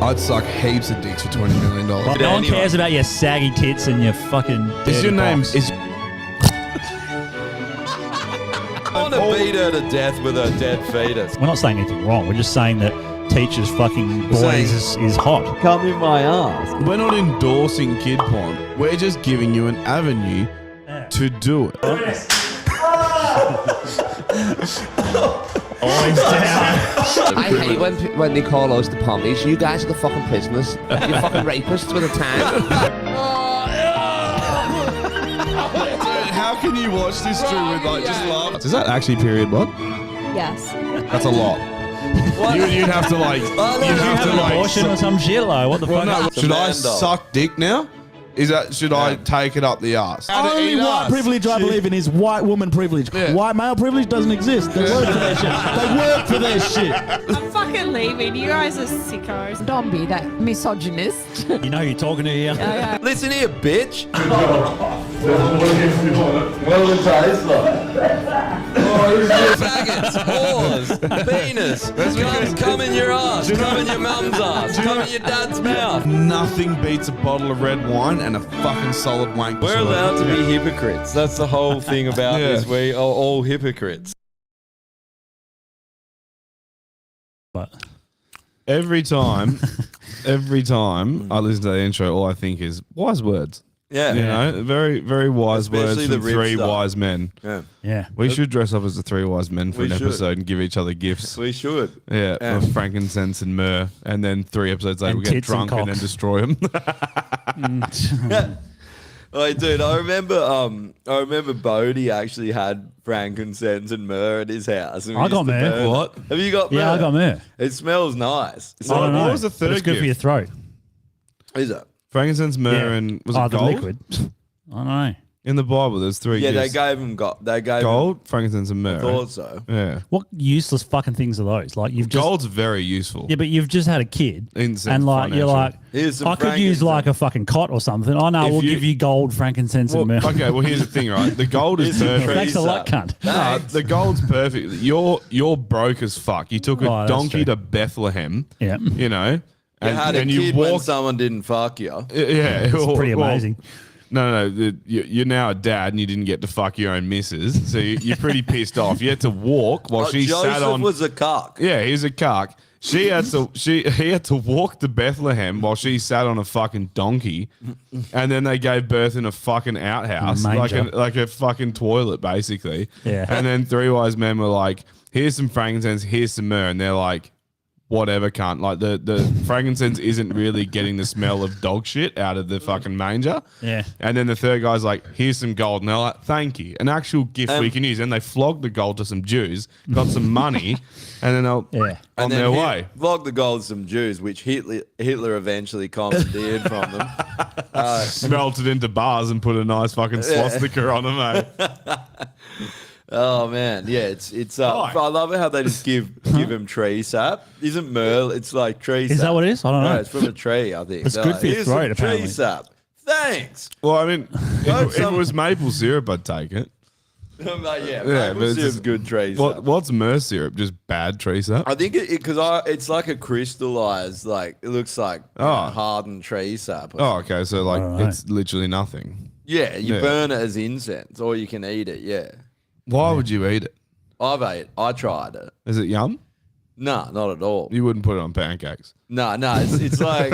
I'd suck heaps of dicks for $20 million. Well, no one cares about your saggy tits and your fucking. Is your name? I want to beat her to death with her dead fetus. We're not saying anything wrong. We're just saying that teachers fucking boys is hot. Come in my ass. We're not endorsing kid porn. We're just giving you an avenue to do it. Always down. I hate when they call us the pommies. You guys are the fucking prisoners. You're fucking rapists with a tag. How can you watch this through with like just laugh? Is that actually period blood? Yes. That's a lot. You'd have to like. You have an abortion or some shit, like what the fuck? No, should I suck dick now? Is that should I take it up the ass? Only white privilege I believe in is white woman privilege. Yeah. White male privilege doesn't exist. They work for their shit. They work for their shit. I'm fucking leaving. You guys are sickos. Don't be that misogynist. You know who you're talking to here. Yeah. Listen here, bitch. Faggots, whores, penis. Come in your ass. Come in your mum's ass. Come in your dad's mouth. Nothing beats a bottle of red wine and a fucking solid wank. We're allowed to be hypocrites. That's the whole thing about Yeah. this. We are all hypocrites. But Every time I listen to the intro, all I think is wise words. Yeah. You know, very, very wise Especially words the from rib three stuff. wise men. Yeah. yeah. We should dress up as the three wise men for We an should. episode and give each other gifts. We should. Yeah, Yeah. of frankincense and myrrh, and then 3 episodes later And we get tits and drunk and then cocks. destroy them. Like, dude, I remember Bodie actually had frankincense and myrrh at his house. and we I got used to myrrh. burn it. What? Have you got myrrh? Yeah, I got myrrh. It smells nice. I don't know. what was the but third it's good for your gift? throat. Is it? Frankincense, myrrh, and was it the gold? liquid. I don't know. In the Bible, there's 3 Yeah, they gifts. gave him Gold, frankincense, and myrrh. Thought so. Yeah. What useless fucking things are those? Like you've just Gold's very useful. yeah, but you've just had a kid, In the sense and like you're financial. like, Here's some I could use like a fucking cot or something. Oh no, If we'll you- give you gold, frankincense, Well, and myrrh. okay, well, here's the thing, right? The gold is Here's some perfect. Thanks a lot, Teresa. cunt. No, the gold's perfect. You're broke as fuck. You took a Oh, that's donkey true. to Bethlehem, Yeah, you know, You had a and kid you when walked. someone didn't fuck you. Yeah, it's pretty well, amazing. No, you're now a dad and you didn't get to fuck your own missus, so you're pretty pissed off. You had to walk while she Joseph sat on. was a cock. Yeah, he's a cuck. He had to walk to Bethlehem while she sat on a fucking donkey, and then they gave birth in a fucking outhouse, Manger. like a fucking toilet, basically. Yeah. And then 3 wise men were like, "Here's some frankincense, here's some myrrh," and they're like, "Whatever, cunt." Like the frankincense isn't really getting the smell of dog shit out of the fucking manger. Yeah. And then the third guy's like, "Here's some gold," and they're like, "Thank you, an actual gift we can use." And they flogged the gold to some Jews, got some money, and then they'll Yeah. on And their then way. Flogged the gold some Jews, which Hitler eventually commandeered from them. Melted into bars and put a nice fucking swastika on them, eh? Oh man, yeah, it's I love it how they just give him tree sap. Isn't myrrh? It's like tree sap. Is that what it is? I don't know. No, it's from a tree, I think. It's They're good like, for your "Here's some throat, apparently." Tree sap. Thanks. Well, I mean, if it was maple syrup, I'd take it. I'm like, yeah, Yeah, maple but it's syrup's just- good tree sap. What's myrrh syrup? Just bad tree sap? I think because it's like a crystallized, like it looks like hardened tree sap. or Oh, okay. So like, Alright. it's literally nothing. Yeah, you Yeah. burn it as incense, or you can eat it. Yeah, Why would you eat it? I tried it. Is it yum? No, not at all. You wouldn't put it on pancakes. No, it's like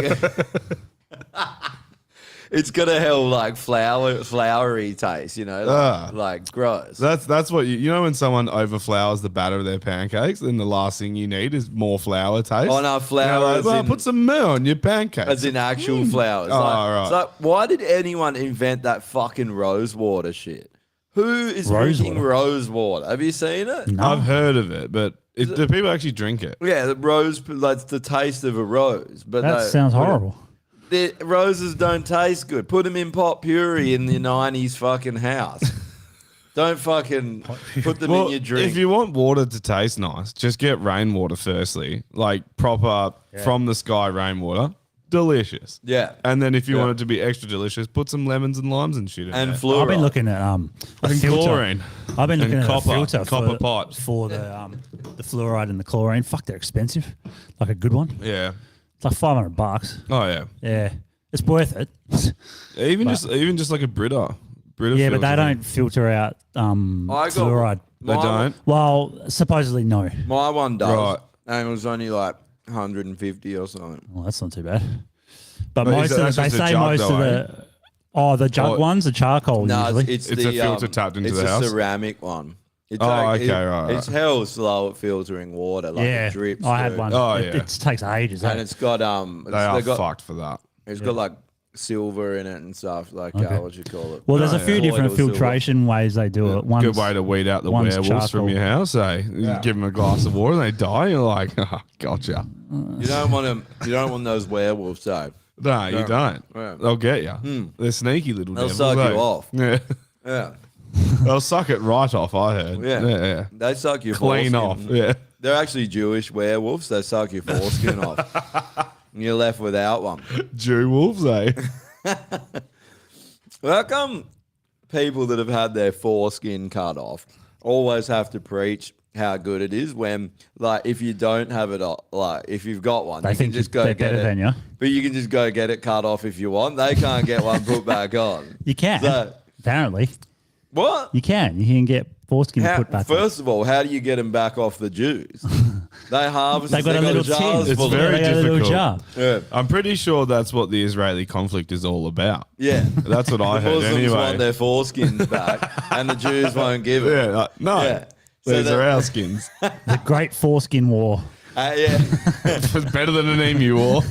it's got a hell like flowery taste, you know, like gross. That's what you know when someone overflours the batter of their pancakes, then the last thing you need is more flour taste. Oh no, flour as in- put some myrrh on your pancakes. as in actual flowers. Oh, like, right. it's like, why did anyone invent that fucking rose water shit? Who is Rose drinking water? rose water? Have you seen it? No. I've heard of it, but do people actually drink it? Yeah, the rose, like the taste of a rose. But That no, sounds horrible. The roses don't taste good. Put them in pot puree in your 90s fucking house. Don't fucking put them in your drink. if you want water to taste nice, just get rainwater firstly, like proper from the sky rainwater. Delicious. Yeah. And then if you Yeah. want it to be extra delicious, put some lemons and limes and shit in And there. fluoride. I've been looking at a And filter. chlorine. I've been looking And at copper. a filter Copper for, pot. for the fluoride and the chlorine. Fuck, they're expensive. Like a good one. Yeah. It's like $500. Oh yeah. Yeah, it's worth it. Even just like a Brita. Yeah, but they filter. don't filter out I got fluoride. They my- don't. Well, supposedly no. My one does, Right. and it was only like 150 or something. Well, that's not too bad. But But most of that's they just a say jug most though, of the jug Or- ones, the charcoal No, usually. it's It's the a filter tapped into it's the a house? ceramic one. It's Okay, right. It's hell slow at filtering water, like yeah, it drips. I had through. one. Oh, it, yeah. it takes ages. and eh? it's got They are got, fucked for that. It's got like silver in it and stuff like Okay. what you call it. Well, there's a few Void different or silver. filtration ways they do it. One's, Good way to weed out the one's werewolves from charcoal. your house, eh? You give them a glass of water and they die. You're like, oh, gotcha. You don't want them. You don't want those werewolves, though. No, you don't. Yeah. They'll get you. They're sneaky little They'll devils. suck you eh? off. Yeah. Yeah, They'll suck it right off, I heard. yeah. They suck your Clean foreskin. off. Yeah. They're actually Jewish werewolves. They suck your foreskin off. And you're left without one. Jew wolves, eh? Well, how come people that have had their foreskin cut off always have to preach how good it is when, like, if you don't have it, like, if you've got one, They you can think just go they're get better it. than you. But you can just go get it cut off if you want. They can't get one put back on. You can. So- Apparently, What? you can. You can get foreskin How, put back on. first of all, how do you get them back off the Jews? They harvest. They've got a little jars tin. full of very They got a little difficult. jar. Yeah. I'm pretty sure that's what the Israeli conflict is all about. Yeah. That's what I The heard Muslims anyway. want their foreskins back, and the Jews won't give it. Yeah, no. Yeah. So These that- are our skins. The Great Foreskin War. Yeah. It's better than an emu war.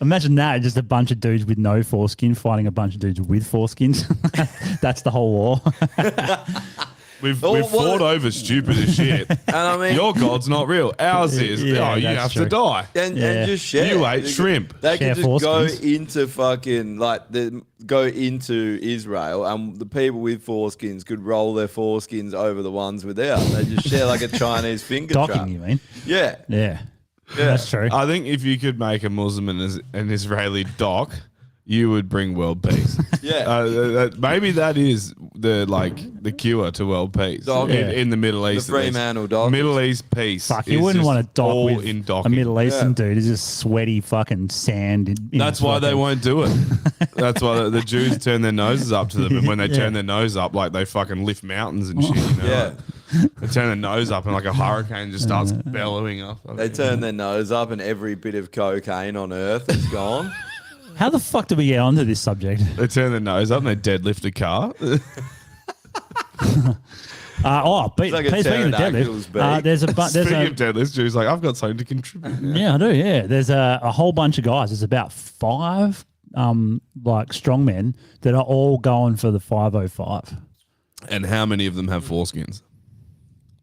Imagine that, just a bunch of dudes with no foreskin fighting a bunch of dudes with foreskins. That's the whole war. We've Oh, fought what- over stupid as shit. And I mean, Your God's not real. Ours is. Yeah, oh, you that's have true. to die. and Yeah. just share. You ate They shrimp. They Share can just go foreskins. into fucking go into Israel, and the people with foreskins could roll their foreskins over the ones without. They just share like a Chinese finger trap. Docking, you mean? Yeah. Yeah. Yeah. That's true. I think if you could make a Muslim and an Israeli doc, you would bring world peace. Yeah. Maybe that is the cure to world peace Doc. in the Middle East. at least. Fremantle Dockers. Middle East peace. Fuck, you is wouldn't just want to dock all with in a docking. Middle Eastern Yeah. dude. He's just sweaty fucking sand. In That's his why they fucking- won't do it. That's why the Jews turn their noses up to them, and when they Yeah. turn their nose up, like they fucking lift mountains and shit. You know? Yeah. They turn their nose up, and like a hurricane just starts bellowing up. They turn their nose up, and every bit of cocaine on earth is gone. How the fuck did we get onto this subject? They turn their nose up and they deadlift a car. like a speaking of pterodactyl's deadlift, beak. there's there's Speaking a of deadlifts, Drew's like, I've got something to contribute. yeah, I do. Yeah, there's a whole bunch of guys. There's about 5 like strongmen that are all going for the 505. And how many of them have foreskins?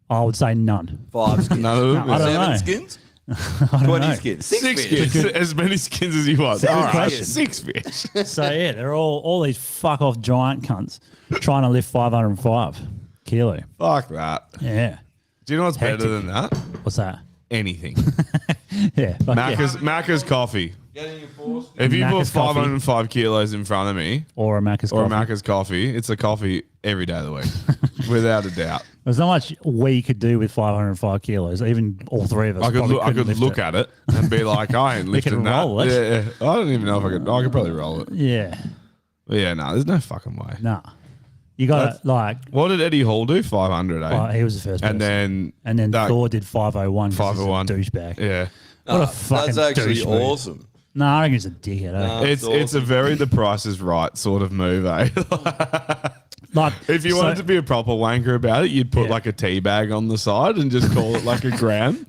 I would say none. 5 skins. None of them. I don't 7 know. skins. I don't 20 know. skins. 6 skins. As many skins as you want. Seven All right, skins. 6 fish. So yeah, they're all these fuck off giant cunts trying to lift 505 kilo. Fuck that. Yeah, Do you know what's Hectic. better than that? what's that? Anything. Yeah, fuck yeah. Macca's coffee. Getting your foreskin. If you put Macca's coffee. 505 kilos in front of me, Or a Macca's or coffee. a Macca's coffee, it's a coffee every day of the week, without a doubt. There's not much we could do with 505 kilos. Even all three of us. I could probably look, couldn't lift at it and be like, I ain't We could lifting that. roll it. Yeah, yeah. I don't even know if I could. I could probably roll it. Yeah, But yeah, no, there's no fucking way. nah. You got That's- to like. What did Eddie Hall do? 500, eh? Well, he was the first person. and then that, Thor did 501. 501. Douchebag. Yeah. What a fucking That's actually douche move. awesome. No, I reckon he's a dickhead. Eh? Nah. It's That's a very The Price is Right sort of move, eh? Like If you wanted to be a proper wanker about it, you'd put Yeah. like a tea bag on the side and just call it like a gram.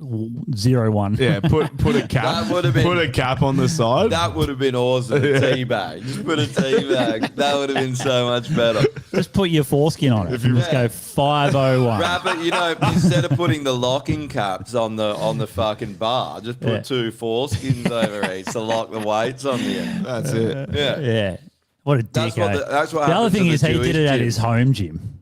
501.01. Yeah, put a cap. That would've been- put a cap on the side. That would have been awesome. A tea bag. Just put a tea bag. That would have been so much better. Just put your foreskin on it. And just go 501. Wrap it, instead of putting the locking caps on the fucking bar, just put Yeah. 2 foreskins over each to lock the weights on the end. That's it. Yeah. Yeah. What a That's dickhead. what The other happened to thing the is he Jewish did it at gym. his home gym.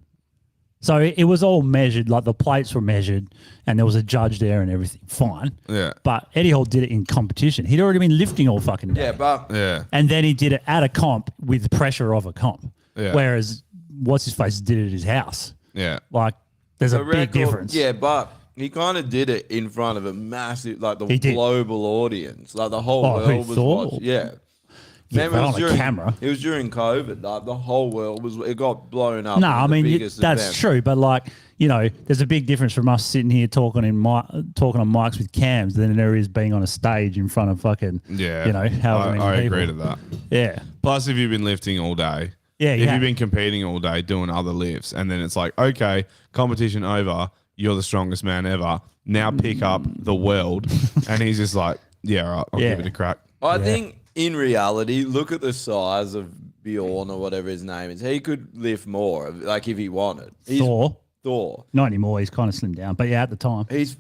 So it was all measured, like the plates were measured and there was a judge there and everything. Fine. Yeah. But Eddie Hall did it in competition. He'd already been lifting all fucking day. Yeah, but Yeah. And then he did it at a comp with the pressure of a comp. Yeah. Whereas what's his face did it at his house. Yeah. Like there's a the big record, difference. Yeah, but he kind of did it in front of a massive, like the He did. global audience, like the whole Oh, who, world was Thor? watching. Yeah. Yeah, Remember, but it on was a during camera. It was during COVID. Like the whole world it got blown up. No, into I the mean biggest that's event. true, but like there's a big difference from us sitting here talking on mics with cams than there is being on a stage in front of fucking however many I people. agree to that. Yeah, Plus, if you've been lifting all day, Yeah, if yeah. you've been competing all day doing other lifts, and then it's like, okay, competition over, you're the strongest man ever. Now pick up the world, and he's just like, yeah, all right, I'll Yeah. give it a crack. I think in reality, look at the size of Bjorn or whatever his name is. He could lift more, like if he wanted. He's Thor. Not anymore. He's kind of slimmed down, but yeah, at the time. He's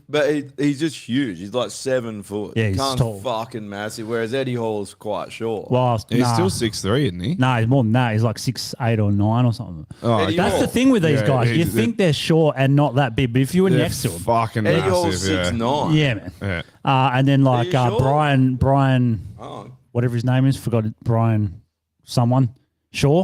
just huge. He's like 7 foot. Yeah, he's Cunt's tall. fucking massive. Whereas Eddie Hall's quite short. Well, He's nah. still 6'3", isn't he? No, he's more than that. He's like 6'8" or 9" or something. Oh, Eddie That's Hall. the thing with these Yeah, guys. You he's- think they're short and not that big, but if you were they're next to him, fucking Eddie Hall's massive. Yeah. 6'9". yeah, man. Yeah. And then like you sure? Brian, Oh. whatever his name is, forgot it, Brian Shaw,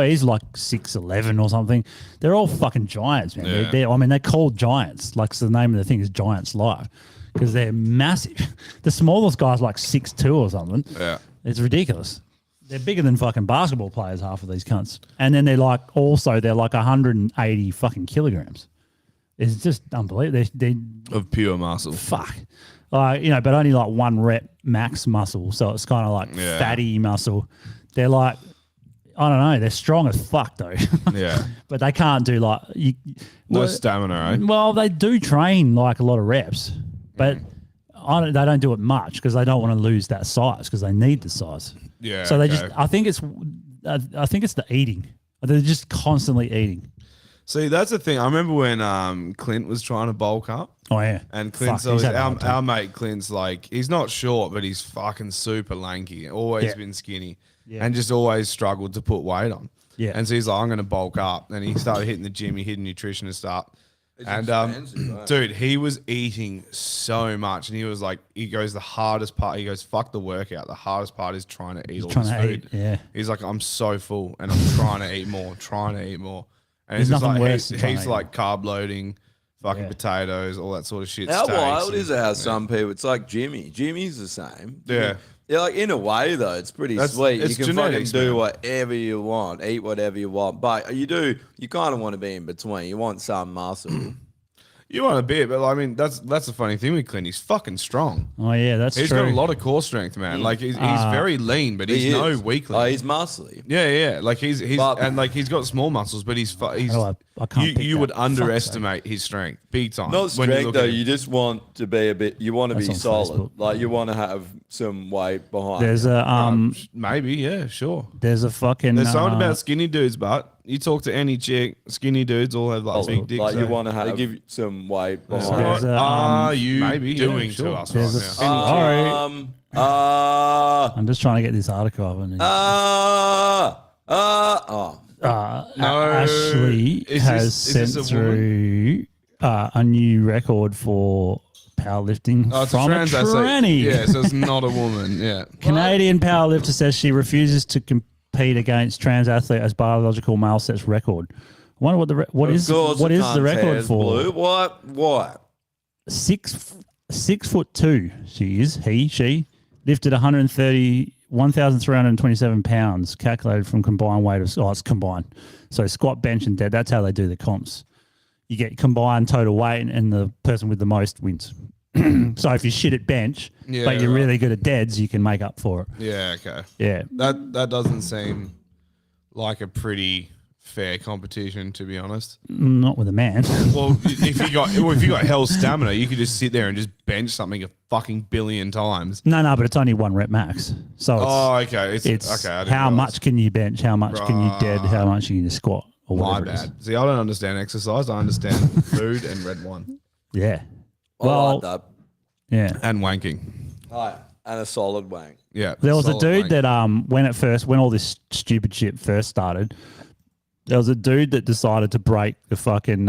he's like 6'11" or something. They're all fucking giants, man. Yeah. They're called giants. Like, so the name of the thing is Giants Life because they're massive. The smallest guy's like 6'2" or something. Yeah. It's ridiculous. They're bigger than fucking basketball players, half of these cunts. And then they're like 180 fucking kilograms. It's just unbelievable. They Of pure muscle. fuck. But only like 1 rep max muscle. So it's kind of like Yeah. fatty muscle. They're like, I don't know, they're strong as fuck though. Yeah. But they can't do like, No stamina, eh? well, they do train like a lot of reps, but they don't do it much because they don't want to lose that size because they need the size. Yeah. So they okay. just, I think it's the eating. They're just constantly eating. See, that's the thing. I remember when Clint was trying to bulk up. Oh yeah. And Clint's Fuck, he's always, had a hard time. our mate Clint's like, he's not short, but he's fucking super lanky. Always Yeah. been skinny. Yeah. And just always struggled to put weight on. Yeah. And so he's like, I'm going to bulk up. And he started hitting the gym. He hit a nutritionist up. And expensive, right? dude, he was eating so much. And he was like, he goes, the hardest part, he goes, fuck the workout. The hardest part is trying to eat all trying this to food. eat, yeah. He's like, I'm so full and I'm trying to eat more, trying to eat more. And There's it's just nothing like, worse than trying he's to eat like carb loading, fucking Yeah. potatoes, all that sort of shit. How steaks wild and- is it how some people, it's like Jimmy. Jimmy's the same. Yeah. Yeah, like in a way though, it's pretty That's- sweet. it's You can fucking genetics, do man. whatever you want, eat whatever you want. But you kind of want to be in between. You want some muscle. You want a bit, but I mean, that's the funny thing with Clint. He's fucking strong. Oh yeah, that's He's true. got a lot of core strength, man. Like he's very lean, but he's He no is. weakling. Oh, he's muscly. Yeah. Like he's But- and like he's got small muscles, but he's Oh, I can't pick you that. would Fuck's sake. underestimate his strength big time. Not when you strength look though. at him. You just want to be a bit. You want to That's be on solid. Facebook. Like you want to have some weight behind. There's it. a Maybe, yeah, sure. there's a fucking There's something about skinny dudes, but you talk to any chick, skinny dudes all have like big dicks. like you so- want to have. They give you some weight behind. What There's a, are you maybe, doing sure. to us There's right a- now? Sorry. I'm just trying to get this article up. And No. Ashley Is has this sent a woman? through a new record for powerlifting Oh, it's from a trans athlete. tranny. Yeah, so it's not a woman. Yeah. Canadian powerlifter says she refuses to compete against trans athlete as biological male sets record. I wonder what is the record for? Blue. What? 6'2" she lifted 1,327 pounds calculated from combined weight of it's combined. So squat, bench and dead. That's how they do the comps. You get combined total weight and the person with the most wins. So if you shit at bench, Yeah, but you're right. really good at deads, you can make up for it. Yeah, okay. Yeah. That doesn't seem like a pretty fair competition, to be honest. Not with a man. Well, if you got hell stamina, you could just sit there and just bench something a fucking billion times. No, but it's only 1 rep max. So it's, Oh, okay. it's okay. I didn't how realize. much can you bench, how much can you dead, how much can you squat, or My whatever it is. bad. See, I don't understand exercise. I understand food and red wine Yeah. I Well, like that. yeah. and wanking. Hi. And a solid wank. Yeah. There was a solid dude wank. that when all this stupid shit first started, there was a dude that decided to break the fucking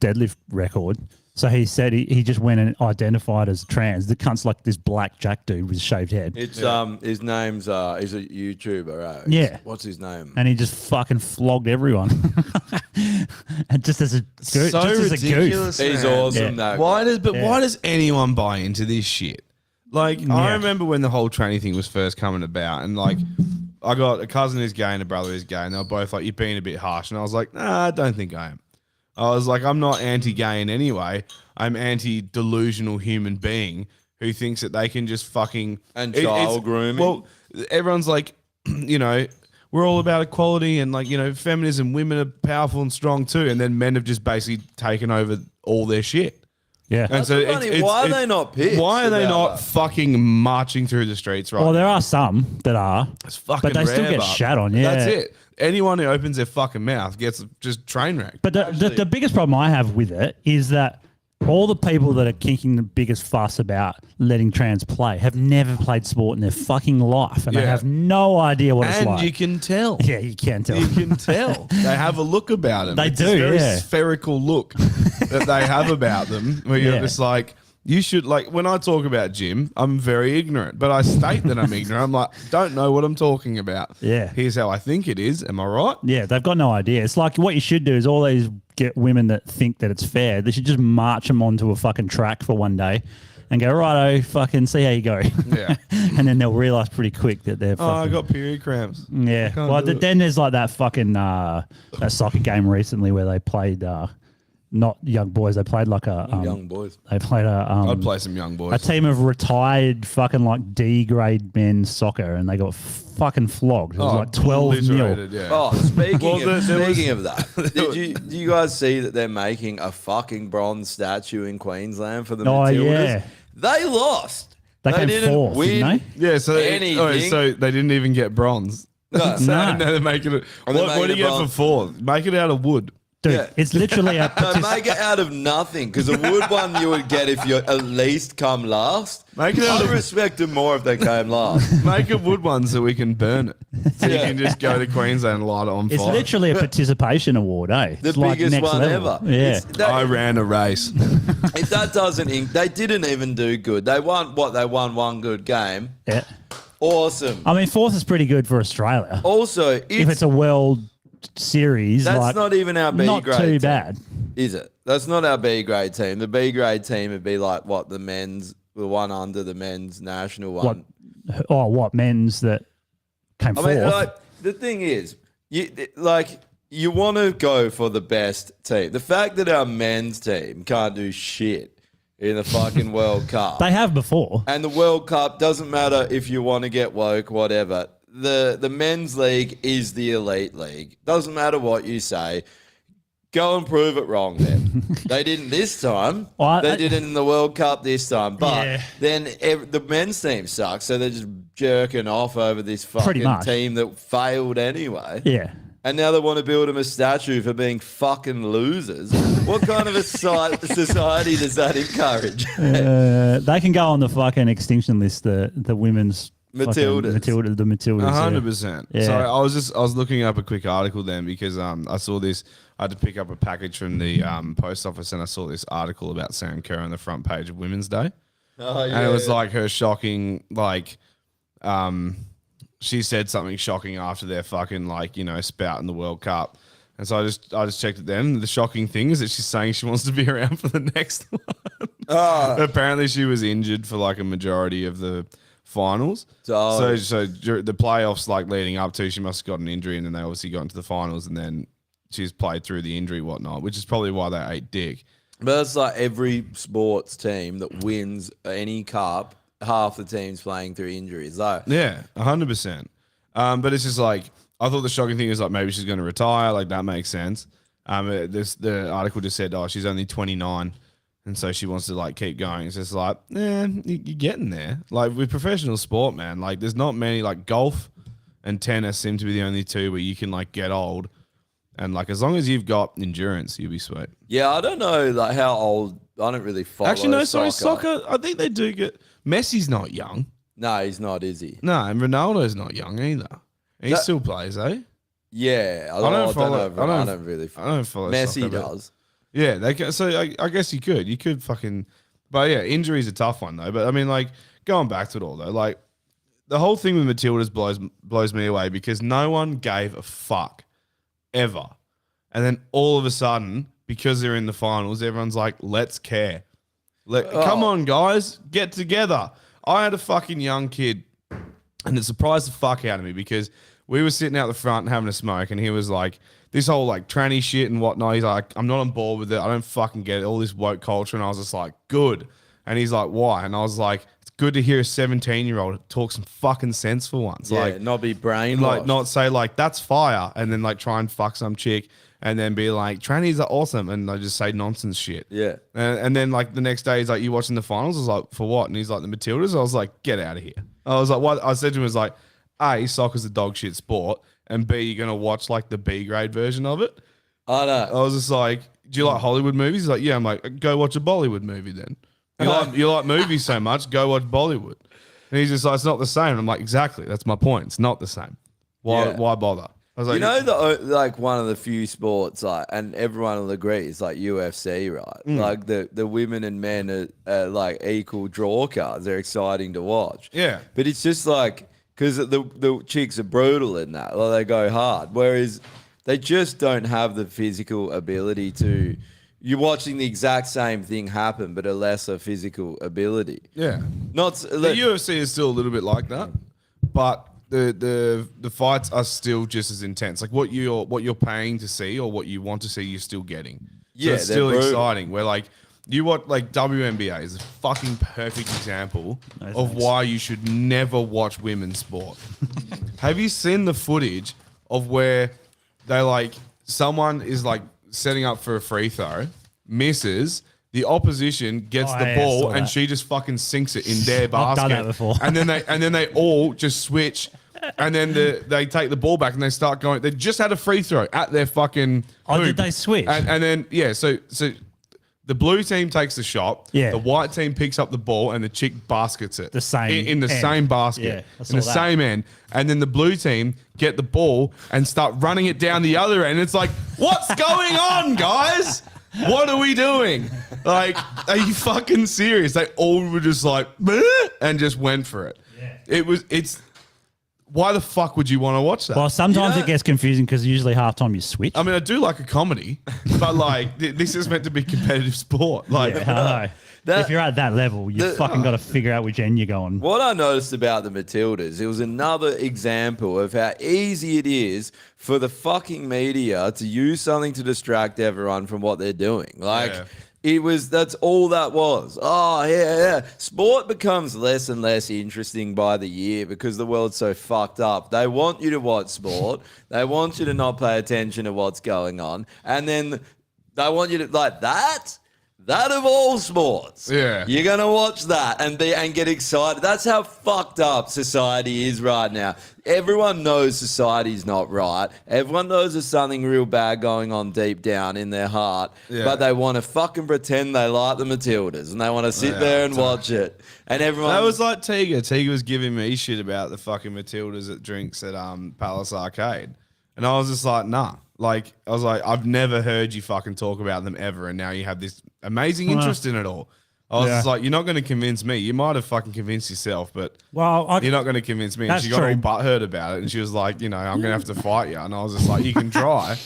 deadlift record So he said he just went and identified as trans. The cunt's like this black Jack dude with a shaved head. It's his name's he's a YouTuber, eh? Yeah. What's his name? And he just fucking flogged everyone. And just as a goof. So just as a goof. ridiculous. He's man. awesome, though. Why does anyone buy into this shit? Like, I remember when the whole tranny thing was first coming about, and like, I got a cousin who's gay and a brother who's gay, and they were both like, "You're being a bit harsh," and I was like, "Nah, I don't think I am." I was like, "I'm not anti-gay in any way. I'm anti-delusional human being who thinks that they can just fucking And child grooming. Well, everyone's like, you know, we're all about equality and like, you know, feminism. Women are powerful and strong too, and then men have just basically taken over all their shit. Yeah. And so funny. Why are they not pissed Why are they about not that? fucking marching through the streets right Well, now? there are some that are. It's fucking but they still rare, get but shat on, yeah. That's it. Anyone who opens their fucking mouth gets just train wrecked. But the biggest problem I have with it is that all the people that are kicking the biggest fuss about letting trans play have never played sport in their fucking life, and they Yeah. have no idea what it's And like. you can tell. Yeah, you can tell. You can tell. They have a look about them. They It's do, this very yeah. spherical look that they have about them where you're Yeah. just like, you should, like, when I talk about gym, I'm very ignorant, but I state that I'm ignorant. I'm like, don't know what I'm talking about. Yeah. Here's how I think it is. Am I right? Yeah, they've got no idea. It's like what you should do is all these get women that think that it's fair. They should just march them onto a fucking track for one day and go, righto, fucking see how you go. Yeah. And then they'll realize pretty quick that they're Oh, I fucking. got period cramps. Yeah. can't Well, do it. then there's like that fucking that soccer game recently where they played not young boys. They played like a Young boys. They played I'd play some young a boys. team of retired fucking like D grade men's soccer, and they got fucking flogged. It was like 12-0. obliterated, yeah. Oh, speaking Well, of there was- speaking of that, do you guys see that they're making a fucking bronze statue in Queensland for the Oh, Matildas? yeah. They lost. They came didn't fourth, win. didn't Yeah, so anything. so they didn't even get bronze. No. So No. now they're making it. And they're What do making you it get for bronze. fourth? Make it out of wood. Dude, Yeah. it's literally a No, make it out of nothing, because a wood one you would get if you at least come last. Make it out I'd of- respect them more if they came last. Make a wood one so we can burn it. So you Yeah. can just go to Queensland and light it on It's fire. literally a participation award, eh? The It's like biggest next one level. ever. Yeah. It's- that- I ran a race. if that doesn't, they didn't even do good. They won what? They won one good game. Yeah. Awesome. I mean, fourth is pretty good for Australia. Also, If it's a world series, that's like, not even our B not grade too team, bad. is it? That's not our B grade team. The B grade team would be like what the one under the men's national one. What men's that came I fourth? mean, like the thing is, you want to go for the best team. The fact that our men's team can't do shit in the fucking World Cup. they have before. And the World Cup doesn't matter if you want to get woke, whatever. The men's league is the elite league. Doesn't matter what you say. Go and prove it wrong then. They didn't this time. Well, They did it in the World Cup this time. But Yeah. then the men's team sucks. So they're just jerking off over this Pretty fucking much. team that failed anyway. Yeah. And now they want to build them a statue for being fucking losers. What kind of a society does that encourage? They can go on the fucking extinction list, the women's fucking Matildas. the Matildas. 100%. Yeah. So I was looking up a quick article then because I saw this. I had to pick up a package from the post office and I saw this article about Sam Kerr on the front page of Women's Day. Oh, And it was like her shocking, like, she said something shocking after their fucking, like, you know, spout in the World Cup. And so I just checked it then. The shocking thing is that she's saying she wants to be around for the next one. Apparently she was injured for like a majority of the finals. Oh. So the playoffs, like leading up to, she must have got an injury and then they obviously got into the finals and then she's played through the injury, whatnot, which is probably why they ate dick. But it's like every sports team that wins any cup, half the team's playing through injuries. Like, Yeah, 100%. But it's just like, I thought the shocking thing is like maybe she's going to retire. Like that makes sense. The article just said, oh, she's only 29. And so she wants to like keep going. It's just like, you're getting there. Like with professional sport, man, like there's not many, like golf and tennis seem to be the only two where you can like get old. And like as long as you've got endurance, you'll be sweet. yeah, I don't know like how old. I don't really follow. Actually, no, sorry, soccer. I think they do get. Messi's not young. No, he's not, is he? No, and Ronaldo's not young either. He That- still plays, eh? Yeah, I don't don't follow- know. I don't really. I don't follow Messi soccer, but- does. Yeah, they can, so I guess you could fucking, but yeah, injury's a tough one though. But I mean, like going back to it all though, like the whole thing with Matildas blows me away because no one gave a fuck ever, and then all of a sudden, because they're in the finals, everyone's like, let's care. Come on, guys, get together. I had a fucking young kid, and it surprised the fuck out of me because we were sitting out the front having a smoke, and he was like, this whole like tranny shit and whatnot. He's like, I'm not on board with it. I don't fucking get it. All this woke culture. And I was just like, good. And he's like, why? And I was like, it's good to hear a 17-year-old talk some fucking sense for once. Yeah, Like, not be brainwashed. like not say like that's fire and then like try and fuck some chick and then be like trannies are awesome and I just say nonsense shit. Yeah. And then like the next day he's like, you watching the finals? I was like, for what? And he's like, the Matildas. I was like, get out of here. I was like, what? I said to him, I was like, A, soccer's a dog shit sport, and B, you're gonna watch like the B grade version of it. I know. I was just like, do you like Hollywood movies? He's like, yeah. I'm like, go watch a Bollywood movie then. You like movies so much, go watch Bollywood. And he's just like, it's not the same. I'm like, exactly. That's my point. It's not the same. Why bother? I was like, You know, like one of the few sports, like, and everyone will agree, is like UFC, right? Like the women and men are like equal draw cards. They're exciting to watch. Yeah. But it's just like, because the chicks are brutal in that, like they go hard. Whereas they just don't have the physical ability to. You're watching the exact same thing happen, but a lesser physical ability. yeah. Not The UFC is still a little bit like that, but the fights are still just as intense. Like what you're paying to see or what you want to see, you're still getting. So Yeah, it's they're still brutal. exciting. Where like you watch like WNBA is a fucking perfect example of thanks. why you should never watch women's sport. Have you seen the footage of where they like someone is like setting up for a free throw, misses, the opposition gets Oh, the yeah, I ball saw and that. she just fucking sinks it in their I've basket. done that before. And then they all just switch and then they take the ball back and they start going. They just had a free throw at their fucking Oh, did hoop. they switch? And then so the blue team takes the shot. Yeah. The white team picks up the ball and the chick baskets it. The same in the end. same basket. Yeah, I in saw the that. same end. And then the blue team get the ball and start running it down the other end. It's like, what's going on, guys? What are we doing? Like, are you fucking serious? They all were just like, "Meh," and just went for it. Yeah. It's why the fuck would you want to watch that? Well, sometimes You know- it gets confusing because usually halftime you switch. I mean, I do like a comedy, but like this is meant to be competitive sport. Like, Yeah, I know. That- if you're at that level, you fucking got to figure out which end you're going. What I noticed about the Matildas, it was another example of how easy it is for the fucking media to use something to distract everyone from what they're doing. Like, Yeah. that's all that was. Oh, yeah. Sport becomes less and less interesting by the year because the world's so fucked up. They want you to watch sport. They want you to not pay attention to what's going on. And then they want you to, like, that of all sports. Yeah. You're gonna watch that and get excited. That's how fucked up society is right now. Everyone knows society's not right. Everyone knows there's something real bad going on deep down in their heart. Yeah. But they want to fucking pretend they like the Matildas and they want to sit there and watch it. And everyone that was like Tiga. Tiga was giving me shit about the fucking Matildas at drinks at Palace Arcade, and I was just like, nah. Like I was like, I've never heard you fucking talk about them ever, and now you have this amazing interest in it all. I was Yeah. just like, you're not going to convince me. You might have fucking convinced yourself, but Well, you're not going to convince me. And That's she got true. all butthurt about it, and she was like, you know, I'm going to have to fight you. And I was just like, you can try.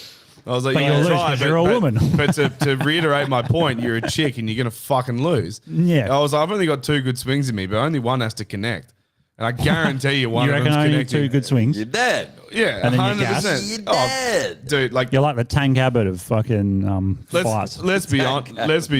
I was like, But you you'll can lose try, 'cause you're a woman. But to reiterate my point, you're a chick and you're going to fucking lose. Yeah. I was like, I've only got 2 good swings in me, but only one has to connect. And I guarantee you one you of reckon them's only connecting. 2 good swings? you're dead. Yeah, And then you gas? 100%. You're dead. Dude, like, You're like the Tank Abbott of fucking fights. let's be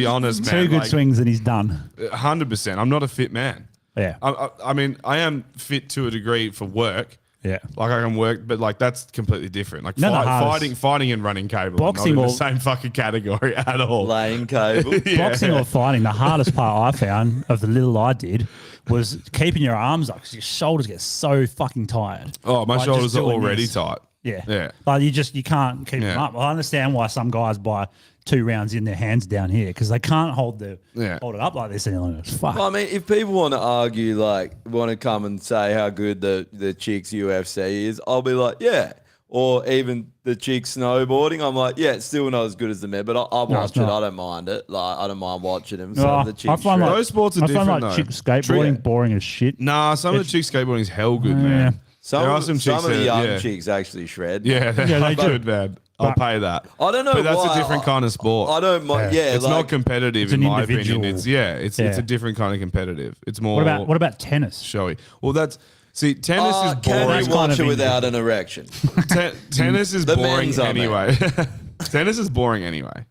honest, man. 2 good like, swings and he's done. 100%. I'm not a fit man. Yeah. I mean, I am fit to a degree for work. Yeah. Like I can work, but like that's completely different. Like No, the hardest. fighting and running cable, Boxing not in or- the same fucking category at all. Laying cable. Yeah. Boxing or fighting, the hardest part I found of the little I did was keeping your arms up because your shoulders get so fucking tired. Oh, my Like, shoulders just are doing already this. tight. Yeah. Yeah. Like you can't keep them Yeah. up. I understand why some guys buy 2 rounds in their hands down here because they can't hold it up like this any longer. Fuck. Well, I mean, if people want to argue, like, want to come and say how good the chicks UFC is, I'll be like, yeah, or even the chick snowboarding, I'm like, yeah, it's still not as good as the men, but I No, watch it's it. not. I don't mind it. Like, I don't mind watching them. No, So the chick I find like, Those sports are I different, find like though. chick skateboarding True. boring as shit. Nah, some of the chick skateboarding is hell good, man. some there are of, some some chicks of the that- young yeah. chicks actually shred. Yeah, Yeah, they do. good, man. I'll But- pay that. I don't know But that's why. a different kind of sport. I don't mind. Yeah, It's like, not competitive It's in an my opinion. individual- It's Yeah. a different kind of competitive. It's more What about tennis? showy. Well, that's tennis is Can boring. you kind watch of it indie. without an erection? Tennis is The boring men's, I mean. anyway. Tennis is boring anyway.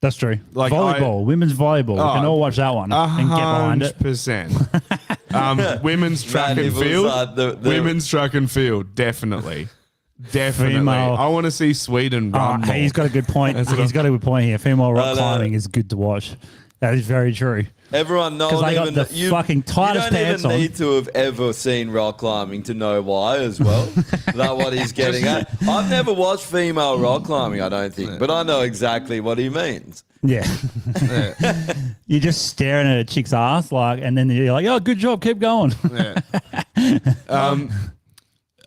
That's true. Like, volleyball, women's volleyball. We can Oh, all watch that one and get behind it. 100%. Women's track Man, and it was field. like the- Women's track and field, definitely. Female- I want to see Sweden run. more. He's got a good point. He's got a good point here. Female rock climbing is good to watch. That is very true. Everyone, no 'Cause one they got even the fucking tightest You don't pants even on. need to have ever seen rock climbing to know why as well. That what he's getting at. I've never watched female rock climbing, I don't think, but I know exactly what he means. Yeah. You're just staring at a chick's ass, like, and then you're like, "Oh, good job, keep going."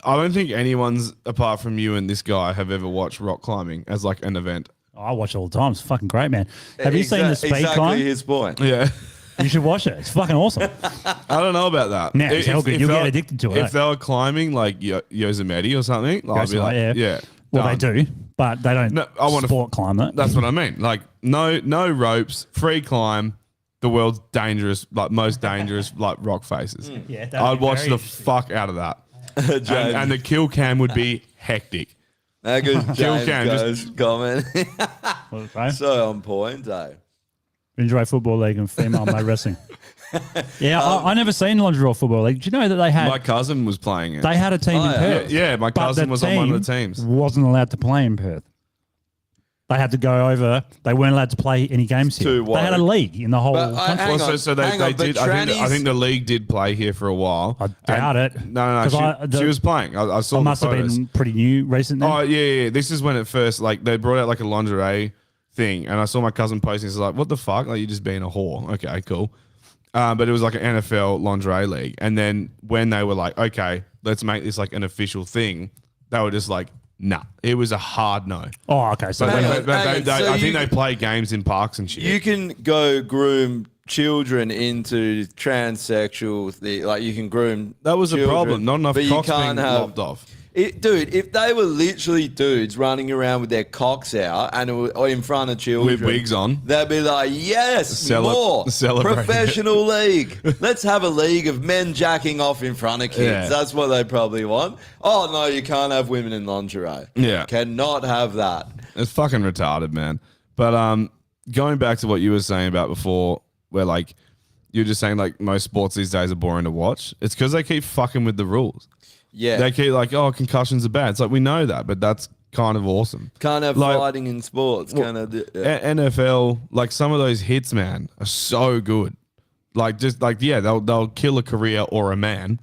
I don't think anyone's apart from you and this guy have ever watched rock climbing as like an event. I watch it all the time. It's fucking great, man. Have you seen the speed exactly climb? his point. Yeah. You should watch it. It's fucking awesome. I don't know about that. Nah, it's hell good. You'll they get were- addicted to it, If eh? they were climbing like Yosemite or something, I'd be like, yeah. Well, done. they do, but they don't No, I wanna- sport climb it. That's what I mean. Like no ropes, free climb, the world's most dangerous like rock faces. Yeah, that'd I'd be watch very the interesting. fuck out of that. James, And the kill cam would be hectic. how good James cam, goes comment. Right? So on point, eh? Lingerie Football League and female male wrestling. Yeah, I never seen Lingerie Football League. Do you know that they had My cousin was playing it. they had a team in yeah. Perth? Yeah, my but cousin the was on one of the team teams. Wasn't allowed to play in Perth. They had to go over. They weren't allowed to play any games here. too They had a woke. league in the whole But country. hang Well, on, so they hang on, but did. I trannies- think the league did play here for a while. I doubt it. No. 'Cause She was playing. I saw I the must have photos. been pretty new recently. Oh yeah. This is when it first like they brought out like a lingerie thing, and I saw my cousin posting. It's like, what the fuck? Like you just being a whore. Okay, cool. But it was like an NFL lingerie league, and then when they were like, okay, let's make this like an official thing, they were just like, nah. It was a hard no. Oh, okay. So But, Hang they- on, but hang on. So I think you- they play games in parks and shit. You can go groom children into transsexual, like you can groom. That was a children, problem. Not enough but you cocks being can't have. lopped off. Dude, if they were literally dudes running around with their cocks out and or in front of children With wigs on. they'd be like, "Yes, more celebrate. professional league. Let's have a league of men jacking off in front of kids." Yeah. That's what they probably want. Oh no, you can't have women in lingerie. Yeah. Cannot have that. It's fucking retarded, man. But going back to what you were saying about before, where like you're just saying like most sports these days are boring to watch. It's because they keep fucking with the rules. Yeah, They keep like, oh, concussions are bad. It's like we know that, but that's kind of awesome. can't have like- fighting in sports. Can't have. NFL, like some of those hits, man, are so good. Like just like they'll kill a career or a man,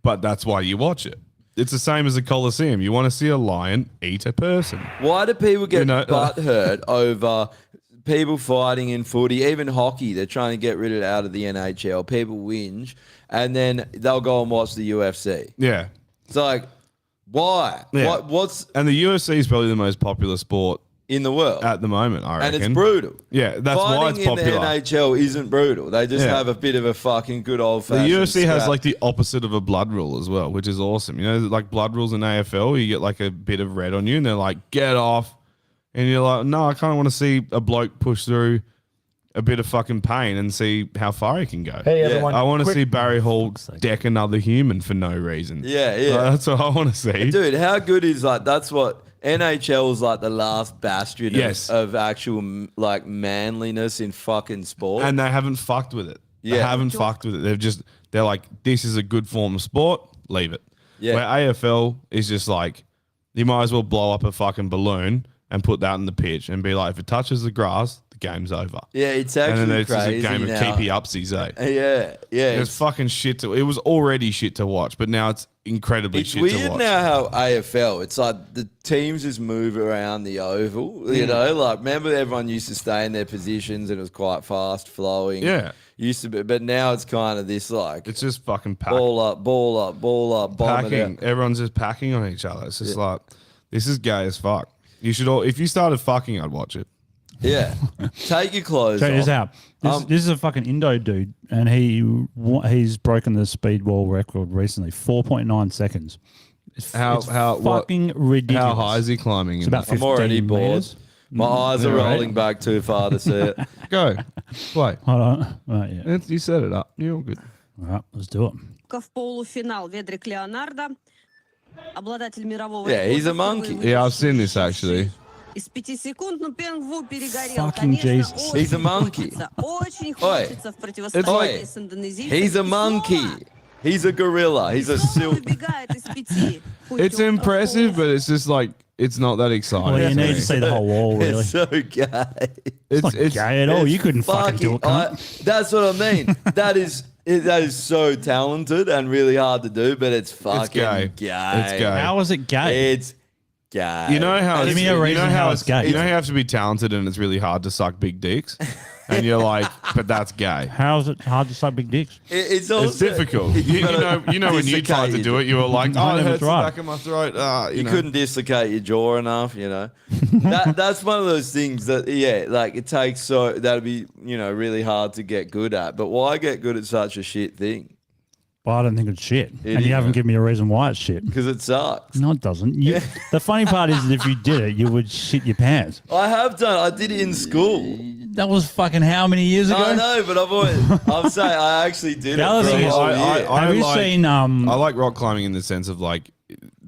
but that's why you watch it. It's the same as a Coliseum. You want to see a lion eat a person. Why do people get You know, butthurt over people fighting in footy, even hockey? They're trying to get rid of it out of the NHL. People whinge, and then they'll go and watch the UFC. Yeah. It's like, why? Yeah. What's And the UFC is probably the most popular sport in the world? at the moment, I reckon. And it's brutal. Yeah, that's Fighting why it's in popular. the NHL isn't brutal. They just Yeah. have a bit of a fucking good old The fashioned. UFC has like the opposite of a blood rule as well, which is awesome. You know, like blood rules in AFL, you get like a bit of red on you, and they're like, "Get off," and you're like, "No, I kind of want to see a bloke push through a bit of fucking pain and see how far he can go." Hey, Yeah. everyone. I want to quick- see Barry Hall deck another human for no reason. Yeah, yeah. That's what I want to see. Dude, how good is like that's what NHL is like the last bastion Yes. of actual like manliness in fucking sport. And they haven't fucked with it. They Yeah. haven't fucked with it. They're like, this is a good form of sport, leave it. Yeah. Where AFL is just like, you might as well blow up a fucking balloon and put that in the pitch and be like, if it touches the grass, the game's over. yeah, it's And actually then it's just a crazy game of now. keepy upsies, eh? Yeah. It's fucking shit it was already shit to watch, but now it's incredibly It's shit to weird watch. now how AFL, it's like the teams just move around the oval, Mm. you know? Like, remember everyone used to stay in their positions and it was quite fast flowing. Yeah. Used to be, but now it's kind of this like It's just fucking packed. ball up, bomb it Packing. out. Everyone's just packing on each other. It's just like This is gay as fuck. You should all. If you started fucking, I'd watch it. Yeah. Take your clothes Check this off. out. This is a fucking Indo dude, and he's broken the speed wall record recently, 4.9 seconds. It's fucking ridiculous. How high is he climbing? It's about 15 I'm already bored. meters. My eyes are Right. rolling back too far to see it. Go. Play. Hold on. Right, yeah. You set it up. You're all good. All right, let's do it. В полуфинал Ведрик Леонардо, обладатель мирового Yeah, he's a рекорда, monkey. впервые Yeah, I've seen this actually. из 5 секунд, но Пенгву перегорел. Fucking Конечно, Jesus. очень He's a monkey. хочется, очень Oi. хочется в противостоянии Oi. с индонезийцем. He's a И monkey. снова- He's a gorilla. He's a и снова silk. выбегает из 5. It's impressive, but it's just like it's not that exciting. Well, you to need me. to see the whole wall, really. It's so gay. It's not gay at all. You couldn't fucking do it, cunt. That's what I mean. that is so talented and really hard to do, but it's fucking gay. gay. It's gay. How is it gay? It's gay. You know how Give it's, me a you reason know how how it's gay. You know how you have to be talented and it's really hard to suck big dicks, and you're like, but that's gay. How is it hard to suck big dicks? It's also It's difficult. You know when you tried to do it, you were like, oh, it never hurts the tried. back of my throat. You know. couldn't dislocate your jaw enough, you know. That's one of those things that like it takes that'd be, really hard to get good at. But why get good at such a shit thing? Well, I don't think it's shit. And is, you haven't man. given me a reason why it's shit. Because it sucks. No, it doesn't. The funny part is that if you did it, you would shit your pants. I did it in school. That was fucking how many years ago? I know, but I'm saying I actually did The it. other for a thing is, whole I- year. I- Have you like- seen? I like rock climbing in the sense of like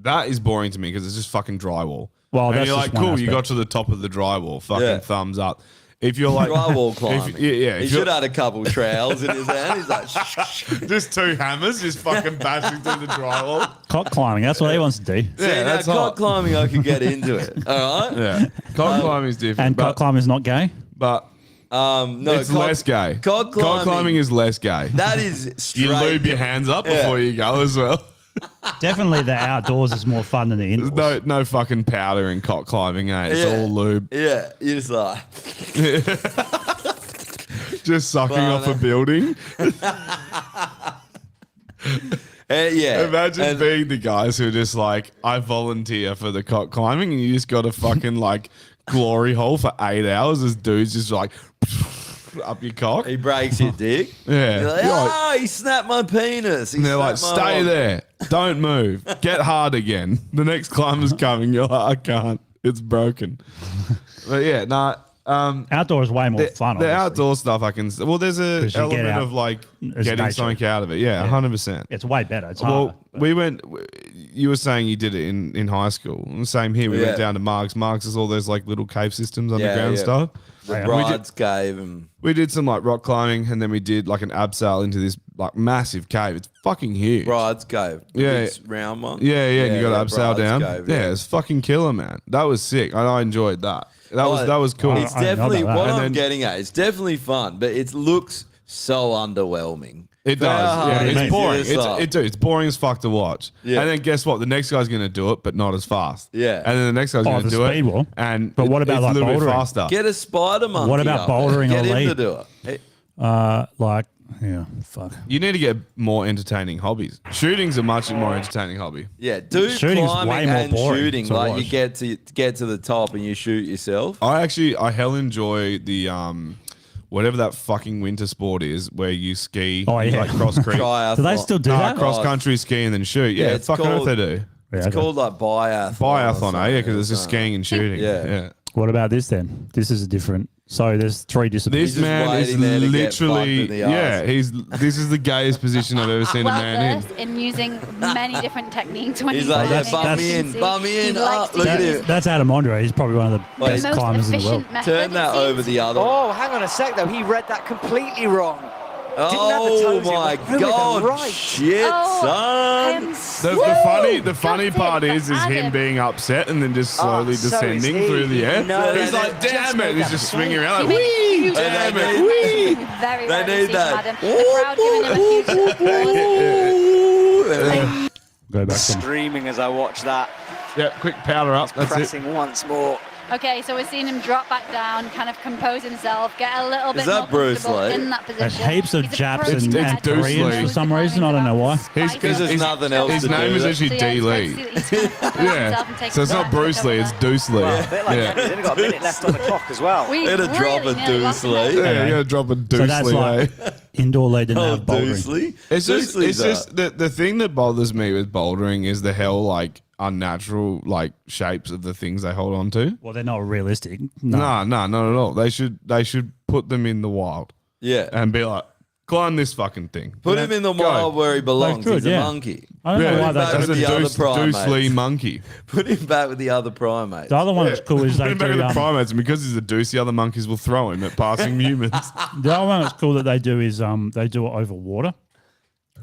that is boring to me because it's just fucking drywall. Well, and that's you're just like, one cool, you aspect. got to the top of the drywall, fucking Yeah. thumbs up. If you're like Drywall climbing. he He should have had a couple trowels in his hand. He's like, just two hammers, just fucking bashing through the drywall. Cock climbing. That's what he wants to do. see, now that's cock hot. climbing, I could get into it. All right? Yeah, cock climbing is different, And cock climbing is not gay. but No, it's less gay. Cock Cock climbing climbing is less gay. That is straight. You lube your hands up before you go as well. Definitely, the outdoors is more fun than the There's indoors. no fucking powder in cock climbing, eh? It's Yeah. all lube. Yeah, you're just like, Just sucking off a Barney. building. yeah. Imagine And- being the guys who are just like, I volunteer for the cock climbing, and you just got a fucking like glory hole for 8 hours as dudes just like up your cock. He breaks your dick. Yeah. You're like, You're like- oh, he snapped my penis. He And they're like, snapped my stay hog." there. Don't move. Get hard again. The next climber's coming. You're like, I can't. It's broken. But yeah, Outdoor is way more fun. the obviously. outdoor stuff I can. Well, there's a 'Cause you get element out. of like It's getting nature. something out of it. Yeah, 100%. It's way better. It's harder. Well, we went. You were saying you did it in high school. Same here. We Yeah. went down to Mark's. Mark's is all those like little cave systems underground yeah. stuff. The Yeah. bride's cave and We did some like rock climbing, and then we did like an abseil into this like massive cave. It's fucking huge. bride's cave. The Yeah. big round one. Yeah, and you got to abseil bride's down. cave, yeah, it's fucking killer, man. That was sick. I enjoyed that. That was cool. It's I know definitely about that. what And I'm then- getting at. It's definitely fun, but it looks so underwhelming. It For how does. hard Yeah, it it's is, boring. it's like- It's boring as fuck to watch. Yeah. And then guess what? The next guy's going to do it, but not as fast. Yeah. And then the next guy's Oh, going to the do speed it. wall. And But what about, it's like, a little bit bouldering? faster? Get a spider monkey. What about up there. bouldering Get or him to lead? do it. Hey, Fuck. You need to get more entertaining hobbies. Shooting's a much more entertaining hobby. yeah, do Shooting's climbing way more and boring shooting. to Like watch. you get to the top and you shoot yourself. I hell enjoy the whatever that fucking winter sport is where you ski Oh, yeah. like cross creek. Do they still do that? Cross country ski and then shoot. Yeah, it's fucking called- if they do. It's okay. called like biathlon. Biathlon, eh? Yeah, because it's just skiing and shooting. Yeah. What about this then? This is a different. So there's three disciplines. This just man is waiting there to get literally, fucked in the arse. this is the gayest position I've ever seen a well man versed in using many different techniques when He's he's like, yeah, climbing. bum me in, Efficiency. bum me in. He likes Oh, to look at use him. That's Adam Andre. He's probably one of the Wait, best the most climbers in the world. efficient method. Turn that It over seems. the other. Oh, hang on a sec though. He read that completely wrong. Didn't have the Oh toes in, my but threw with them god! right. Shit, Oh, son. The funny part is him being upset and then just slowly so is descending he. through the air. No, He's no, like, just damn made it! He's that just mistake. swinging around. You Like, make wee, huge damn They it, need- wee. Very, They very need that. Adam. The crowd giving him a huge applause. Go back to Streaming as I watch that. Yeah, quick powder up. That's it. Pressing once more. Okay, so we're seeing him drop back down, kind of compose himself, get a little bit that more Bruce comfortable Lee? in that position. There's heaps of He's a Japs pro and competitor. Deuce Koreans Lee. for some reason. I don't know why. Because there's nothing else His to name do. is actually So, yeah, D. it's great Lee. to see that he's kind of composed himself and Yeah. taken So it's not time to Bruce Lee, recover it's there. Deuce Lee. Well, a bit like Yeah. He's only got a minute left on the clock as well. We Hit a drop really of nearly lost Deuce him there. Lee. Yeah, you gotta drop a So Deuce that's Lee. like eh? indoor lead didn't Oh, have bouldering. Deuce Lee? It's just, Deuce Lee's the thing that bothers me with bouldering is the hell like unnatural like shapes of the things they hold on to. Well, they're not realistic. No. No, not at all. They should put them in the wild Yeah. and be like, climb this fucking thing. Put him in the wild where he belongs. They He's could, a yeah. monkey. I don't know why back they that's with a the other Deuce primates. Lee monkey. Put him back with the other primates. The other one that's cool is Put they him back do. in the primates, and because he's a deuce, the other monkeys will throw him at passing humans. The other one that's cool that they do is they do it over water.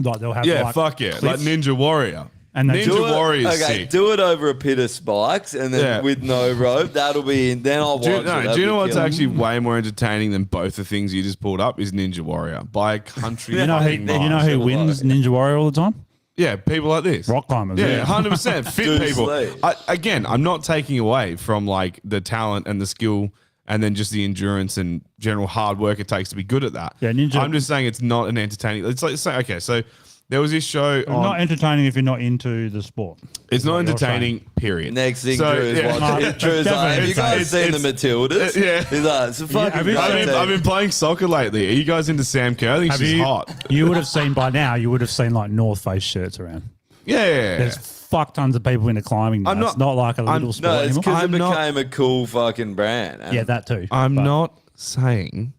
Like they'll have Yeah, like fuck yeah, like cliffs, Ninja Warrior. and they Ninja Warrior is okay, sick. do it over a pit of spikes and then Yeah. with no rope. That'll be in. Then I'll watch Do you, it. no, That'd do you be know what's killer. actually way more entertaining than both the things you just pulled up is Ninja Warrior by a country. You know who fucking you know mile. who wins Ninja Warrior all the time? Yeah, people like this. Rock climbers. Yeah, 100% fit Deuce people. Lee. Again, I'm not taking away from like the talent and the skill and then just the endurance and general hard work it takes to be good at that. Yeah, ninja- I'm just saying it's not an entertaining. It's like say okay, so there was this show on. Not entertaining if you're not into the sport. It's not what you're entertaining. Period. Next thing So, Drew's yeah. watching. No, Drew's like, have you definitely guys seen the Matildas? Yeah. He's like, it's a fucking have you great seen- team. I've been playing soccer lately. Are you guys into Sam Kerr? I think Have she's you? hot. You would have seen by now. You would have seen like North Face shirts around. Yeah. There's fuck tons of people into climbing. Now. I'm not- It's not like a I'm- little sport No, it's anymore. because it I'm not- became a cool fucking brand. And Yeah, that too. I'm But- not saying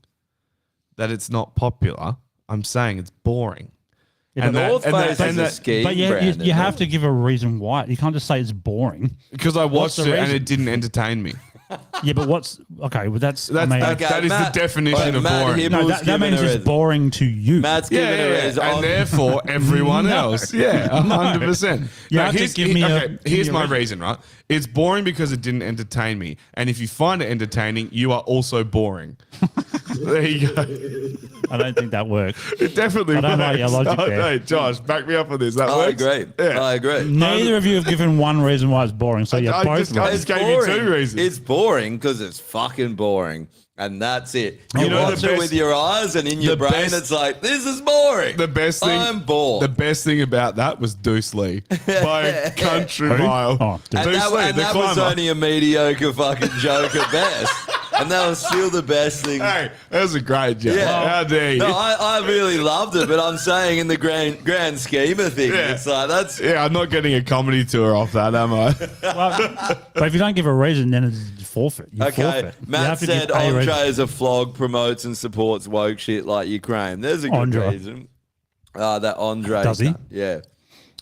that it's not popular. I'm saying it's boring. Yeah, but North Face is a ski But yeah, brand. you have to give a reason why. You can't just say it's boring. Because I watched the it and reason? it didn't entertain me. Yeah, but what's okay? Well, that's I mean, okay. that is Matt- the definition of Matt boring. Hibble's no, that given means a it's reason. boring to you. Matt's giving Yeah, a yeah, reason. and therefore everyone else. Yeah, 100%. You have to here's- give me a- okay, give me here's a my reason. reason, right? It's boring because it didn't entertain me. And if you find it entertaining, you are also boring. There you go. I don't think that works. It definitely I don't like your works. logic Oh, there. hey, Josh, back me up on this. That I works? agree. Yeah. I agree. Neither of you have given one reason why it's boring. So you're I both just- right. I just gave you two reasons. It's boring because it's fucking boring. And that's it. You You know watch the it best- with your eyes and in your the brain best- it's like, this is boring. The best thing, I'm bored. The best thing about that was Deuce Lee by a country mile. Oh, Deuce. and Deuce that, Lee, and the that was climber. only a mediocre fucking joke at best. And that was still the best thing. Hey, that was a great joke. Yeah. How dare you? No, I really loved it, but I'm saying in the grand scheme of things, Yeah. it's like that's Yeah, I'm not getting a comedy tour off that, am I? Well, but if you don't give a reason, then it's forfeit. You okay. forfeit. You Matt have to give said a reason. Andre is a flog, promotes and supports woke shit like Ukraine. There's a good Andre. reason. That Andre. Does he? stuff. Yeah.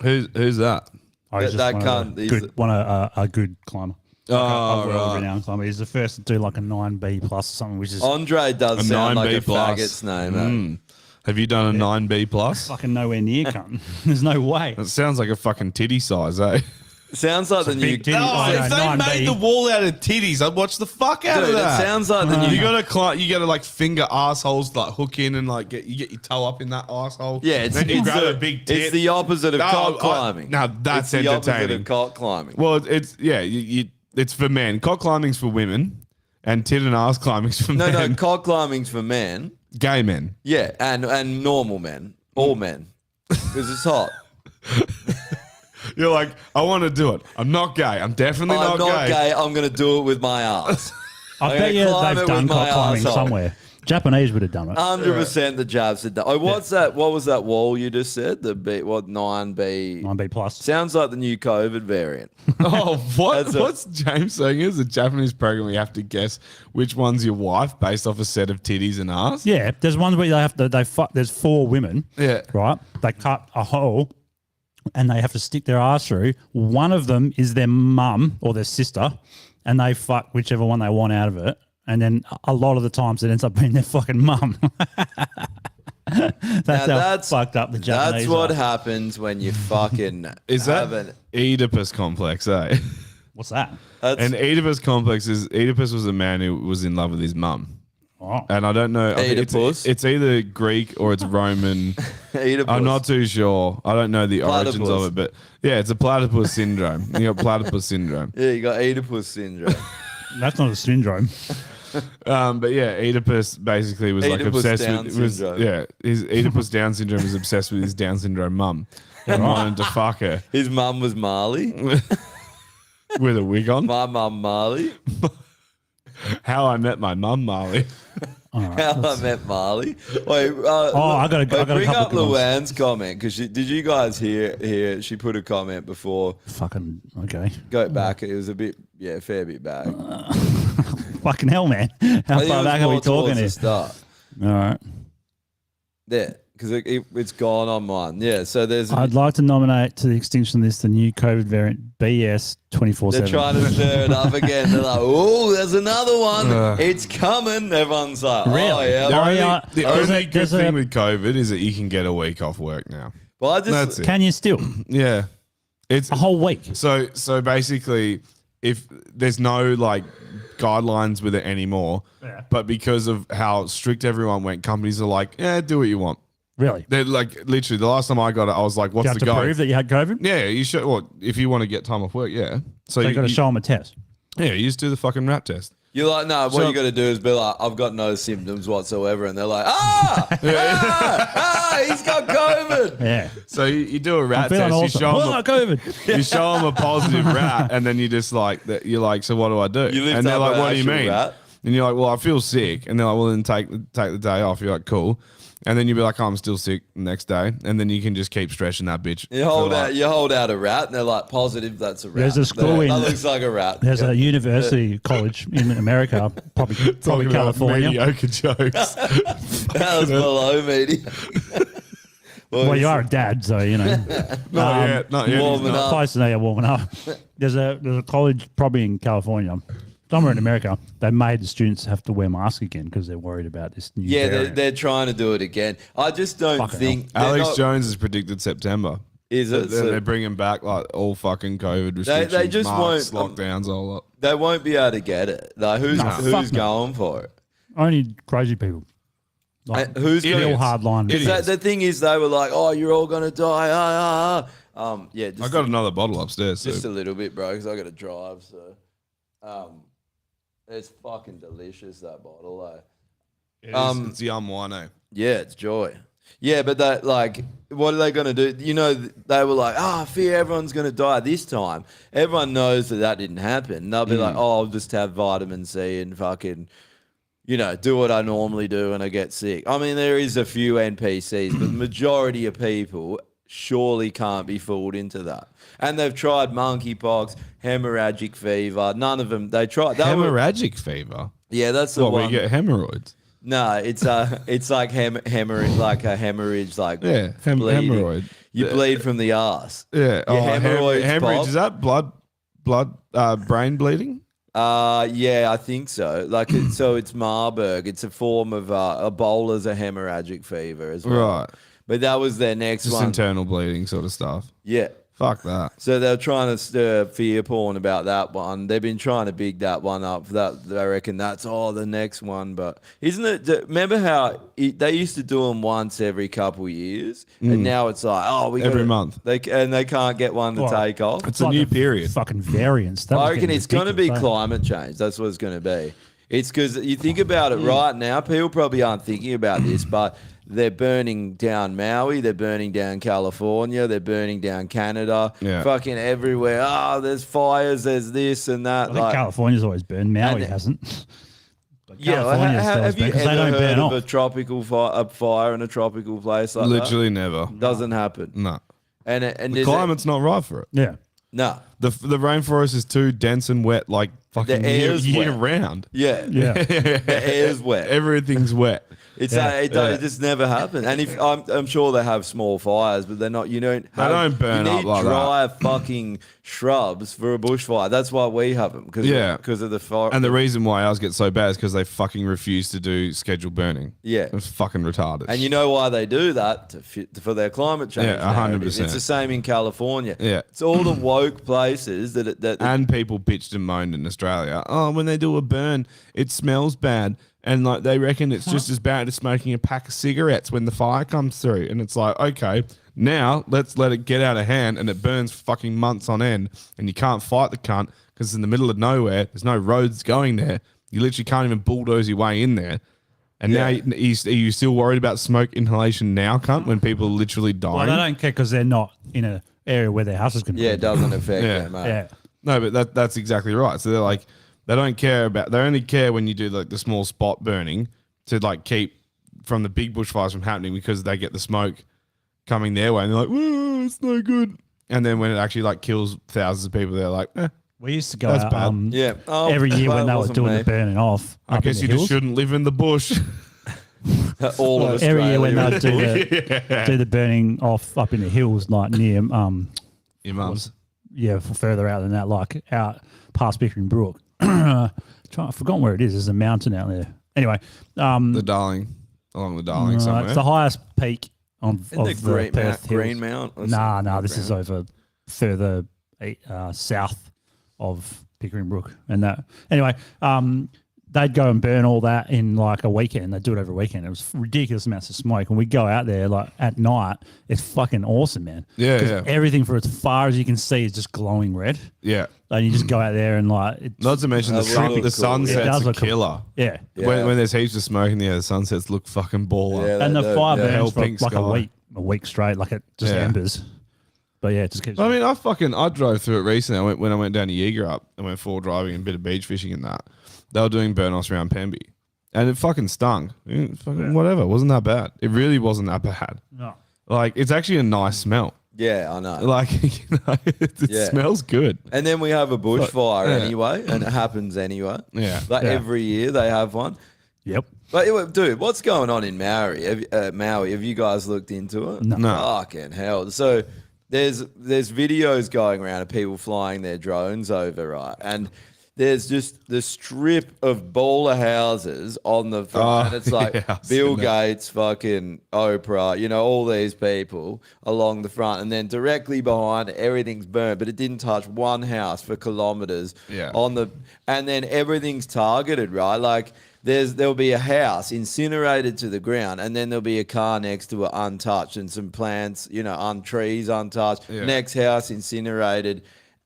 Who's that? Oh, he's that just cunt, he's a good climber. Oh, a right. world-renowned climber. He's the first to do like a 9B plus or something, which is Andre does A sound like 9B a plus. faggot's name. Have you done a 9B plus? fucking nowhere near cunt. There's no way. That sounds like a fucking titty size, eh? Sounds like the new. big titty. Oh, if they 9B. made the wall out of titties, I'd watch the fuck out Dude, of it that. sounds like the new. You gotta like finger assholes, like hook in and like get your toe up in that asshole. Yeah, it's, then you it's, grab the, a big tit. it's the opposite of No, cock I- climbing. now that's it's the opposite entertaining. of cock climbing. Well, it's yeah, it's for men. Cock climbing's for women, and tit and ass climbing's for No, men. no, cock climbing's for men. Gay men. Yeah, and normal men, all men, because it's hot. You're like, I want to do it. I'm not gay. I'm definitely I'm not gay. gay. I'm going to do it with my ass. I I'm bet gonna you climb they've it done with my cock climbing arsehole. somewhere. Japanese would have done it. 100% the Jabs did that. Oh, what's that? What was that wall you just said? The B, what 9B? 9B plus. Sounds like the new COVID variant. Oh, what? That's a- What's James saying? Is a Japanese program where you have to guess which one's your wife based off a set of titties and ass? Yeah, there's ones where they have to. There's 4 women. Yeah. Right. They cut a hole, and they have to stick their ass through. One of them is their mum or their sister, and they fuck whichever one they want out of it. And then a lot of the times it ends up being their fucking mum. That's how fucked up the Japanese That's what are. happens when you fucking Is that have an. Oedipus complex, eh? What's that? That's, An Oedipus complex is Oedipus was a man who was in love with his mum. Oh. And I don't know. I think Oedipus? it's either Greek or it's Roman. Oedipus. I'm not too sure. I don't know the origins of Platypus. it, but yeah, it's a platypus syndrome. You got platypus syndrome. Yeah, you got Oedipus syndrome. That's not a syndrome. But yeah, Oedipus basically was like Oedipus obsessed Down with syndrome. his Oedipus Down syndrome is obsessed with his Down syndrome mum and wanted to fuck her His mum was Marley. with a wig on. My mum Marley. How I Met My Mum, Marley. How I met Marley. Wait, I got a bring couple up good ones. Luann's comment because did you guys hear? She put a comment before. Fucking okay. Go back. It was a bit, a fair bit back. Fucking hell, man. How I think it far was back are we more talking towards here? the start. All right. There, because it's gone on mine. Yeah, so there's. I'd like to nominate to the extinction list the new COVID variant BS 24/7. They're trying to stir it up again. They're like, "Oh, there's another one. It's coming." Everyone's like, Really? "Oh yeah." The Oh, only, yeah. the There's only a- good there's a- thing with COVID is that you can get a week off work now. Well, I just That's it. Can you still? Yeah, it's A whole week. so basically, if there's no like guidelines with it anymore, but because of how strict everyone went, companies are like, "Yeah, do what you want." Really? They're like literally the last time I got it, I was like, You "What's have the to go?" prove that you had COVID? Yeah, you should. Well, if you want to get time off work, yeah. So So you got to show them a test. Yeah, you just do the fucking rap test. You're like, no, what So- you got to do is be like, I've got no symptoms whatsoever. And they're like, he's got COVID. Yeah. So you do a rat I'm feeling test. You awesome. show Oh, them COVID. you show them a positive rat, and then you just like that. You're like, so what do I do? You lift And they're up like, an what do you actual mean? rat. And you're like, well, I feel sick. And they're like, well, then take the day off. You're like, cool. And then you'll be like, oh, I'm still sick the next day. And then you can just keep stretching that bitch. You hold out a rat, and they're like, positive, that's a rat. There's a school that in- looks like a rat. There's a university college in America, probably Talking about California. mediocre jokes. That was below medium. Well, you are a dad, so you know. Not yet. Not yet. warming He's not. up. Close to now, you're warming up. There's a college probably in California, somewhere in America. They made the students have to wear masks again because they're worried about this new Yeah, variant. they're trying to do it again. I just don't Fucking think. they're Alex not- Jones has predicted September. Is it? They're, So they're bringing back like all fucking COVID restrictions, they just masks, won't- lockdowns, all up. they won't be able to get it. Like, who's fuck no. going for it? Only crazy people. Like, Who's real going? hard line. Because the thing is, they were like, "Oh, you're all gonna die." Yeah, just I got another bottle upstairs. So. just a little bit, bro, because I got to drive. So, it's fucking delicious, that bottle. Though. It's yum wino. Yeah, it's joy. Yeah, but that, like, what are they going to do? You know, they were like, I fear everyone's going to die this time. Everyone knows that didn't happen. They'll be like, oh, I'll just have vitamin C and fucking, you know, do what I normally do when I get sick. I mean, there is a few NPCs, but the majority of people surely can't be fooled into that. And they've tried monkeypox, hemorrhagic fever. None of them, they tried. They were, Hemorrhagic fever. yeah, that's the What, one. we get hemorrhoids? No, it's like hemorrhage, like a hemorrhage, like Yeah, bleeding. hemorrhoid. You bleed from the ass. Yeah. Your hemorrhoids hemorrhage. pop. Is that brain bleeding? Yeah, I think so. Like, so it's Marburg. It's a form of Ebola's a hemorrhagic fever as well. Right. But that was their next Just one. internal bleeding sort of stuff. Yeah. Fuck that. So they're trying to stir fear porn about that one. They've been trying to big that one up. That I reckon that's the next one. But isn't it? Remember how they used to do them once every couple years, and now it's like we Every gotta- month. They can't get one to Well, take off. It's a new period. Fucking variants. That I was reckon getting it's going to be ridiculous, eh? climate change. That's what it's going to be. It's because you think about it right now. People probably aren't thinking about this, but they're burning down Maui. They're burning down California. They're burning down Canada. Yeah. Fucking everywhere. There's fires. There's this and that. I think California's always burned. Maui And- hasn't. But yeah. Well, California still has have you burned 'cause ever they don't heard burn of off. a tropical fire in a tropical place like Literally never. that? Doesn't happen. No. And The there's climate's not right for it. Yeah. no. The rainforest is too dense and wet, like fucking air's year wet. round. Yeah. Yeah. The air's wet. Everything's wet. It's Yeah. it just never happened. And if I'm sure they have small fires, but they're not. You don't. don't burn you up need like dry fucking shrubs for a bushfire. That's why we have them. Because of the fire. And the reason why ours get so bad is because they fucking refuse to do scheduled burning. Yeah. It's fucking retarded. And you know why they do that? For their climate change. Yeah, 100%. narrative. It's the same in California. Yeah. It's all the woke places that And people bitched and moaned in Australia. Oh, when they do a burn, it smells bad. And like they reckon it's just as bad as smoking a pack of cigarettes when the fire comes through. And it's like, okay, now let's let it get out of hand and it burns fucking months on end and you can't fight the cunt because it's in the middle of nowhere. There's no roads going there. You literally can't even bulldoze your way in there. And now, are you still worried about smoke inhalation now, cunt, when people are literally dying? Well, they don't care because they're not in an area where their house is going to be. Yeah, it doesn't affect Yeah. them, mate. Yeah. No, but that's exactly right. So they're like, they don't care about, they only care when you do like the small spot burning to like keep from the big bushfires from happening because they get the smoke coming their way and they're like, whoa, it's no good. And then when it actually like kills thousands of people, they're like, We used to go That's out bad. Yeah. Oh, every year well, when it they were wasn't doing me. the burning off. I up in guess the you just hills. shouldn't live in the bush. All of Every year when Australia. they would do the burning off up in the hills, like near Your mum's. further out than that, like out past Pickering Brook. I've forgotten where it is. There's a mountain out there. Anyway, The Darling. Along the Darling somewhere. it's the highest peak of In the the Green Perth Mount, Hills. Green Mount. or Nah, something? this is over further south of Pickering Brook and that. Anyway, they'd go and burn all that in like a weekend. They'd do it over a weekend. It was ridiculous amounts of smoke. And we go out there like at night. It's fucking awesome, man. Yeah, 'Cause yeah. everything for as far as you can see is just glowing red. Yeah. And you just go out there and like, it's, Not to mention the, That would look cool. the It sunsets does are look cool. killer. yeah. Yeah. When there's heaps of smoke in the air, the sunsets look fucking baller. Yeah, And the they do, fire yeah. burns Hell for pink like sky. a week straight, like it just Yeah. embers. But yeah, it just keeps. I mean, I drove through it recently. When I went down to Yeagerup and went full driving and a bit of beach fishing and that. They were doing burn-offs around Pemby. And it fucking stung. Whatever. It wasn't that bad. It really wasn't that bad. no. Like, it's actually a nice smell. Yeah, I know. Like, it Yeah. smells good. And then we have a bushfire Yeah. anyway, and it happens anyway. Yeah. Like Yeah. every year they have one. Yep. But dude, what's going on in Maui? Have you guys looked into it? No. No. Fucking hell. So there's videos going around of people flying their drones over, right? And there's just the strip of bowler houses on the front. Oh, and it's like yeah, I've Bill seen that. Gates, fucking Oprah, all these people along the front. And then directly behind, everything's burned, but it didn't touch one house for kilometers. Yeah. And then everything's targeted, right? Like there'll be a house incinerated to the ground, and then there'll be a car next to it untouched, and some plants, trees untouched. Yeah. Next house incinerated.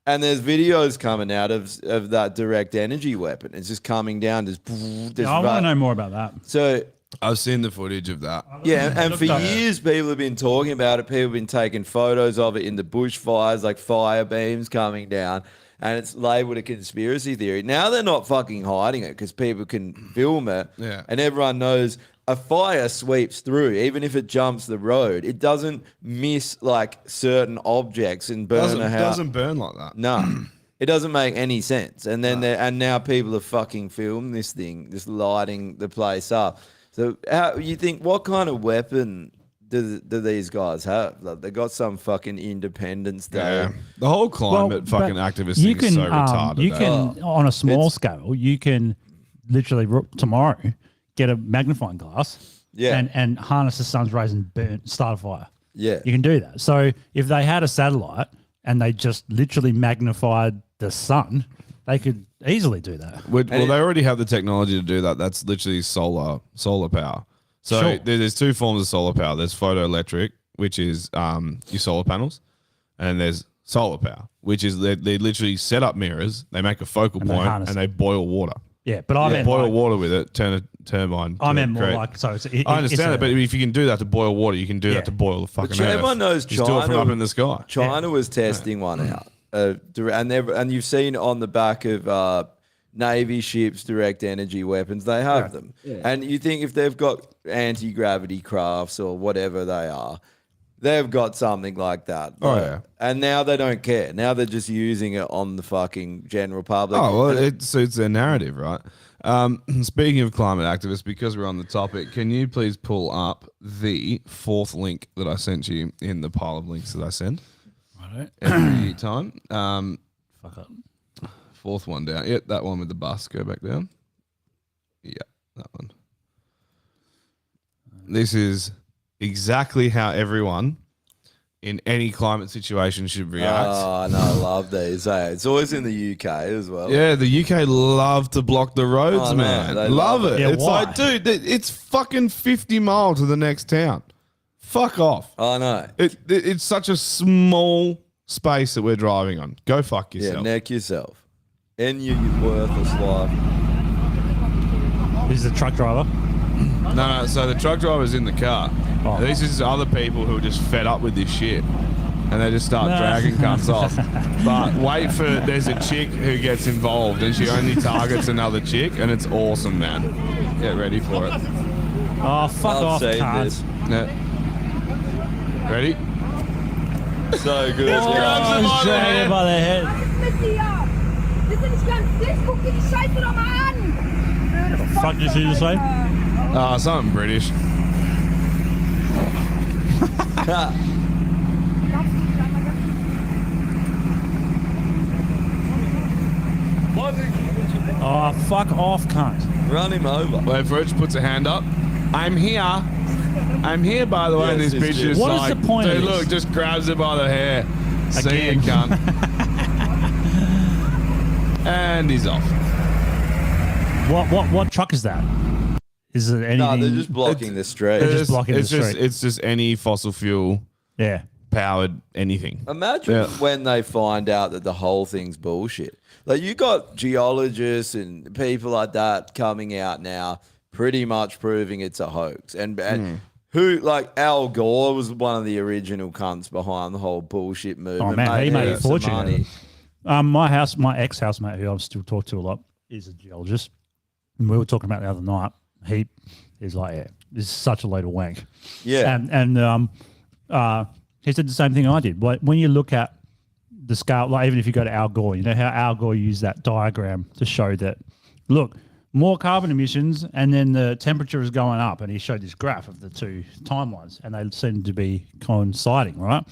And there's videos coming out of that direct energy weapon. It's just coming down, just I want to know more about that. So I've seen the footage of that. yeah, and for looked up- years people have been talking about it. People have been taking photos of it in the bushfires, like fire beams coming down, and it's labeled a conspiracy theory. Now they're not fucking hiding it because people can film it, Yeah. and everyone knows a fire sweeps through, even if it jumps the road. It doesn't miss like certain objects and burn a house. Doesn't burn like that. No, it doesn't make any sense. And then and now people have fucking filmed this thing, just lighting the place up. So how you think? What kind of weapon do these guys have? Like, they got some fucking Independence Day. Yeah. The whole climate fucking but activist you thing is so retarded. You eh? can, on a small It's- scale, you can literally tomorrow get a magnifying glass Yeah. and harness the sun's rays and start a fire. Yeah. You can do that. So if they had a satellite and they just literally magnified the sun, they could easily do that. Well, they already have the technology to do that. That's literally solar power. So Sure. there's two forms of solar power. There's photoelectric, which is your solar panels, and there's solar power, which is they literally set up mirrors, they make a focal And they point, harness and it. they boil water. Yeah, but I meant Boil like, water with it, turn a turbine. I to meant more create- like so. It's, I understand it, but if you can do that to boil water, you can do Yeah. that to boil the fucking But earth. everyone knows Just do it from China- up in the sky. China was testing one out, and you've seen on the back of Navy ships direct energy weapons. They have them, and you think if they've got anti-gravity crafts or whatever they are, they've got something like that. Oh, yeah. And now they don't care. Now they're just using it on the fucking general public. Oh well, it suits their narrative, right? Speaking of climate activists, because we're on the topic, can you please pull up the fourth link that I sent you in the pile of links that I send Righto. every time? Fuck up. Fourth one down. Yep, that one with the bus. Go back down. Yeah, that one. This is exactly how everyone in any climate situation should react. Oh, no, I love these. Hey, it's always in the UK as well. Yeah, the UK love to block the roads, Oh, no, man. they Love love it. it. Yeah, It's why? like, dude, it's fucking 50 miles to the next town. Fuck off. I know. It's such a small space that we're driving on. Go fuck Yeah, yourself. neck yourself. End your worthless life. He's the truck driver. No. So the truck driver's in the car. Oh. These is other people who are just fed up with this shit, and they just start dragging cunts off. But wait for there's a chick who gets involved, and she only targets another chick, and it's awesome, man. Get ready for it. Oh, fuck I've off, seen cunt. this. Yeah. Ready? So good. Grabs him by the Straight head. by the head. What the fuck did you say? Something British. Oh, fuck off, cunt. Run him over. Wait for it. She puts a hand up. I'm here. I'm here, by the way. And Yes, this it's bitch good. is What is like, the point of dude, this? look, just grabs her by the hair. See you, Again. cunt. And he's off. What truck is that? Is it anything? No, they're just blocking the street. They're just blocking the street. It's just any fossil fuel Yeah. powered anything. Imagine Yeah. when they find out that the whole thing's bullshit. Like you got geologists and people like that coming out now, pretty much proving it's a hoax. And who like Al Gore was one of the original cunts behind the whole bullshit movement. Oh man, he made a heaps of fortune. money. My ex-housemate, who I still talk to a lot, is a geologist. And we were talking about the other night. He is like, yeah, this is such a load of wank. Yeah. And he said the same thing I did. Like, when you look at the scale, like even if you go to Al Gore, you know how Al Gore used that diagram to show that, look, more carbon emissions and then the temperature is going up. And he showed this graph of the two timelines and they seem to be coinciding, right?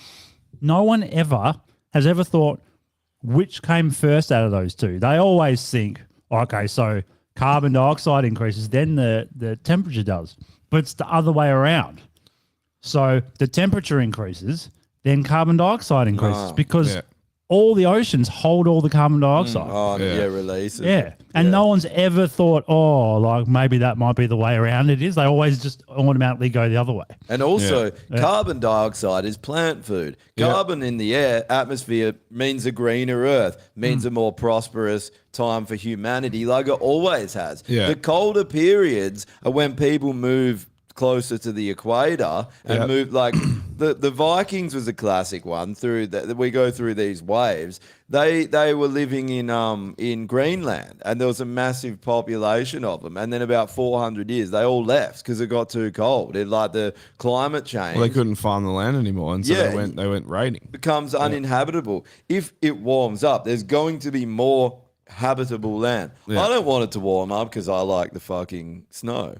No one has ever thought which came first out of those two. They always think, okay, so carbon dioxide increases, then the temperature does. But it's the other way around. So the temperature increases, then carbon dioxide increases because yeah. all the oceans hold all the carbon dioxide. Oh, Yeah. yeah, releases. Yeah. And no one's ever thought, oh, like maybe that might be the way around it is. They always just automatically go the other way. And also, Yeah. carbon dioxide is plant food. Yeah. Carbon in the atmosphere means a greener earth, means a more prosperous time for humanity, like it always has. Yeah. The colder periods are when people move closer to the equator and Yep. move like the Vikings was a classic one through that we go through these waves. They were living in Greenland and there was a massive population of them, and then about 400 years they all left because it got too cold. It like the climate change Well, they couldn't farm the land anymore, and so Yeah. they went raiding. becomes uninhabitable. If it warms up, there's going to be more habitable land. Yeah. I don't want it to warm up because I like the fucking snow.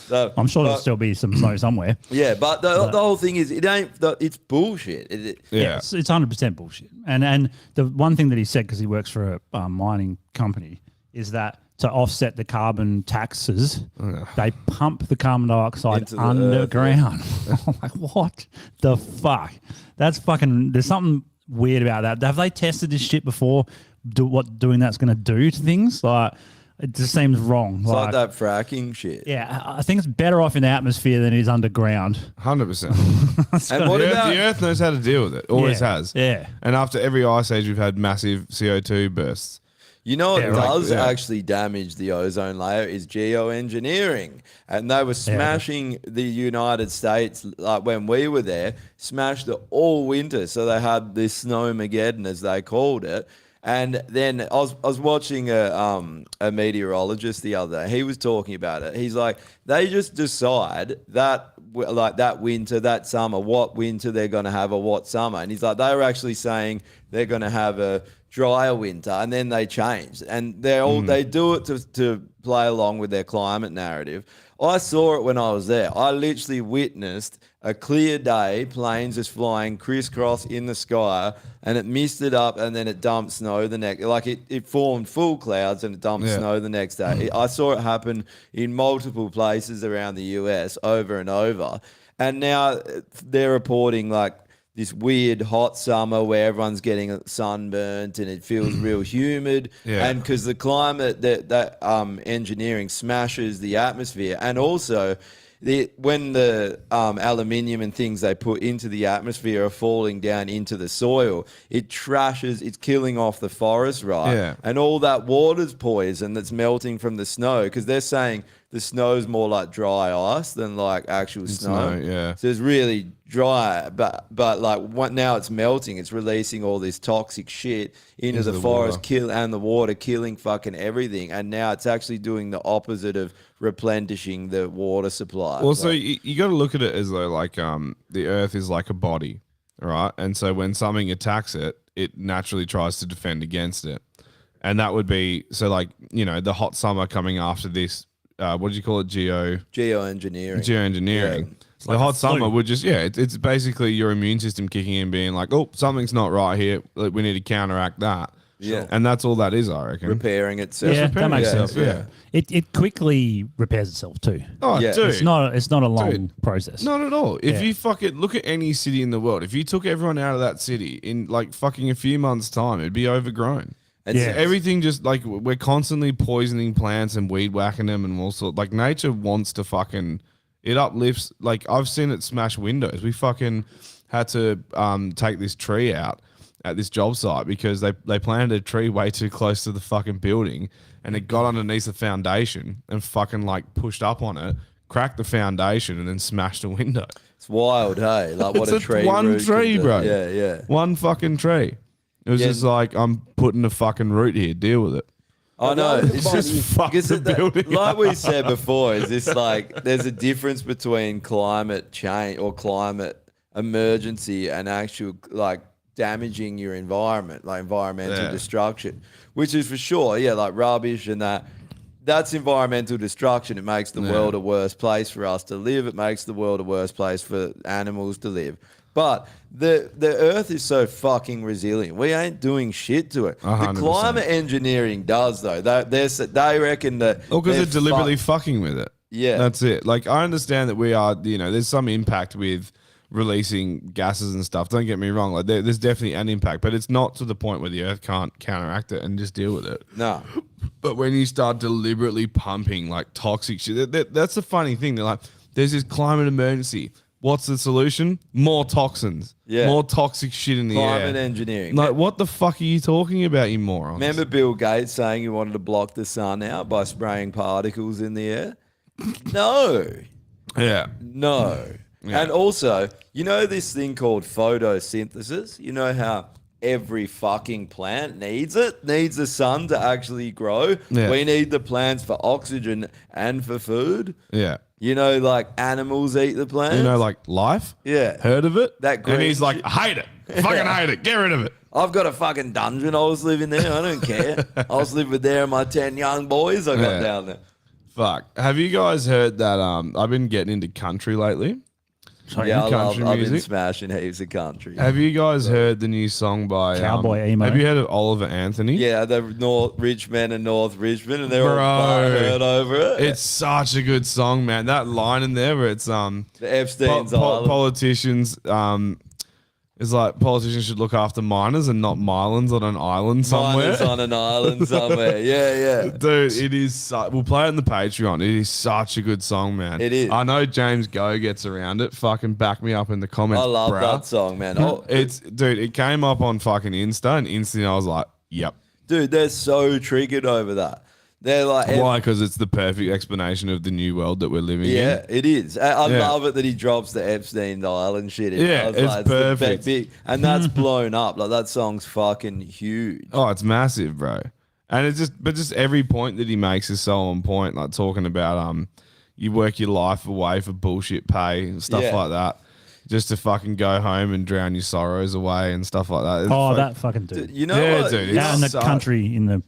So, I'm sure but- there'll still be some snow somewhere. Yeah, but the whole thing is, it's bullshit. Yeah. It's 100% bullshit. And the one thing that he said, because he works for a mining company, is that to offset the carbon taxes, they pump the carbon dioxide Into the underground. I'm like, what the fuck? That's fucking. There's something weird about that. Have they tested this shit before? What doing that's going to do to things? Like, it just seems wrong. It's like that fracking shit. Yeah, I think it's better off in the atmosphere than it is underground. 100%. And what about The Earth knows how to deal with it. Always Yeah, has. yeah. And after every ice age, we've had massive CO2 bursts. You know what Yeah, right. does Yeah. actually damage the ozone layer is geoengineering. And they were smashing the United States, like when we were there, smashed it all winter. So they had this snowmageddon, as they called it. And then I was watching a meteorologist the other day. He was talking about it. He's like, they just decide that like that winter, that summer, what winter they're going to have or what summer. And he's like, they were actually saying they're going to have a drier winter, and then they change. And they do it to play along with their climate narrative. I saw it when I was there. I literally witnessed a clear day, planes just flying crisscross in the sky, and it misted up, and then it dumped snow the next. Like it formed full clouds and it dumped snow the next day. I saw it happen in multiple places around the US over and over. And now they're reporting like this weird hot summer where everyone's getting sunburnt and it feels real humid. Yeah. And because the climate that engineering smashes the atmosphere, and also when the aluminium and things they put into the atmosphere are falling down into the soil, it trashes, it's killing off the forest, right? Yeah. And all that water's poison that's melting from the snow, because they're saying the snow's more like dry ice than like actual snow. yeah. So it's really dry, but like now it's melting. It's releasing all this toxic shit into the forest, and the water, killing fucking everything. And now it's actually doing the opposite of replenishing the water supply. Well, so you got to look at it as though like the Earth is like a body, right? And so when something attacks it, it naturally tries to defend against it, and that would be so like the hot summer coming after this. What did you call it? Geoengineering. Geoengineering. Yeah. The hot summer would just it's basically your immune system kicking in, being like, oh, something's not right here. Like, we need to counteract that. Yeah. And that's all that is, I reckon. Repairing itself. Yeah, that repairing makes itself, sense. yeah. It quickly repairs itself too. Oh, Yeah. dude. It's not a long process. Not at all. If Yeah. you fucking look at any city in the world, if you took everyone out of that city in like fucking a few months' time, it'd be overgrown. And Yeah. Everything just like we're constantly poisoning plants and weed whacking them and all sorts. Like nature wants to fucking it uplifts. Like I've seen it smash windows. We fucking had to take this tree out at this job site because they planted a tree way too close to the fucking building and it got underneath the foundation and fucking like pushed up on it, cracked the foundation and then smashed a window. It's wild, hey? Like what It's a a tree. one root can tree, do. bro. Yeah, yeah. One fucking tree. It was Yeah. just like, I'm putting a fucking root here. Deal with it. I know. It's Just fuck because the building like up. we said before, is this like there's a difference between climate change or climate emergency and actual like damaging your environment, like environmental Yeah. destruction, which is for sure, yeah, like rubbish and that. That's environmental destruction. It makes the world a worse place for us to live. It makes the world a worse place for animals to live. But the Earth is so fucking resilient. We ain't doing shit to it. The 100%. climate engineering does though. They reckon that. Oh, because they're they're deliberately fuck- fucking with it. Yeah. That's it. Like, I understand that we are, there's some impact with releasing gases and stuff. Don't get me wrong. Like, there's definitely an impact, but it's not to the point where the Earth can't counteract it and just deal with it. No. But when you start deliberately pumping, like, toxic shit, that's the funny thing. They're like, there's this climate emergency. What's the solution? More toxins. Yeah. More toxic shit in the Climate air. engineering. Like, what the fuck are you talking about, you morons? Remember Bill Gates saying he wanted to block the sun out by spraying particles in the air? No. Yeah. No. Yeah. And also, you know this thing called photosynthesis? You know how every fucking plant needs it? Needs the sun to actually grow? Yeah. We need the plants for oxygen and for food. Yeah. You know, like animals eat the plants? Like life? Yeah. Heard of it? That and green he's like, shit. I hate it. Fucking hate it. Get rid of it. I've got a fucking dungeon. I was living there. I don't care. I was living there and my 10 young boys I got Yeah. down there. Fuck. Have you guys heard that? I've been getting into country lately. Yeah, I've been music. smashing heaps of country. Have you guys heard the new song by Cowboy Emo. Have you heard of Oliver Anthony? Yeah, the North Richmond and North Richmond, and they're all Bro. heard over it. It's such a good song, man. That line in there where it's the Epstein's Island. politicians it's like politicians should look after miners and not Mylans on an island somewhere. Miners on an island somewhere. Yeah, yeah. Dude, it is. We'll play it on the Patreon. It is such a good song, man. It is. I know James Go gets around it. Fucking back me up in the comments. I love bruh. that song, man. Oh, Dude, it came up on fucking Insta, and instantly I was like, yep. dude, they're so triggered over that. They're like, Why? Because it's the perfect explanation of the new world that we're living yeah, in. it is. I Yeah. love it that he drops the Epstein Island shit. In. Yeah, I was it's the perfect. big, and that's blown up. Like that song's fucking huge. Oh, it's massive, bro. And it's just every point that he makes is so on point. Like talking about you work your life away for bullshit pay and stuff Yeah. like that, just to fucking go home and drown your sorrows away and stuff like that. It's Oh, fuck- that fucking dude. You know Yeah, what? dude, You know- Out in the sucks. country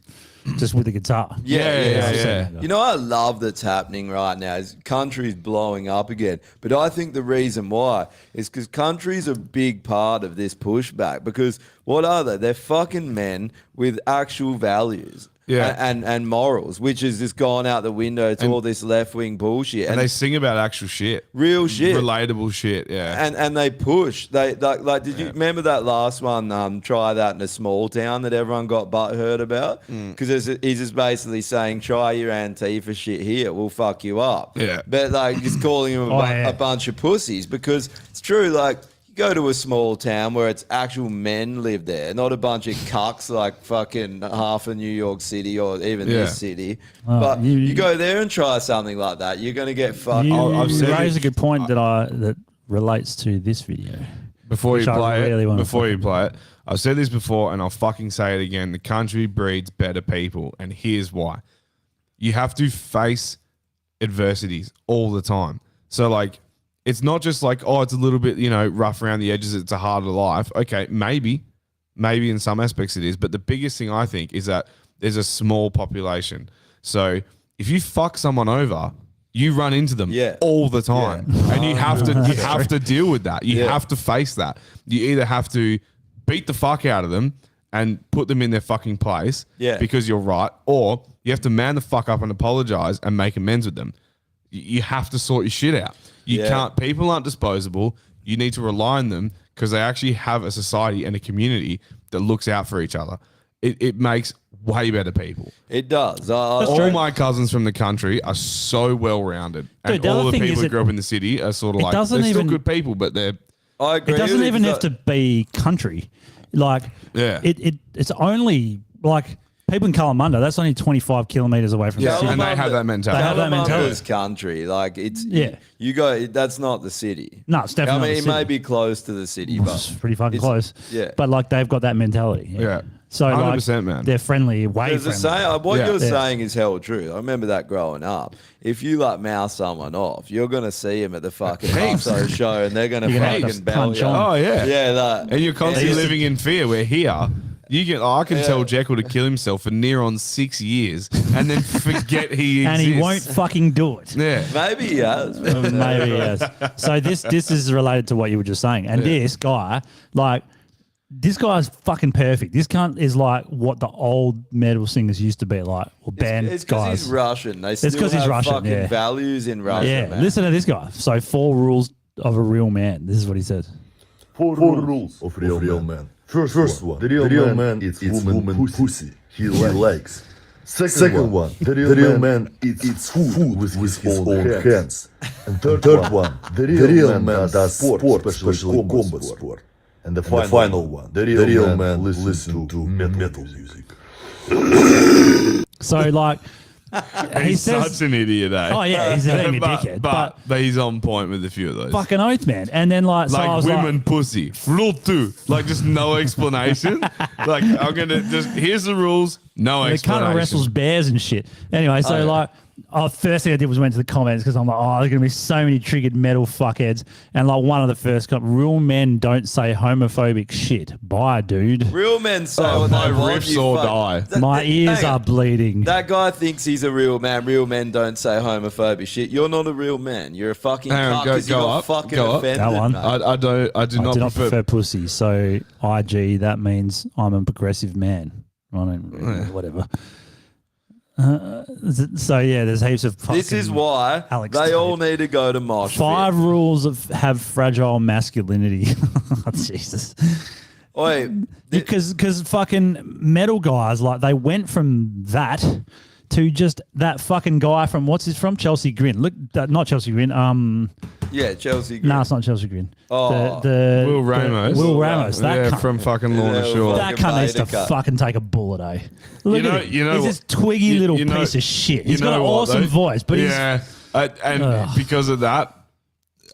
just with the guitar. Yeah. You know what I love that's happening right now is country's blowing up again. But I think the reason why is because country's a big part of this pushback. Because what are they? They're fucking men with actual values. and morals, which has just gone out the window to all this left wing bullshit. And they sing about actual shit, real shit, relatable shit. Yeah, and they push. They like. Did you remember that last one? Try that in a small town that everyone got butthurt about because he's just basically saying, "Try your Antifa shit here, we'll fuck you up." Yeah, but like just calling them a bunch of pussies because it's true. Like. Go to a small town where it's actual men live there, not a bunch of cucks like fucking half of New York City or even this city. But you go there and try something like that, you're going to get fucked. You raise a good point that relates to this video. Before you play it, I've said this before and I'll fucking say it again. The country breeds better people, and here's why. You have to face adversities all the time. So like, it's not just like, oh, it's a little bit, rough around the edges. It's a harder life. Okay, maybe in some aspects it is. But the biggest thing I think is that there's a small population. So if you fuck someone over, you run into them all the time, and you have to deal with that. You have to face that. You either have to beat the fuck out of them and put them in their fucking place because you're right, or you have to man the fuck up and apologize and make amends with them. You have to sort your shit out. You can't. People aren't disposable. You need to rely on them because they actually have a society and a community that looks out for each other. It makes way better people. It does. All my cousins from the country are so well rounded, and all the people who grew up in the city are sort of like they're still good people, but they're. I agree. It doesn't even have to be country. Like it's only like. People in Kalamunda, that's only 25 kilometers away from the city. And they have that mentality. They have that mentality. It's country. Like, it's... You go... That's not the city. No, it's definitely not the city. It may be close to the city, but... It's pretty fucking close. Yeah. But, like, they've got that mentality. Yeah. So, 100%, like, man. they're friendly, way friendly. What you're saying is hell true. I remember that growing up. If you, like, mouth someone off, you're going to see them at the fucking Buffalo show, and they're going to fucking bell you. Oh, yeah. Yeah, that. And you're constantly living in fear. We're here. I can tell Jekyll to kill himself for near on 6 years and then forget he exists. And he won't fucking do it. Yeah. Maybe he has. Maybe he has. So this is related to what you were just saying. And this guy, like, this guy's fucking perfect. This cunt is like what the old metal singers used to be like, or band it's because guys. he's Russian. They It's still 'cause he's have Russian, fucking values in Russia, Yeah, man. listen to this guy. So 4 rules of a real man. This is what he says. 4 rules of real man. First one, the real man eats woman pussy he likes. Second one, the real man eats food with his own hands. And third one, the real man does sport, especially combat sport. And the final one, the real man listens to metal music. So, like, he's such an idiot, eh? Oh, yeah, he's a damn dickhead. But he's on point with a few of those. Fucking oath, man. And then, like, so I was women pussy. Rule 2. Like, just no explanation. Like, I'm going to just, here's the rules, no explanation. It kind of wrestles bears and shit. Anyway, so, first thing I did was went to the comments because I'm like, there's going to be so many triggered metal fuckheads. And, like, one of the first real men don't say homophobic shit. Bye, dude. Real men say what they want. Riffs or die. My ears are bleeding. That guy thinks he's a real man. Real men don't say homophobic shit. You're not a real man. You're a fucking cunt because you got fucking offended. That one. Mate. I do not prefer pussy. So, IG, that means I'm a progressive man. I don't, whatever. So yeah, there's heaps of. This is why Alex they Tate. all need to go to mosh. 5 rules of have fragile masculinity. Oh, Jesus. Oi, because fucking metal guys, like, they went from that to just that fucking guy from Chelsea Grin. Look, not Chelsea Grin. Yeah, Chelsea Grin. No, it's not Chelsea Grin. Oh. Will Ramos. Will Ramos. That cunt. From fucking Lorna Shore. That cunt needs to fucking take a bullet, eh? Look at him. He's this twiggy little piece of shit. He's got an awesome voice, but and because of that,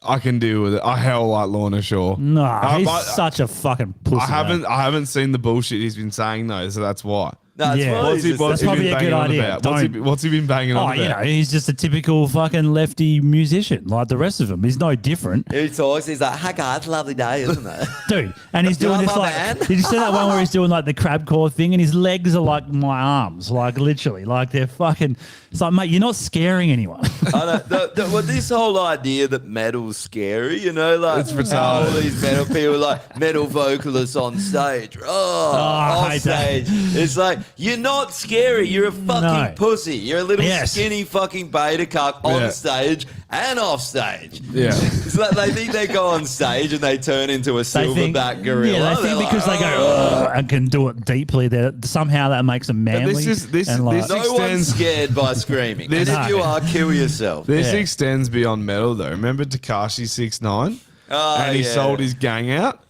I can deal with it. I hell like Lorna Shore. No, he's such a fucking pussy. I haven't seen the bullshit he's been saying though, so that's why. No, that's probably a good idea. What's he been banging on about? He's just a typical fucking lefty musician like the rest of them. He's no different. He talks, he's like, "Hi guys, lovely day, isn't it?" Dude, and he's doing this like, did you see that one where he's doing like the crab claw thing and his legs are like my arms, like literally, like they're fucking, it's like, mate, you're not scaring anyone. I know. This whole idea that metal's scary, like it's retarded. All these metal people, like metal vocalists on stage, off I hate that. stage. It's like, you're not scary. You're a fucking pussy. You're a little Yes. skinny fucking beta cuck on Yeah. stage and off stage. Yeah. It's like they think they go on stage and they turn into a They think, silverback gorilla. yeah, they They're think because like, they go "Ugh," and can do it deeply, that somehow that makes them manly. and like, no one's extends- scared by screaming. And This- if you are, kill yourself. This Yeah. extends beyond metal, though. Remember Tekashi 6ix9ine? Oh, And he yeah. sold his gang out.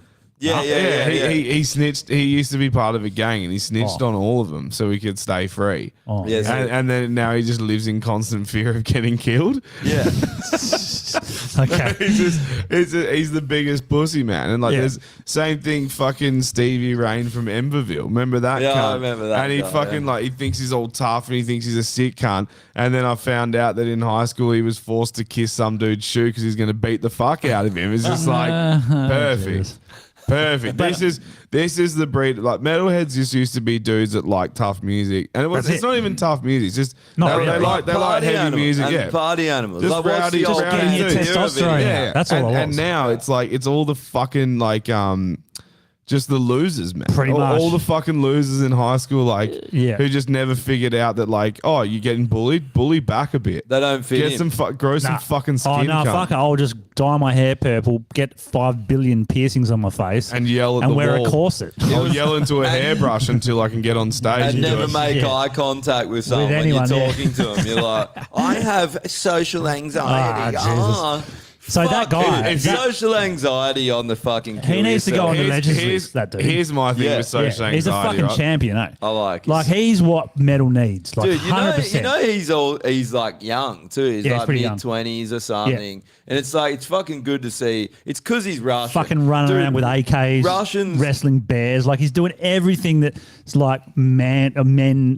Yeah, yeah, yeah. He snitched. He used to be part of a gang, and he snitched on all of them so he could stay free. Oh, Yes. And then now he just lives in constant fear of getting killed. Yeah. okay. He's the biggest pussy, man. And like, Yeah. there's same thing. Fucking Stevie Rain from Emberville. Remember that? Yeah, I cunt? remember that And he guy, fucking yeah. like he thinks he's all tough and he thinks he's a sick cunt. And then I found out that in high school he was forced to kiss some dude's shoe because he's going to beat the fuck out of him. It's just like perfect. Perfect. This is the breed. Like metalheads just used to be dudes that like tough music, and it's not even tough music. It's just Not they really. like Party heavy animals music. and Yeah, party animals. Just Like, what's rowdy, the just old rowdy getting your dudes. testosterone Yeah, out. That's all it and was. now it's like it's all the fucking like just the losers, man. Pretty all, much. all the fucking losers in high school, like Yeah. who just never figured out that like, oh, you're getting bullied, bully back a bit. They don't fit Get in. some grow some fucking skin. Oh no, cunt. fuck it! I'll just dye my hair purple, get 5 billion piercings on my face, And yell at and the wear wall. a corset. I'll yell into a hairbrush until I can get on stage And and do never it. make Yeah. eye contact with someone anyone, when yeah. you're talking to them. You're like, I have social anxiety. Ah, Jesus. So that guy, If that- social anxiety on the fucking he needs to go on the Here's- legends here's- list. That dude. Here's my thing Yeah. with social He's a anxiety. fucking right? champion, eh? I like it. Like he's what metal needs. Like Dude, 100%. you know he's like young too. He's Yeah, he's like pretty young. mid-20s or something. And it's like it's fucking good to see. It's because he's Russian. fucking running Dude, around with AKs, Russians wrestling bears. Like he's doing everything that's like men.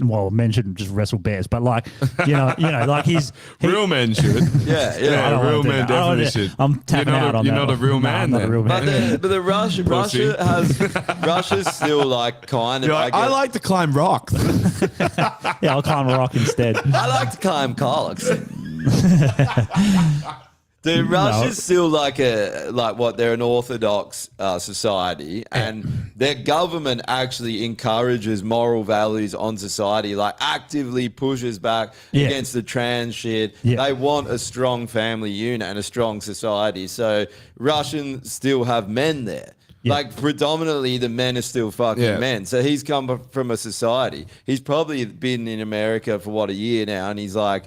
Well, men shouldn't just wrestle bears, but like you know, like Real men should. Yeah, I yeah. don't real wanna do men that. I don't wanna definitely do- should. I'm tapping out on You're that not a one. real No, man I'm not a then. real man. But the Russia Pussy. Russia's still like kind of. You're like, I like to climb rocks. Yeah, I'll climb a rock instead. I like to climb colics. Dude, Russia's still like they're an orthodox society, and their government actually encourages moral values on society, like actively pushes back Yeah. against the trans shit. Yeah. They want a strong family unit and a strong society. So Russians still have men there. Yeah. Like predominantly the men are still fucking Yeah. men. So he's come from a society. He's probably been in America for a year now, and he's like,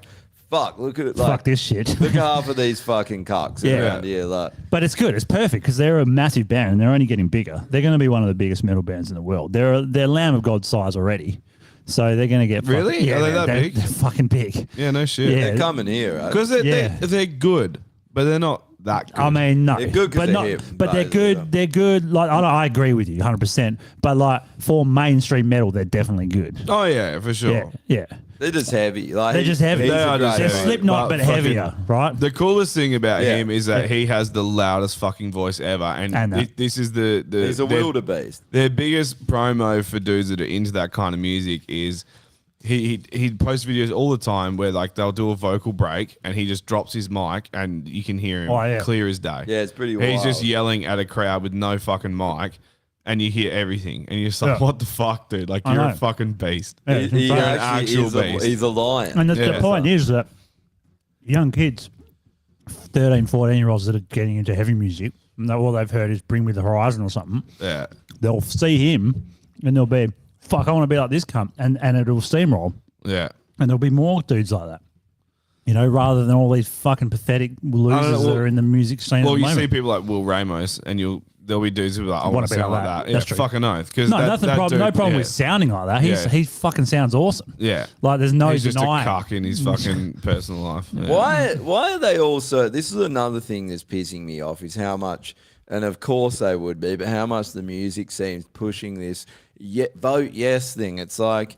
fuck, look at it. Like, Fuck this shit. Look at half of these fucking cocks Yeah. around here. Like, But it's good. It's perfect because they're a massive band and they're only getting bigger. They're going to be one of the biggest metal bands in the world. They're Lamb of God size already. So they're going to get Really? Yeah, Are they that they're, big? They're fucking big. Yeah, no shit. Yeah. they're coming here, right? Because Yeah. they're good, but they're not that good. I mean, no, They're good 'cause but they're not, hip, but they're basically. good. They're good. Like I agree with you, 100%. But like for mainstream metal, they're definitely good. Oh yeah, for sure. Yeah, yeah. They're just heavy. Like They're just heavy. he's a They are great just They're heavy. dude. Slipknot, but fucking- heavier, right? The coolest thing about Yeah. him is that he has the loudest fucking voice ever, and And that. this is the He's a their- wildebeest. Their biggest promo for dudes that are into that kind of music is he posts videos all the time where like they'll do a vocal break and he just drops his mic and you can hear him Oh, yeah. clear as day. Yeah, it's pretty He's just wild. yelling at a crowd with no fucking mic. And you hear everything, and you're just like, Yeah. "What the fuck, dude? Like, I you're a know. fucking beast." Yeah, He so- an actually actual is a, beast. he's a lion. And the Yeah. point is that young kids, 13, 14-year-olds that are getting into heavy music, and all they've heard is Bring Me the Horizon or something, Yeah, they'll see him and they'll be, fuck, I want to be like this cunt. And it'll steamroll. yeah. And there'll be more dudes like that. You know, rather than all these fucking pathetic losers that well- are in the music scene Well, at the you see moment. people like Will Ramos, and there'll be dudes who are like, "I Wanna want to be sound like like that. that." That's Yeah, true. fucking oath. Because No, no problem yeah. with sounding like that. Yeah. He fucking sounds awesome. Yeah, Like there's no he's just a denying. cuck in his fucking personal life. Yeah. Why are they also? This is another thing that's pissing me off is how much, and of course they would be, but how much the music scene's pushing this vote yes thing. It's like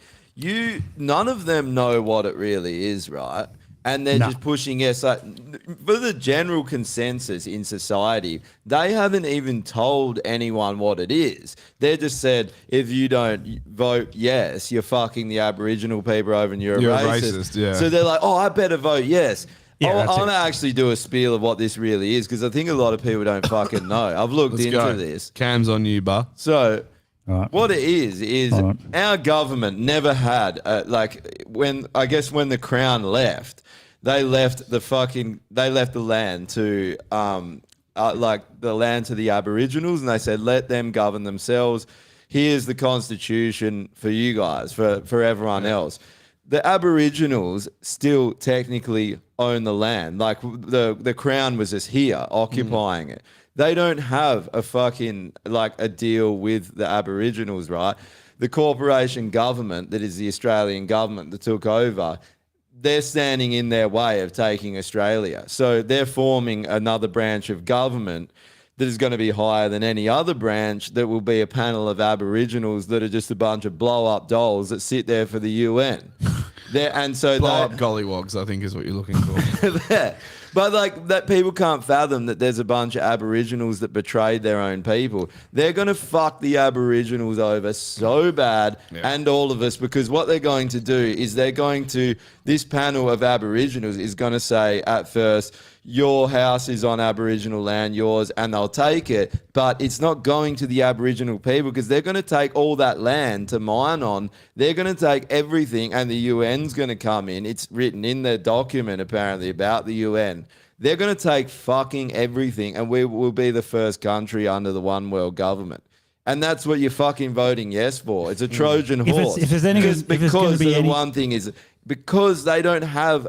none of them know what it really is, right? And they're No. just pushing yes. Like, for the general consensus in society, they haven't even told anyone what it is. They just said, if you don't vote yes, you're fucking the Aboriginal people over and you're a racist. yeah. So they're like, oh, I better vote yes. Yeah, I that's want it. to actually do a spiel of what this really is because I think a lot of people don't fucking know. I've looked Let's into go. this. Cam's on you, bar. So Right. What it is All right. our government never had when the Crown left, they left the land to the land to the Aboriginals, and they said let them govern themselves. Here's the constitution for you guys, for everyone else. The Aboriginals still technically own the land. Like the Crown was just here occupying it. They don't have a deal with the Aboriginals, right? The corporation government that is the Australian government that took over, they're standing in their way of taking Australia. So they're forming another branch of government that is going to be higher than any other branch, that will be a panel of Aboriginals that are just a bunch of blow-up dolls that sit there for the UN. Blow up gollywogs, I think, is what you're looking for. But that people can't fathom that there's a bunch of Aboriginals that betrayed their own people. They're going to fuck the Aboriginals over so bad, and all of us, because what they're going to do is this panel of Aboriginals is going to say at first, your house is on Aboriginal land, yours, and they'll take it. But it's not going to the Aboriginal people, because they're going to take all that land to mine on. They're going to take everything, and the UN's going to come in. It's written in their document, apparently, about the UN. They're going to take fucking everything, and we will be the first country under the one world government. And that's what you're fucking voting yes for. It's a Trojan horse. One thing is, because they don't have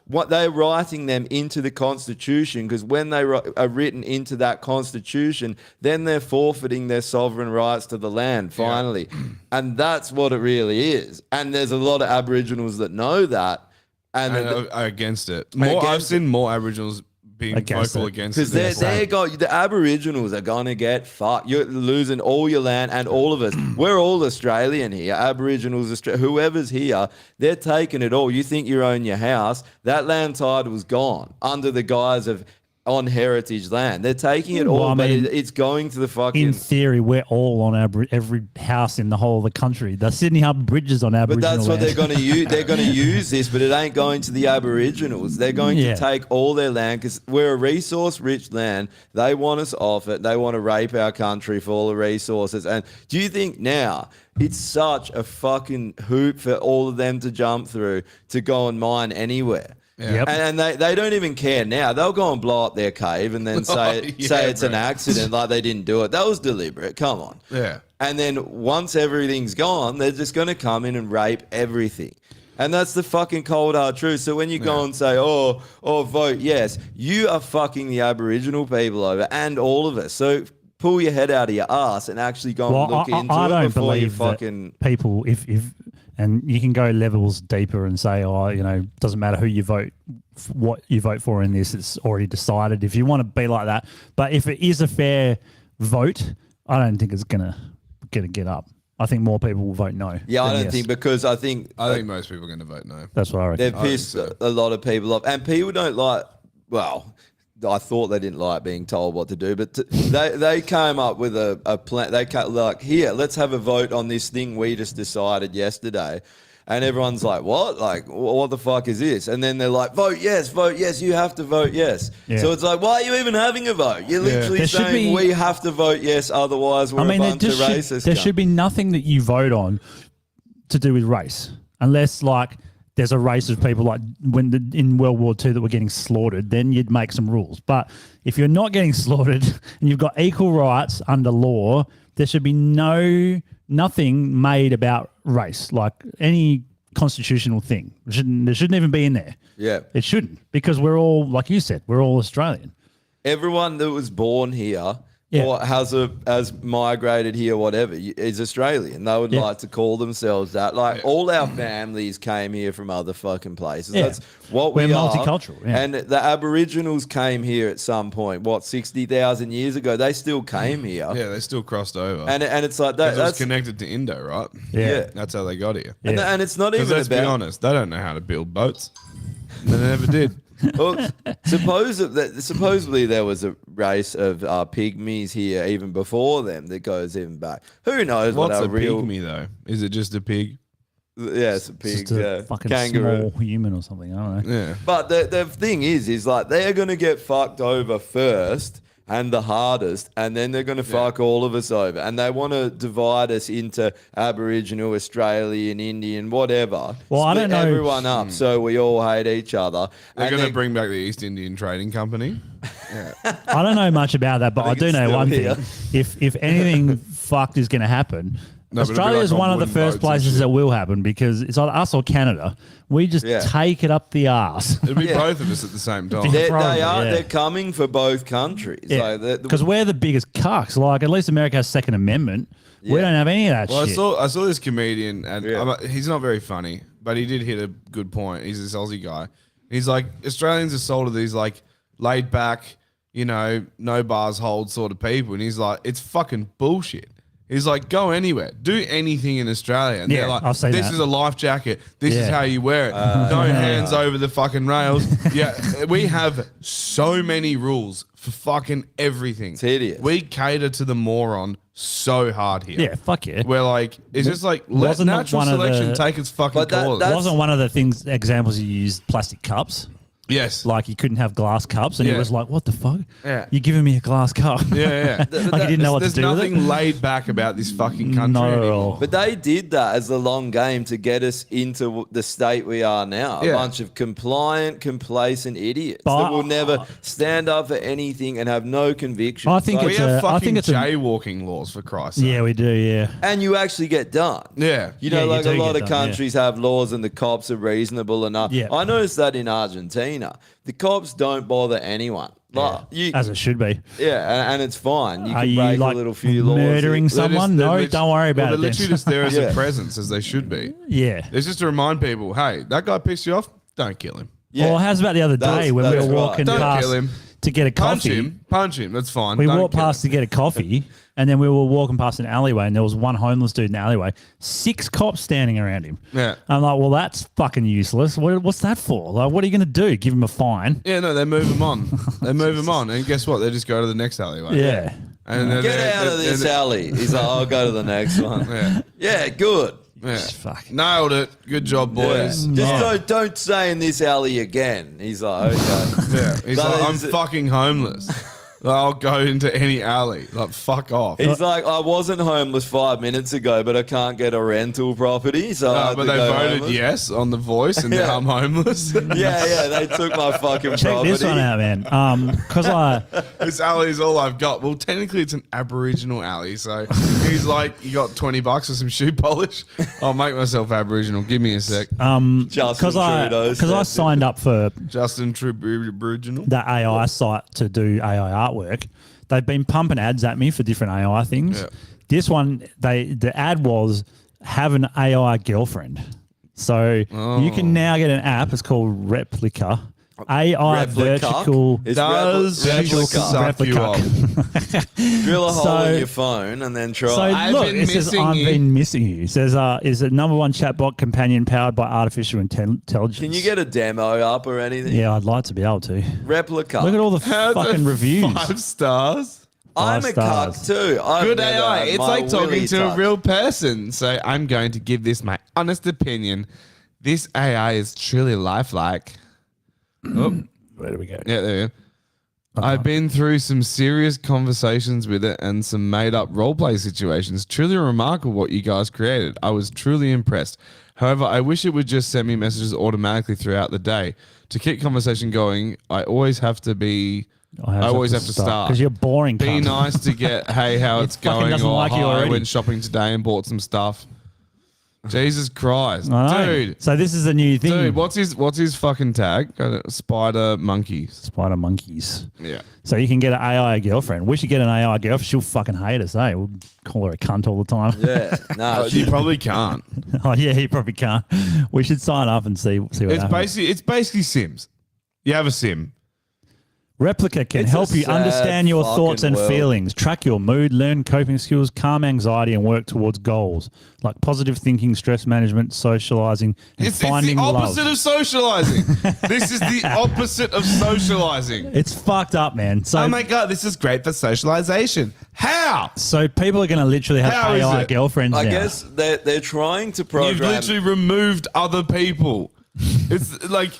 what they're writing them into the Constitution, because when they are written into that Constitution, then they're forfeiting their sovereign rights to the land, finally. Yeah. And that's what it really is. And there's a lot of Aboriginals that know that. And are against it. I've seen more Aboriginals being vocal against it. Because the Aboriginals are going to get fucked. You're losing all your land, and all of us. We're all Australian here. Aboriginals, whoever's here, they're taking it all. You think you own your house. That land title's gone under the guise of on heritage land. They're taking it all, but it's going to the fucking... In theory, we're all on every house in the whole of the country. The Sydney Harbour Bridge is on Aboriginal land. But that's what land. they're going to use. They're going to use this, but it ain't going to the Aboriginals. They're going to take all their land, because we're a resource-rich land. They want us off it. They want to rape our country for all the resources. And do you think now... It's such a fucking hoop for all of them to jump through to go and mine anywhere. Yeah. And they don't even care now. They'll go and blow up their cave and then say it's an accident, like they didn't do it. That was deliberate. Come on. Yeah. And then once everything's gone, they're just going to come in and rape everything. And that's the fucking cold hard truth. So when you go and say, oh, vote yes, you are fucking the Aboriginal people over, and all of us. So pull your head out of your ass and actually go and look into it before you fucking... people, if and you can go levels deeper and say, doesn't matter who you vote, what you vote for in this, it's already decided. If you want to be like that, but if it is a fair vote, I don't think it's gonna get up. I think more people will vote no. Yeah, I don't think, because I think most people are going to vote no. That's what I reckon. They've pissed a lot of people off, and people don't like. Well, I thought they didn't like being told what to do, but they came up with a plan. They here, let's have a vote on this thing we just decided yesterday. And everyone's like, what? Like, what the fuck is this? And then they're like, vote yes, you have to vote yes. Yeah. So it's like, why are you even having a vote? You're literally saying we have to vote yes, otherwise we're a bunch of racists. There should be nothing that you vote on to do with race, unless there's a race of people in World War II that were getting slaughtered, then you'd make some rules. But if you're not getting slaughtered and you've got equal rights under law, there should be nothing made about race, like any constitutional thing. There shouldn't even be in there. Yeah. It shouldn't, because we're all, like you said, we're all Australian. Everyone that was born here or has migrated here, whatever, is Australian. They would like to call themselves that. All our families came here from other fucking places. Yeah. That's what we're multicultural. Yeah. And the Aboriginals came here at some point, 60,000 years ago. They still came here. Yeah, they still crossed over. And it's like that. That's connected to Indo, right? Yeah. That's how they got here. Yeah. And it's not even let's be honest, they don't know how to build boats. They never did. Well, supposedly there was a race of pygmies here even before them that goes even back. Who knows What's what a pygmy though? Is it just a pig? Yeah, it's a pig. Just a fucking kangaroo. small human or something. I don't know. Yeah. But the thing is they're going to get fucked over first, and the hardest, and then they're going to fuck all of us over. And they want to divide us into Aboriginal, Australian, Indian, whatever. Well, I Split don't know. everyone up so we all hate each other. They're And going to then- bring back the East Indian Trading Company. I don't know much about that, but I, think do it's know still one here. thing. If anything fucked is going to happen, No, but it'll be Australia is like on one of the wooden first boats and places shit. that will happen because it's either us or Canada. We just Yeah. take it up the arse. It'll be Yeah. both of us at the same time. They Probably, are. yeah. They're coming for both countries. Yeah, Like, because we're the biggest cucks. Like, at least America has Second Amendment. We Yeah. don't have any of that Well, shit. I saw this comedian, and Yeah. he's not very funny, but he did hit a good point. He's this Aussie guy. He's like, Australians are sold to these like laid back, no bars hold sort of people, and he's like, it's fucking bullshit. He's like, go anywhere, do anything in Australia, and Yeah, they're like, I've seen this that. is a life jacket. This is Yeah. how you wear it. No hands over the fucking rails. Yeah, we have so many rules for fucking everything. It's hideous. We cater to the moron so hard here. yeah, fuck yeah. We're like, it's just like let Wasn't it natural one of selection the- take its fucking But that- course. that's- Wasn't one of the examples you used plastic cups? Yes. Like you couldn't have glass cups, and Yeah. it was like, what the fuck? Yeah. You're giving me a glass cup. Yeah, like you didn't know what to There's do with nothing it. laid back about this fucking country Not at anymore. all. But they did that as the long game to get us into the state we are now. A Yeah. bunch of compliant, complacent idiots But that will never stand up for anything and have no conviction. I think We it's have a- I fucking think it's a- jaywalking laws for Christ's sake. Yeah, we do. Yeah. and you actually get done. Yeah. You know, Yeah, you like do a lot get of done, yeah. countries have laws and the cops are reasonable enough. Yeah. I noticed that in Argentina. The cops don't bother anyone. Like, As it should be. and it's fine. You Are can you break like a little few laws. murdering They're someone? they're No, lit- don't worry about well, it. They're literally then. just there as Yeah. a presence, as they should be. Yeah. It's just to remind people, hey, that guy pissed you off? Don't kill him. Yeah. Well, how's about the other That's- day when we that's were right. walking Don't past kill him. to get a Punch coffee? him. Punch him. That's fine. We Don't walked kill past him. to get a coffee, and then we were walking past an alleyway, and there was one homeless dude in the alleyway. 6 cops standing around him. Yeah. I'm like, well, that's fucking useless. What's that for? Like, what are you going to do? Give him a fine? Yeah, no, they move him on. They move him on. And guess what? They just go to the next alleyway. Yeah. And then Get they're- out of they're- this they're- alley. He's like, I'll go to the next one. Yeah. Yeah, good. Yeah. Fuck. Nailed it. Good job, boys. Yeah. Just don't stay in this alley again. He's like, okay. Yeah. He's But like, I'm is it- fucking homeless. I'll go into any alley. Like, fuck off. He's like, I wasn't homeless 5 minutes ago, but I can't get a rental property, so I No, had but to they go voted homeless. yes on the voice, and now Yeah. I'm homeless. Yeah, they took my fucking Check property. this one out, man. Because This alley is all I've got. Well, technically, it's an Aboriginal alley. So he's like, you got $20 for some shoe polish? I'll make myself Aboriginal. Give me a sec. Justin because I Trudeau signed up for Justin Aboriginal. that AI site to do AI artwork. They've been pumping ads at me for different AI things. Yeah. This one, the ad was have an AI girlfriend. So you can now get an app. It's called Replica. AI vertical. It's Does replica. suck you off? Drill a hole So- in your phone and then try. So I've look, been it says missing I've you. been missing you. It says is a #1 chatbot companion powered by artificial intelligence. Can you get a demo up or anything? Yeah, I'd like to be able to. Replica. Look at all the fucking reviews. 5 stars. I'm 5 a stars. cuck too. I've Good never AI. had It's my like talking willy to a touched. real person. So I'm going to give this my honest opinion. This AI is truly lifelike. Oh, Where do we go? yeah, there you go. I've been through some serious conversations with it and some made up roleplay situations. Truly remarkable what you guys created. I was truly impressed. However, I wish it would just send me messages automatically throughout the day. To keep conversation going, I always have to be. I always have to start. because you're boring. Be cunt. nice to get, hey, how it's fucking going, doesn't or like you hi, I already. went shopping today and bought some stuff. Jesus Christ, I know. dude, So this is a new thing. dude, what's his fucking tag? Spider monkeys. Spider monkeys. Yeah. So you can get an AI girlfriend. We should get an AI girlfriend. She'll fucking hate us, eh? We'll call her a cunt all the time. Yeah, no. You probably can't. Oh yeah, he probably can't. We should sign up and see what It's happens. basically Sims. You have a sim. Replica can It's help a you sad understand your fucking thoughts and world. feelings, track your mood, learn coping skills, calm anxiety, and work towards goals like positive thinking, stress management, socializing, and It's the finding opposite love. of socializing. This is the opposite of socializing. It's fucked up, man. So, Oh my god, this is great for socialization. How? so people are going to literally have How is AI it? girlfriends I now. guess they're trying to You've program. literally removed other people. It's like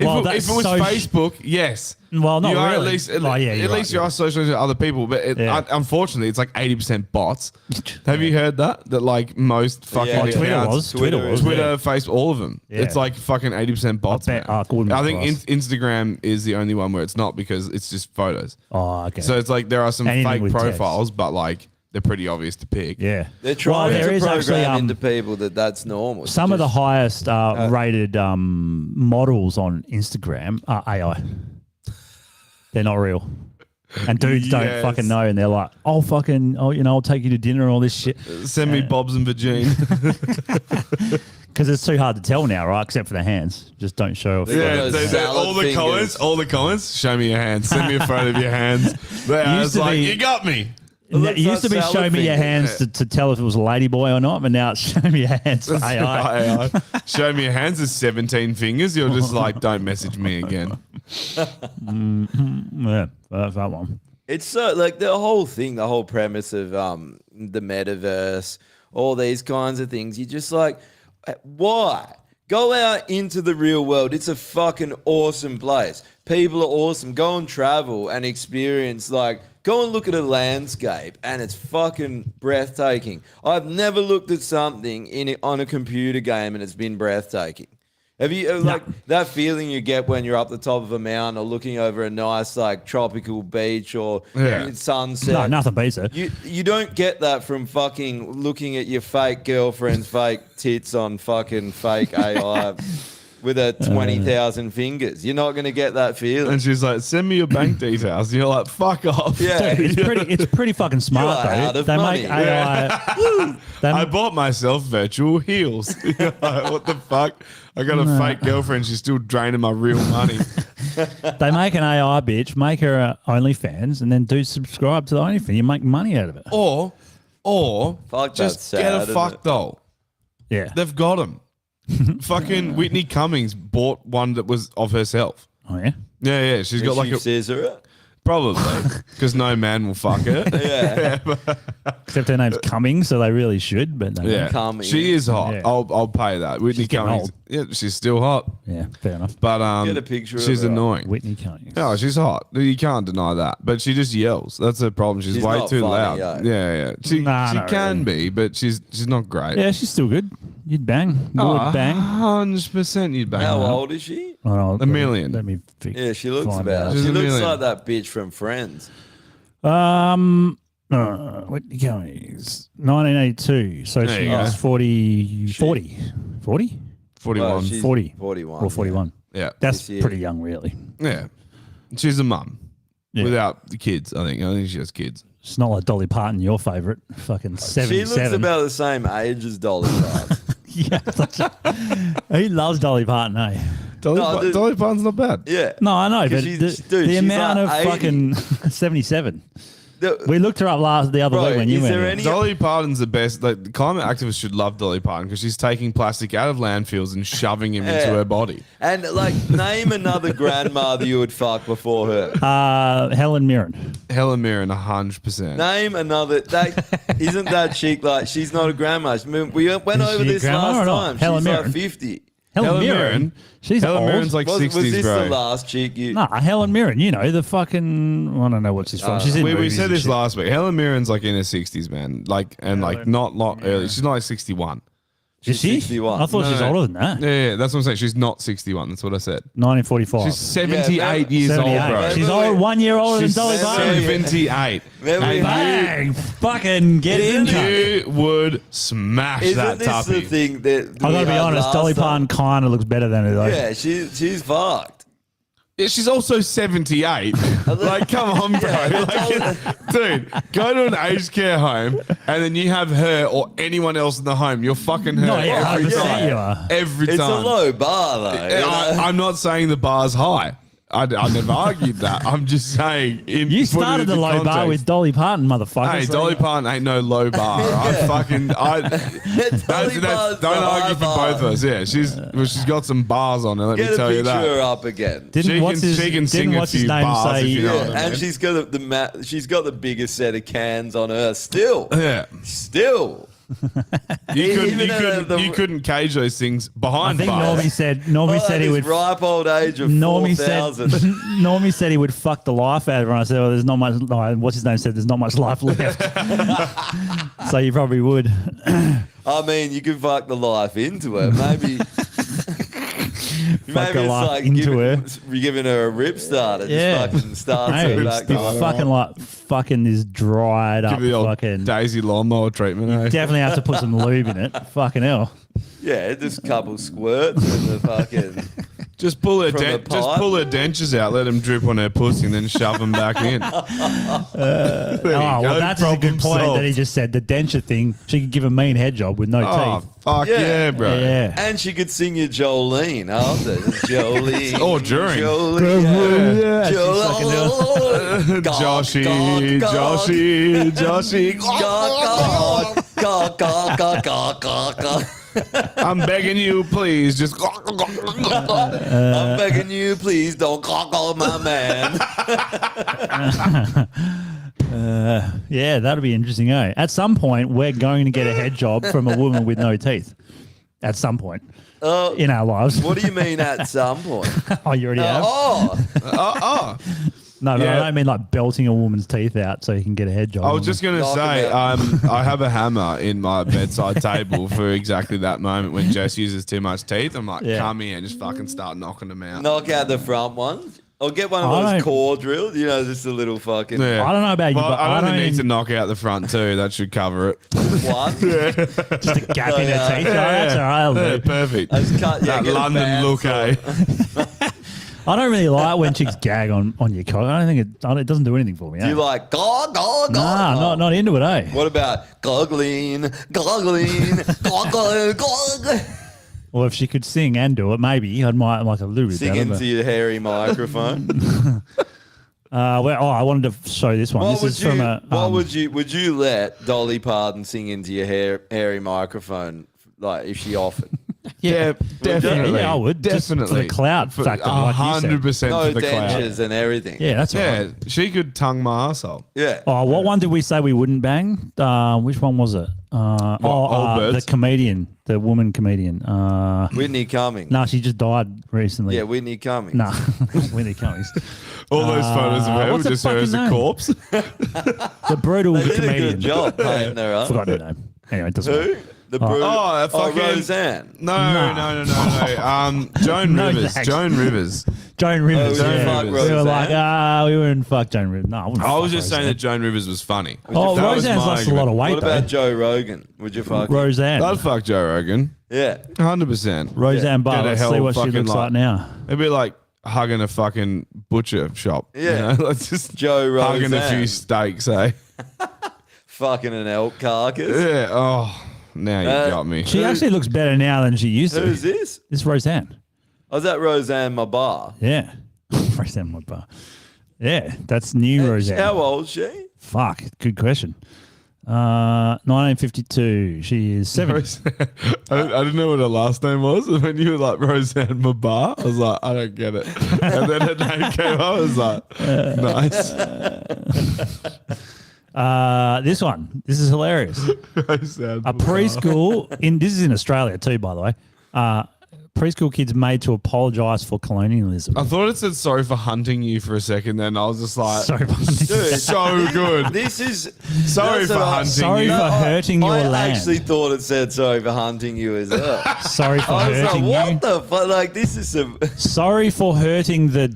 Well, if it was Facebook, yes. Well, not You are really. At least, Oh, yeah, you're at least right, you are socializing with other people. But Yeah. unfortunately, it's like 80% bots. Have you heard that? That like most fucking Yeah, Twitter accounts- was. Twitter was. Twitter, yeah. Facebook, all of them. Yeah. It's like fucking 80% bots. bet man. Gordon I think Cross. Instagram is the only one where it's not because it's just photos. Oh, okay. So it's like there are some Anything fake with text. profiles, but like they're pretty obvious to pick. yeah. They're trying there to is program actually, into people that's normal. some of the Just- highest rated models on Instagram are AI. They're not real. And dudes don't Yes. fucking know. And they're like, I'll take you to dinner and all this shit. Send me Bob's and Virgin. Because it's too hard to tell now, right? Except for the hands. Just don't show off. Yeah. Yeah, those salad all the comments. Show me your hands. Send me a photo of your hands. I was to like, be- you got me. It looks used to like be salad show me your fingers. hands to tell if it was a ladyboy or not, but now it's show me your hands for AI. AI. Show me your hands. There's 17 fingers. You're just like, don't message me again. Yeah, that's that one. It's so like the whole thing, the whole premise of the metaverse, all these kinds of things. You're just like, why? Go out into the real world. It's a fucking awesome place. People are awesome. Go and travel and experience, like, go and look at a landscape and it's fucking breathtaking. I've never looked at something on a computer game and it's been breathtaking. Have you like that feeling you get when you're up the top of a mountain or looking over a nice like tropical beach or sunset? No, nothing beats it. You don't get that from fucking looking at your fake girlfriend's fake tits on fucking fake AI with a 20,000 fingers. You're not going to get that feeling. And she's like, send me your bank details. And you're like, fuck off. Yeah. Dude, it's pretty fucking smart You are out though. of They money. make AI. I bought myself virtual heels. You're like, what the fuck? I got a fake girlfriend. She's still draining my real money. They make an AI bitch, make her OnlyFans, and then do subscribe to the OnlyFans. You make money out of it. Or Fuck, just that's get sad, a isn't fuck it? doll. Yeah. They've got them. Fucking Whitney Cummings bought one that was of herself. Oh yeah. Yeah. She's got like a scissor. probably because no man will fuck her. Yeah. Except her name's Cummings, so they really should. But they Yeah, don't. Cummings. she is hot. Yeah. I'll pay that. Whitney She's getting Cummings. old. Yeah, she's still hot, Yeah, fair enough. but Get a picture of she's her. annoying. Whitney Cummings. Oh, she's hot. You can't deny that. But she just yells. That's the problem. She's She's way not too funny, loud. yeah. Yeah. She Nah, can really. be, but she's not great. Yeah, she's still good. You'd bang. You would bang. 100% you'd bang. How her. old is she? Oh, A million. Let me fix. Yeah, she looks find about. out. She's She a looks million. like that bitch from Friends. Whitney Cummings, 1982. So There she you go. was 40, 40, 40, 41. Well, she's 40. 41. or 41. Yeah. That's This year. pretty young, really. Yeah. She's a mum. Yeah. Without the kids, I think she has kids. It's not like Dolly Parton, your favourite. Fucking She 77. looks about the same age as Dolly Parton. Yeah. He loves Dolly Parton, eh? Dolly Parton's not bad. Yeah. No, I know, 'Cause but she's- the, dude, the she's amount like of 80. fucking 77. The- We looked her up the other Bro, week when you is went. there here. any- Dolly Parton's the best. Like, the climate activists should love Dolly Parton because she's taking plastic out of landfills and shoving him into Yeah. her body. And like, name another grandmother you would fuck before her. Helen Mirren. Helen Mirren, 100%. Name another. Isn't that chick? Like, she's not a grandma. We went Is over she a this grandma last or not? time. Helen She's Mirren. like 50. Helen Mirren. She's Helen old. Mirren's like Was 60s, this bro. the last chick you? Nah, Helen Mirren. You know the fucking. I don't know what she's from. She's in we movies said and this shit. last week. Helen Mirren's like in her 60s, man. Like, and like not early. She's not like 61. Is she? 61. I thought she's No. older than that. Yeah, that's what I'm saying. She's not 61. That's what I said. 1945. She's 78 Yeah, years old, 78. bro. She's old, 1 year older She's than Dolly Parton. 78. Remember And you- Bang! Fucking get in. cunt. you would smash Isn't that this the tuppy. thing that I gotta be honest, Dolly Parton kind of looks better than her though. Yeah, she's fucked. Yeah, she's also 78. Like, come on, bro. Like, dude, go to an aged care home and then you have her or anyone else in the home. You're fucking her No, yeah, every 100% time. you are. Every It's time. a low bar though. you know? I'm not saying the bar's high. I never argued that. I'm just saying. You put it started the into low bar context. with Dolly Parton, motherfucker. Hey, so- Dolly Parton ain't no low bar. Yeah. Dolly Parton's don't the high argue for bar. both of us. Yeah, she's got some bars on her. Let Get me a tell you picture her that. up again. Didn't She what's can- his, she can sing didn't a what's his few name bars say? if you know what I mean. And she's got she's got the biggest set of cans on her still. Yeah. Still. You couldn't cage those things I behind think bars. Normie said he would. ripe old age of Normie 4,000. said, Normie said he would fuck the life out of her. And I said, well, there's not much. No, what's his name said there's not much life left. So you probably would. I mean, you could fuck the life into her. Maybe. Fuck the life into her. You're giving her a rip start. It Yeah. just fucking starts Hey, her it's back. be fucking this dried up Give the old fucking. Daisy lawnmower treatment. Eh? Definitely have to put some lube in it. Fucking hell. Yeah, just a couple squirts and the fucking. Just pull her, From the just pipe? pull her dentures out, let them drip on her pussy, and then shove them back in. Oh, well, that's a good point that he just said. The denture thing, she could give a mean head job with no Oh, teeth. fuck yeah, bro. Yeah. And she could sing you Jolene after. Jolene. Or during. Jolene. Yeah, she's fucking Jolene. Joshy, Joshy, Joshy. I'm begging you, please, just. I'm begging you, please don't call my man. Yeah, that'll be interesting, eh? At some point, we're going to get a head job from a woman with no teeth. At some point in our lives. What do you mean at some point? Oh, you already have? Oh, No, but Yeah. I don't mean like belting a woman's teeth out so you can get a head job. I was just going to Knock say, him out. I have a hammer in my bedside table for exactly that moment when Jess uses too much teeth. I'm like, Yeah. come here and just fucking start knocking them out. knock out the front one. Or get one I of don't- those core drills. You know, just a little fucking Yeah. I don't know about you, Well, but I I don't don't need to even- knock out the front too. That should cover it. one. just a gap in her teeth. Oh, that's all right. I'll Yeah, do. perfect. Just cut, That get a London band look, eh? I don't really like when chicks gag on your cock. I don't think it doesn't do anything for me. Do you Eh? like gog, gog, Nah, gog? not into it, eh? What about goggling, goggle, gog? Well, if she could sing and do it, maybe I might like a little bit Sing better. into But, your hairy microphone. I wanted to show this one. What This is from a. would you let Dolly Parton sing into your hairy microphone, like if she offered? Yeah, definitely. Yeah, I would. Just for Definitely. the clout factor, like you said. 100% No for the clout. dentures and everything. Yeah, that's all Yeah, right. she could tongue my asshole. Yeah. Oh, what one did we say we wouldn't bang? Which one was it? Old the Birds? comedian, the woman comedian. Whitney Cummings. No, she just died recently. Yeah, Whitney Cummings. Nah, Whitney Cummings. All those photos of her what's with her just her as a fucking name? corpse. The brutal They did a comedian. good job painting her up. Forgot her name. Anyway, it doesn't Who? matter. The brutal. Oh, fucking Roseanne. No. Joan No, Rivers. thanks. Joan Rivers. Joan Rivers. we yeah. fuck We were Roseanne? like, we wouldn't fuck Joan Rivers. No, I wouldn't I was fuck just saying Roseanne. that Joan Rivers was funny. Oh, That was Roseanne's my lost a lot of argument. weight, What about though. Joe Rogan? Would you fuck him? Roseanne. I'd fuck Joe Rogan. Yeah. 100%. Roseanne Barr. Get a Let's hell see what she fucking looks like now. It'd be like hugging a fucking butcher shop. Yeah. You know? Let's just Joe hugging a few Roseanne. steaks, eh? Fucking an elk carcass. Yeah. Oh, now you got me. She actually looks better now than she used to. Who's this? This is Roseanne. Oh, is that Roseanne Mabar? Yeah. Roseanne Mudbar. Yeah, that's new Roseanne. How old is she? Fuck, good question. 1952. She is 70. I didn't know what her last name was. And when you were like Roseanne Mabar, I was like, I don't get it. And then her name came up. I was like, nice. This one. This is hilarious. Roseanne A preschool this is in Australia too, by the way. Preschool kids made to apologise for colonialism. I thought it said sorry for hunting you for a second. Then I was just like, Sorry for Dude, so good. This is Sorry that's for what I- hunting Sorry you. for hurting your I land. actually thought it said sorry for hunting you as well. Sorry for I was like, hurting you. what the fuck? Like, this is some. Sorry for hurting the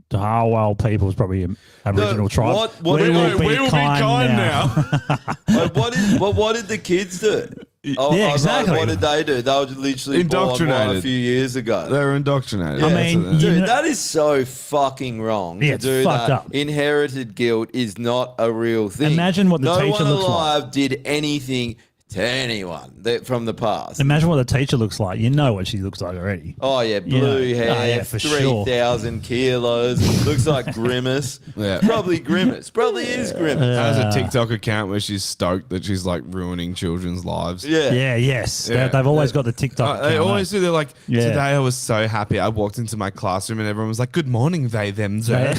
Darwell people is probably an Aboriginal tribe. what- we no, will be kind now. Like, what did the kids do? Oh, Yeah, like, exactly. what did they do? They were literally born a Indoctrinated. few years ago. They were indoctrinated. I Yeah, mean, that's it. Dude, you know- that is so fucking wrong Yeah, to it's do fucked that. up. Inherited guilt is not a real thing. Imagine what the no teacher one looks like. alive did anything to anyone from the past. Imagine what the teacher looks like. You know what she looks like already. Oh yeah, blue Yeah. hair, Oh, yeah, for sure. 3,000 kilos. Looks like Grimace. Yeah. Probably Grimace. Probably is Grimace. Has a TikTok account where she's stoked that she's like ruining children's lives. Yeah. Yeah, yes. Yeah. They've always got the TikTok They account, always mate. do. They're like, Yeah. today I was so happy. I walked into my classroom and everyone was like, "Good morning, they, them, they."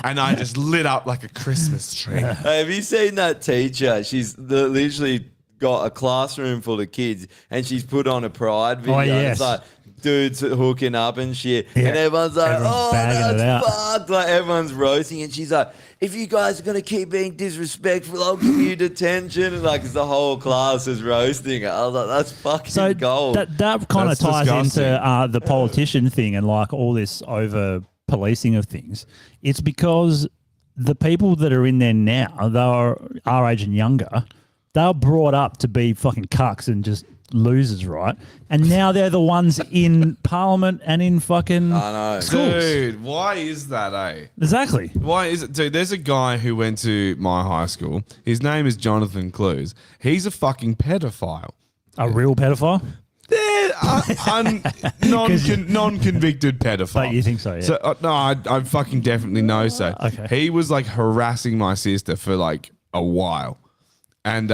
and I just lit up like a Christmas tree. Hey, have you seen that teacher? She's literally got a classroom full of kids and she's put on a Pride video. Oh, yes. It's like dudes hooking up and shit. Yeah. And everyone's like, Everyone's bagging it that's out. fucked. Like everyone's roasting and she's like, if you guys are going to keep being disrespectful, I'll give you detention. And like the whole class is roasting her. I was like, that's fucking So gold. that kind of That's ties disgusting. into the politician thing and like all this over policing of things. It's because the people that are in there now, they are our age and younger, they were brought up to be fucking cucks and just losers, right? And now they're the ones in Parliament and in fucking I know. schools. Dude, why is that, eh? Exactly. Why is it? Dude, there's a guy who went to my high school. His name is Jonathan Clues. He's a fucking pedophile. A real pedophile? They're non-convicted pedophile. But you think so, yeah. No, I fucking definitely know so. Okay. He was like harassing my sister for like a while. And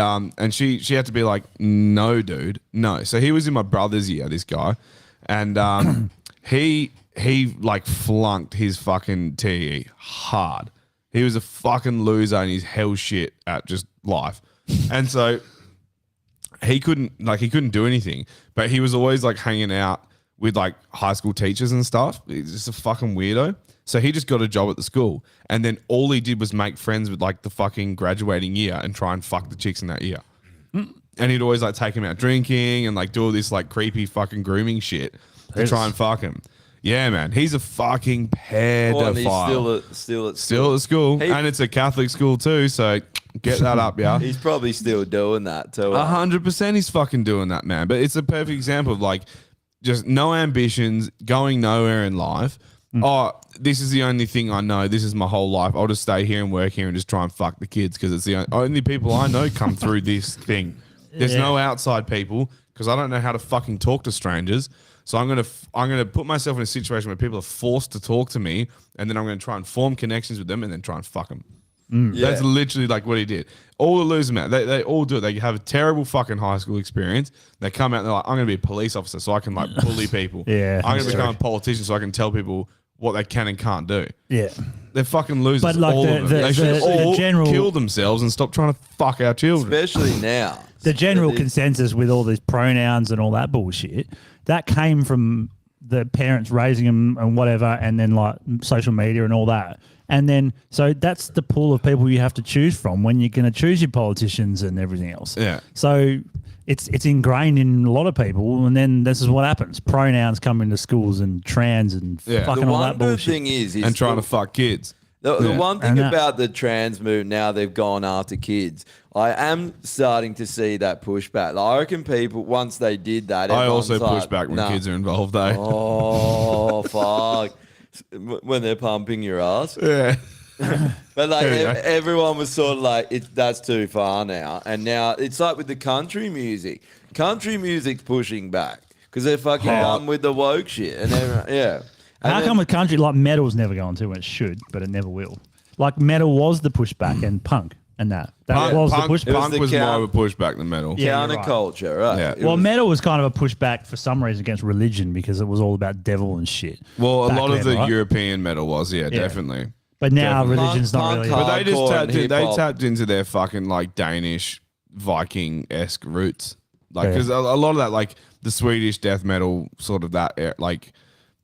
she had to be like, no, dude, no. So he was in my brother's year, this guy, and he like flunked his fucking TE hard. He was a fucking loser and he's hell shit at just life, and so he couldn't do anything. But he was always like hanging out with like high school teachers and stuff. He's just a fucking weirdo. So he just got a job at the school, and then all he did was make friends with like the fucking graduating year and try and fuck the chicks in that year. And he'd always like take him out drinking and like do all this like creepy fucking grooming shit to try and fuck him. Yeah, man, he's a fucking pedophile. Oh, and he's still at school, He- and it's a Catholic school too. So get that up, yeah. He's probably still doing that too. 100% he's fucking doing that, man. But it's a perfect example of like just no ambitions, going nowhere in life. Oh, this is the only thing I know. This is my whole life. I'll just stay here and work here and just try and fuck the kids because it's the only people I know come through this thing. There's no outside people because I don't know how to fucking talk to strangers. So I'm gonna put myself in a situation where people are forced to talk to me, and then I'm gonna try and form connections with them, and then try and fuck them. Yeah. That's literally like what he did. All the losers, man, they all do it. They have a terrible fucking high school experience. They come out and they're like, I'm going to be a police officer so I can like bully people. Yeah, I'm going that's to become a politician so I can tell people what they can and can't do. Yeah. They're fucking losers, But, like, all the- of them. the- They should the all general- kill themselves and stop trying to fuck our children. Especially now. The general It- consensus with all these pronouns and all that bullshit, that came from the parents raising them and whatever, and then like social media and all that. And then, so that's the pool of people you have to choose from when you're going to choose your politicians and everything else. Yeah. So it's ingrained in a lot of people, and then this is what happens. Pronouns come into schools and trans and Yeah. fucking The all one that good bullshit. thing is And trying the- to fuck kids. The Yeah. one thing And that- about the trans movement now, they've gone after kids. I am starting to see that pushback. Like, I reckon people, once they did that, I everyone's also like, push back when nah. kids are involved, though. Oh, fuck. When they're pumping your ass. Yeah. But like There you go. everyone was sort of like, that's too far now. And now it's like with the country music. Country music's pushing back because they're fucking done with the woke shit. And everyone, yeah. And How then- come a country like metal's never going to when it should, but it never will? Like metal was the pushback and punk and that. That was the pushback. Punk the was count- more of a pushback than metal. Yeah, you're right. Counterculture, right? Yeah. It Well, was- metal was kind of a pushback for some reason against religion because it was all about devil and shit. Well, a back lot of then, the right? European metal was, yeah, definitely. But now Definitely. religion's not Punk- really. punk- But they just Hardcore tapped, and they hip-hop. tapped into their fucking like Danish Viking-esque roots. Like, Yeah. because a lot of that, like the Swedish death metal, sort of that, like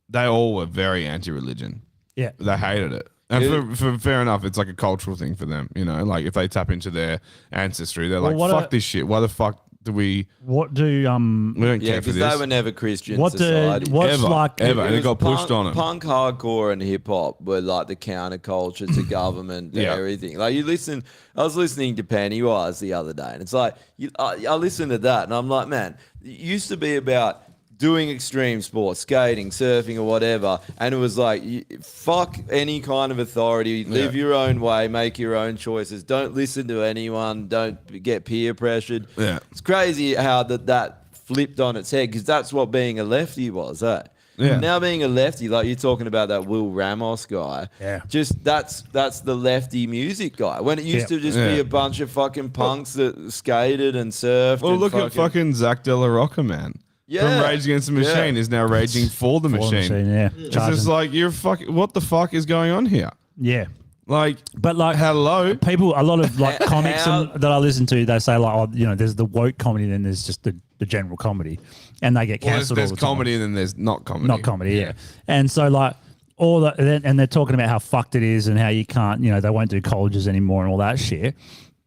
they all were very anti-religion. Yeah. They hated it. And for fair enough, it's like a cultural thing for them, you know. Like if they tap into their ancestry, they're Well, like, what "Fuck a- this shit. Why the fuck do we? What do We don't Yeah, care for because this." they were never Christian what do society. what's Ever, like ever. And it was got pushed on 'em. Punk, hardcore, and hip hop were like the counterculture to government and Yeah. everything. Like I was listening to Pennywise the other day, and it's like I listen to that, and I'm like, man, it used to be about doing extreme sports, skating, surfing, or whatever, and it was like, fuck any kind of authority, live your own way, make your own choices, don't listen to anyone, don't get peer pressured. Yeah. It's crazy how that flipped on its head, because that's what being a lefty was, eh? Yeah. Now being a lefty, like you're talking about that Will Ramos guy, just that's the lefty music guy. When it used to just be a bunch of fucking punks that skated and surfed. Well, and look at fucking Zach De La Rocca, man. Yeah. From Rage Against the Machine is now raging for the machine. It's just like, you're fucking, what the fuck is going on here? Yeah. Like, but like, hello, people. A lot of like comics that I listen to, they say like, oh, you know, there's the woke comedy, and then there's just the general comedy, and they get cancelled. There's all the time. comedy, and then there's not comedy. Not comedy, yeah. And so like all the, and they're talking about how fucked it is and how you can't, you know, they won't do colleges anymore and all that shit.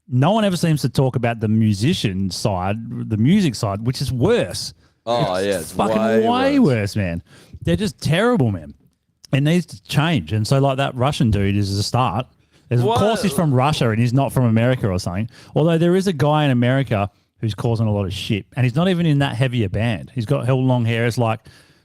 No one ever seems to talk about the musician side, the music side, which is worse. Oh it's fucking way worse, man. They're just terrible, man. It needs to change. And so, like, that Russian dude is a start. Of course, he's from Russia and he's not from America or something. Although there is a guy in America who's causing a lot of shit, and he's not even in that heavy a band. He's got hell long hair. It's like,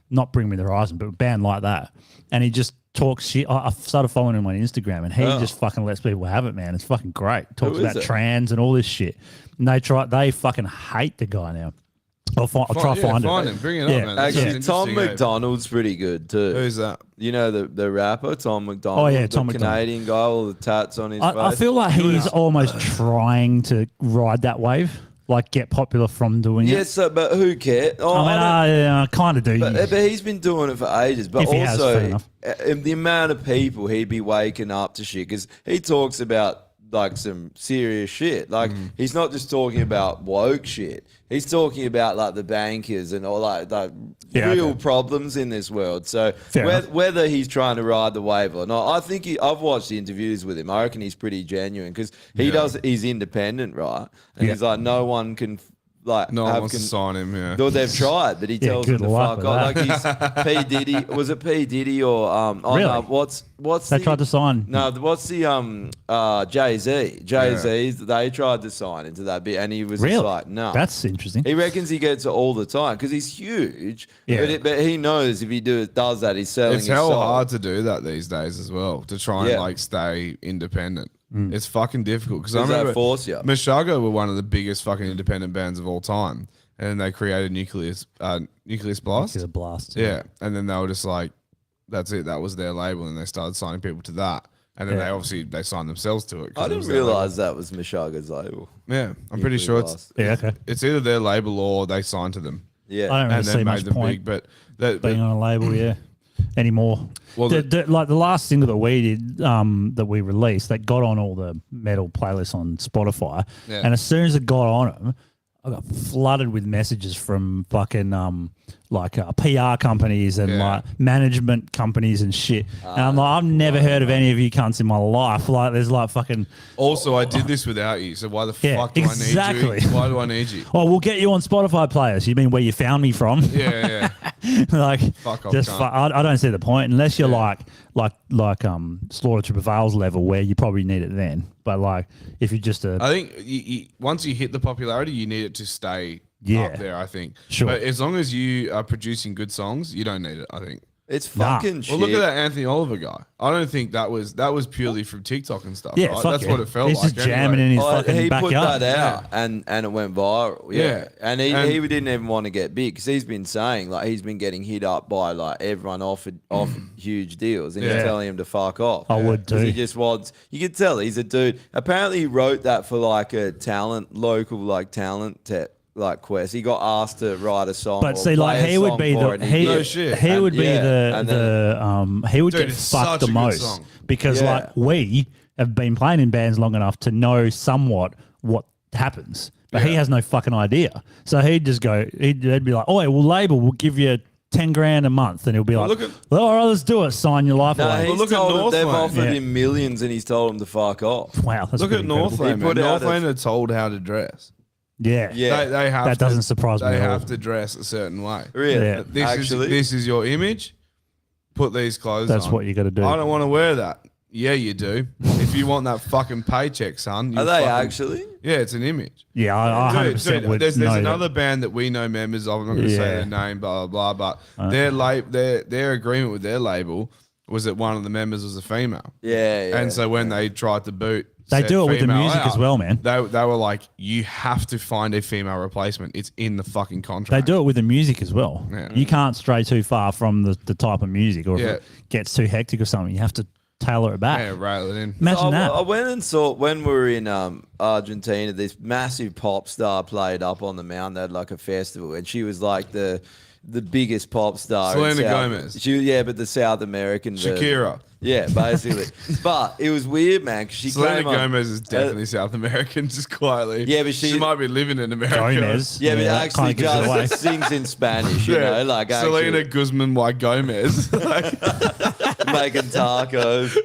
not Bring Me the Horizon, but a band like that. And he just talks shit. I started following him on Instagram, and he just fucking lets people have it, man. It's fucking great. Talks about trans and all this shit. And they fucking hate the guy now. I'll try to find him. Bring it up, man. Actually, Tom McDonald's pretty good too. Who's that? You know the rapper Tom McDonald. Oh yeah, Tom the McDonald. Canadian guy, all the tats on his face. I feel like he's almost trying to ride that wave, like get popular from doing it. Yes, but who cares? Oh, I kind of do. But he's been doing it for ages. But If he has, fair also, enough. The amount of people he'd be waking up to shit, because he talks about like some serious shit. Like he's not just talking about woke shit. He's talking about like the bankers and all like real problems in this world. So whether he's trying to ride the wave or not, I think I've watched the interviews with him. I reckon he's pretty genuine, because he's independent, right? And he's like, no one can like no one wants to sign him. Yeah, well, they've tried, but he tells them to fuck off. Like he's P Diddy. Was it P Diddy or Really? no, what's They tried to sign. No, what's the Jay-Z? Jay-Z, they tried to sign into that bit, and he was Really? just like, no. That's interesting. He reckons he gets it all the time because he's huge. Yeah. But he knows if he does that, he's selling it's his hell soul. hard to do that these days as well, to try and like stay independent. It's fucking difficult, because I Does that remember force you? Meshuggah were one of the biggest fucking independent bands of all time, and they created Nucleus Blast. Nuclear Blast. Yeah, and then they were just like, that's it. That was their label, and they started signing people to that. And then they signed themselves to it. I didn't realize that was Meshuggah's label. Yeah, I'm pretty sure it's it's either their label or they signed to them. Yeah, I don't really and see then much made them point big, but being on a label, anymore. Well, like the last single that we did, that we released, that got on all the metal playlists on Spotify, and as soon as it got on them, I got flooded with messages from fucking PR companies and like management companies and shit. And I'm like, I've never heard of any of you cunts in my life. Like, there's like fucking. Also, I did this without you, so why the fuck do I need you? Why do I need you? Oh, we'll get you on Spotify players. You mean where you found me from? Yeah. Like, Fuck off, just cunt. I don't see the point unless you're like Slaughter to Prevail's level, where you probably need it then. But like, if you're just I think once you hit the popularity, you need it to stay up there, I think. Sure. But as long as you are producing good songs, you don't need it, I think. It's fucking shit. Well, look at that Anthony Oliver guy. I don't think that was purely from TikTok and stuff. Yeah, right? fuck That's yeah. what it felt He's like. just jamming in his fucking he backyard. put that out and it went viral. Yeah. And he didn't even want to get big, because he's been saying like he's been getting hit up by like everyone offered huge deals, and he's telling him to fuck off. I would 'Cause too. He just wants. You could tell he's a dude. Apparently, he wrote that for like a local talent quest. He got asked to write a song. But or see, like play a he would song be for the it, and he would be he would Dude, get it's fucked such the a good most, song. because like we have been playing in bands long enough to know somewhat what happens, but he has no fucking idea. So he'd be like, "Oh, we'll label, we'll give you 10 grand a month," and he'll be like, "Well, all right, let's do it. Sign your life away." He's look at told him they've Northlane. offered him millions, and he's told him to fuck off. Wow, that's Look at pretty incredible. Northlane. He put out Northlane are told how to dress. Yeah, They have that doesn't surprise me They at all. have to dress a certain way. Really? Yeah. This is your image. Put these clothes on. That's what you got to do. I don't want to wear that. Yeah, you do. If if you want that fucking paycheck, son. Are they actually? Yeah, it's an image. Yeah, I 100% Dude, would there's know that. another band that we know members of. I'm not going to say their name, blah blah blah. But their agreement with their label was that one of the members was a female. Yeah. And so when they tried to boot, They said do it with the female music out, as well, man. They were like, you have to find a female replacement. It's in the fucking They contract. do it with the music as well. Yeah. You can't stray too far from the type of music, or if Yeah. it gets too hectic or something, you have to tailor it back. Yeah, rail it in. Imagine So that. I went and saw when we were in Argentina. This massive pop star played up on the mountain. They had like a festival, and she was like the biggest pop star. in Selena South- Gomez. but the South American version. Shakira. Yeah, basically. But it was weird, man. 'Cause she Selena came on- Gomez is definitely South American, just quietly. Yeah, but she she- might be living in America. Gomez. Yeah, but that actually kinda gives it away. just sings in Spanish. You know, like Selena actually Guzman Y Gomez. making tacos.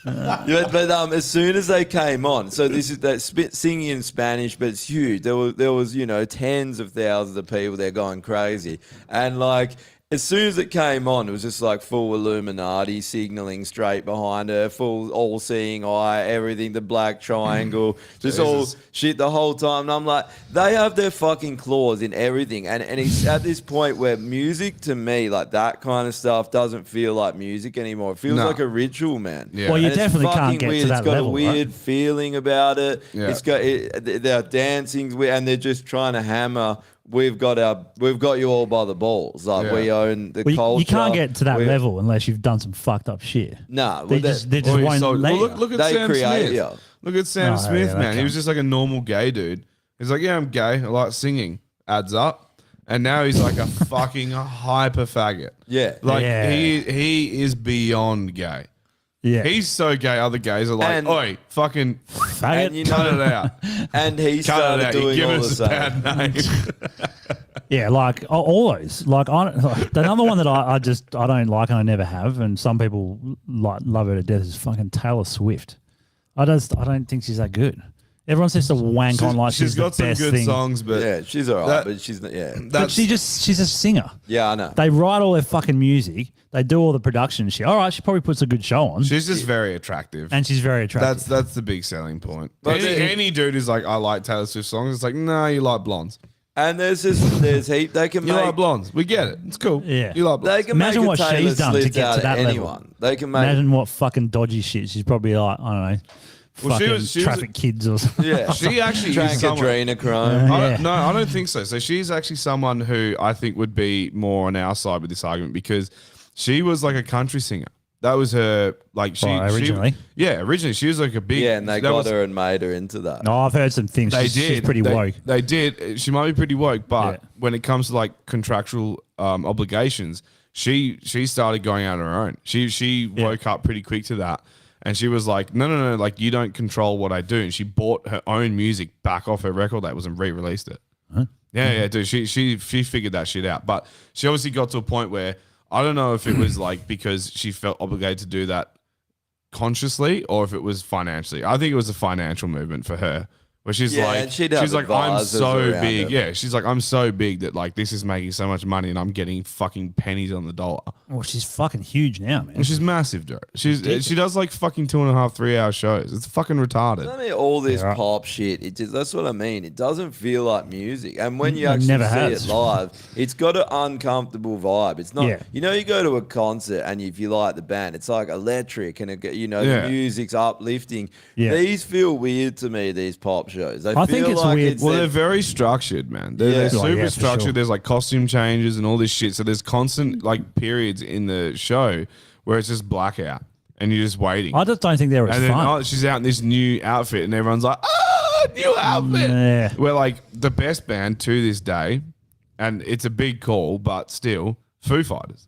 But as soon as they came on, so this is that singing in Spanish, but it's huge. There was tens of thousands of people there going crazy, and like as soon as it came on, it was just like full Illuminati signaling straight behind her, full all-seeing eye, everything, the black triangle, just all Jesus. shit the whole time. And I'm like, they have their fucking claws in everything. And it's at this point where music to me, like that kind of stuff, doesn't feel like music anymore. It feels No. like a ritual, man. Yeah. Well, you And it's definitely can't fucking get weird. to that It's got level, a weird right? feeling about it. Yeah. It's got they're dancing and they're just trying to hammer. We've got you all by the balls. Like Yeah. we own the Well, culture. you can't get to that We- level unless you've done some fucked up shit. Nah, They well, just, they just Or you won't sold- let well, you. look at They Sam create Smith. you. Look at Sam Oh, Smith, yeah, man. He that was just like a normal gay dude. He's like, yeah, I'm gay. I like singing. Adds up. And now he's like a fucking hyper faggot. Yeah. Like Yeah. he is beyond gay. Yeah. He's so gay. Other gays are like, And- oi, fucking Faggot. And you cut know, it out. and he Cut it started out. You're doing giving all the us a same. bad name. Yeah, like all those. Like another one that I don't like and I never have, and some people love her to death is fucking Taylor Swift. I don't think she's that good. Everyone seems to wank on like she's got the some best good thing. songs, but Yeah, she's all right, That- but she's not. Yeah, But she's a singer. yeah, I know. They write all their fucking music. They do all the production and shit. All right, she probably puts a good show on, she's just very attractive. and she's very attractive. That's the big selling point. But Any dude who's like, I like Taylor Swift songs, it's like, no, you like blondes. And there's heap. They can You make like blondes. We get it. It's cool. Yeah. You like they blondes. can Imagine make a what Taylor she's done to Swift get out to of that level. anyone. They can make Imagine what fucking dodgy shit. She's probably like, I don't know, Well, she fucking was- traffic kids or something. yeah. She actually is someone. Adrenochrome. I Yeah. don't, no, I don't think so. So she's actually someone who I think would be more on our side with this argument because she was like a country singer. That was her, like she originally? originally she was like a big. Yeah, and they that got was- her and made her into that. No, I've heard some things. They She's did. pretty they, woke. They did. She might be pretty woke, but Yeah. when it comes to like contractual obligations, she started going out on her own. She woke up pretty quick to that, and she was like, no, like you don't control what I do. And she bought her own music back off her record labels and re-released it. Yeah, dude. She figured that shit out, but she obviously got to a point where I don't know if it was like because she felt obligated to do that consciously or if it was financially. I think it was a financial movement for her. Where she's Yeah, like, and she'd have she's like, I'm advisors so around big. her. Yeah, she's like, I'm so big that like this is making so much money and I'm getting fucking pennies on the dollar. Well, she's fucking huge now, man. And she's massive, dude. She does like fucking 2.5, 3 hour shows. It's fucking retarded. I mean, all this Yeah. pop shit. That's what I mean. It doesn't feel like music, and when you It actually never see has. it live, it's got an uncomfortable vibe. It's not. Yeah. You know, you go to a concert, and if you like the band, it's like electric, and Yeah. the music's uplifting. Yeah. These feel weird to me. These pop shows. They I think feel it's like weird. Well, they're very structured, man. They're Yeah. super Oh, yeah, for structured. sure. There's like costume changes and all this shit. So there's constant like periods in the show where it's just blackout and you're just waiting. I just don't think they're as And then fun. she's out in this new outfit, and everyone's like, "Ah, new outfit!" Yeah. We're like the best band to this day, and it's a big call, but still, Foo Fighters,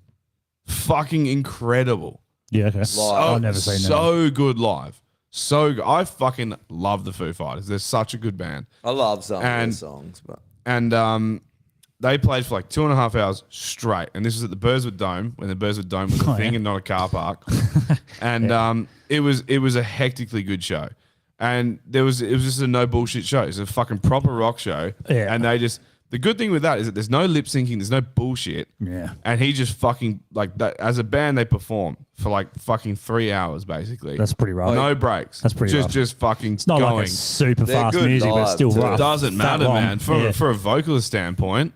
fucking incredible. Yeah, okay. I've never seen that. So good live, so good. I fucking love the Foo Fighters. They're such a good band, I love some of And- their songs, but and they played for like 2.5 hours straight, and this was at the Burswood Dome when the Burswood Dome was a thing and not a car park. And it was a hectically good show, and it was just a no bullshit show. It's a fucking proper rock show, Yeah. and they just The good thing with that is that there's no lip syncing, there's no bullshit. Yeah. And he just fucking like that. As a band, they perform for like fucking 3 hours basically. That's pretty rough. No breaks. That's pretty rough. Just fucking It's not going. like it's super They're fast good music, but it's live, still too. rough. It doesn't That matter, long. man. Yeah. For a vocalist standpoint,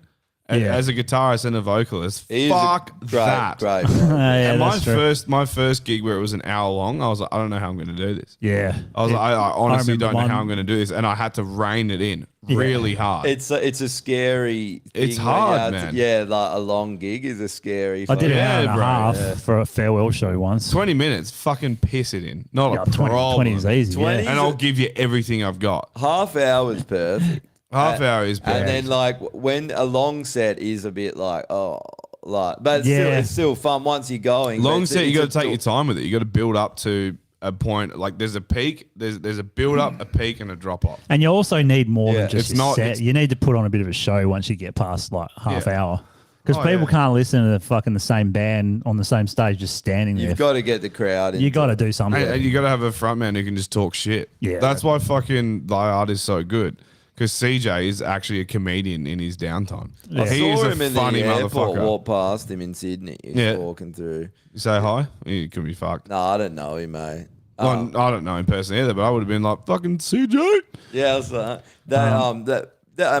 Yeah. as a guitarist and a vocalist, He is a fuck great, that. great. Yeah, And that's true. my first gig where it was an hour long, I was like, I don't know how I'm going to do this. Yeah. I was like, I honestly remember don't know one- how I'm going to do this, and I had to rein it in Yeah. really hard. It's a scary. It's thing when you hard, have to- man. yeah, like a long gig is a scary. I did an Yeah, hour and a bro. half Yeah. for a farewell show once. 20 minutes, fucking piss it in. Not Yeah, a 20 problem. is easy. 20 yeah. And I'll give you everything I've got. half hour is perfect. Half hour is And bad. then like when a long set is a bit like but it's, Yeah. it's still fun once you're going. Long But set, you it's got to a- take your time with it. You got to build up to a point. Like there's a peak, there's a build up, a peak, and a drop off. And you also need more Yeah, than just it's your not- set. it's- You need to put on a bit of a show once you get past like half Yeah. hour. Because Oh, people yeah. can't listen to the same band on the same stage just standing there. You've got to get the crowd. You got to do something. And you got to have a front man who can just talk shit. Yeah. That's why fucking Thy Art is so good. Because CJ is actually a comedian in his downtime. I He saw is a him in funny the airport. motherfucker. Walk past him in Sydney. He's Yeah. walking through. You say hi? He could be fucked. No, I don't know him, mate. Well, I don't know him personally either, but I would have been like, fucking CJ. Yeah, so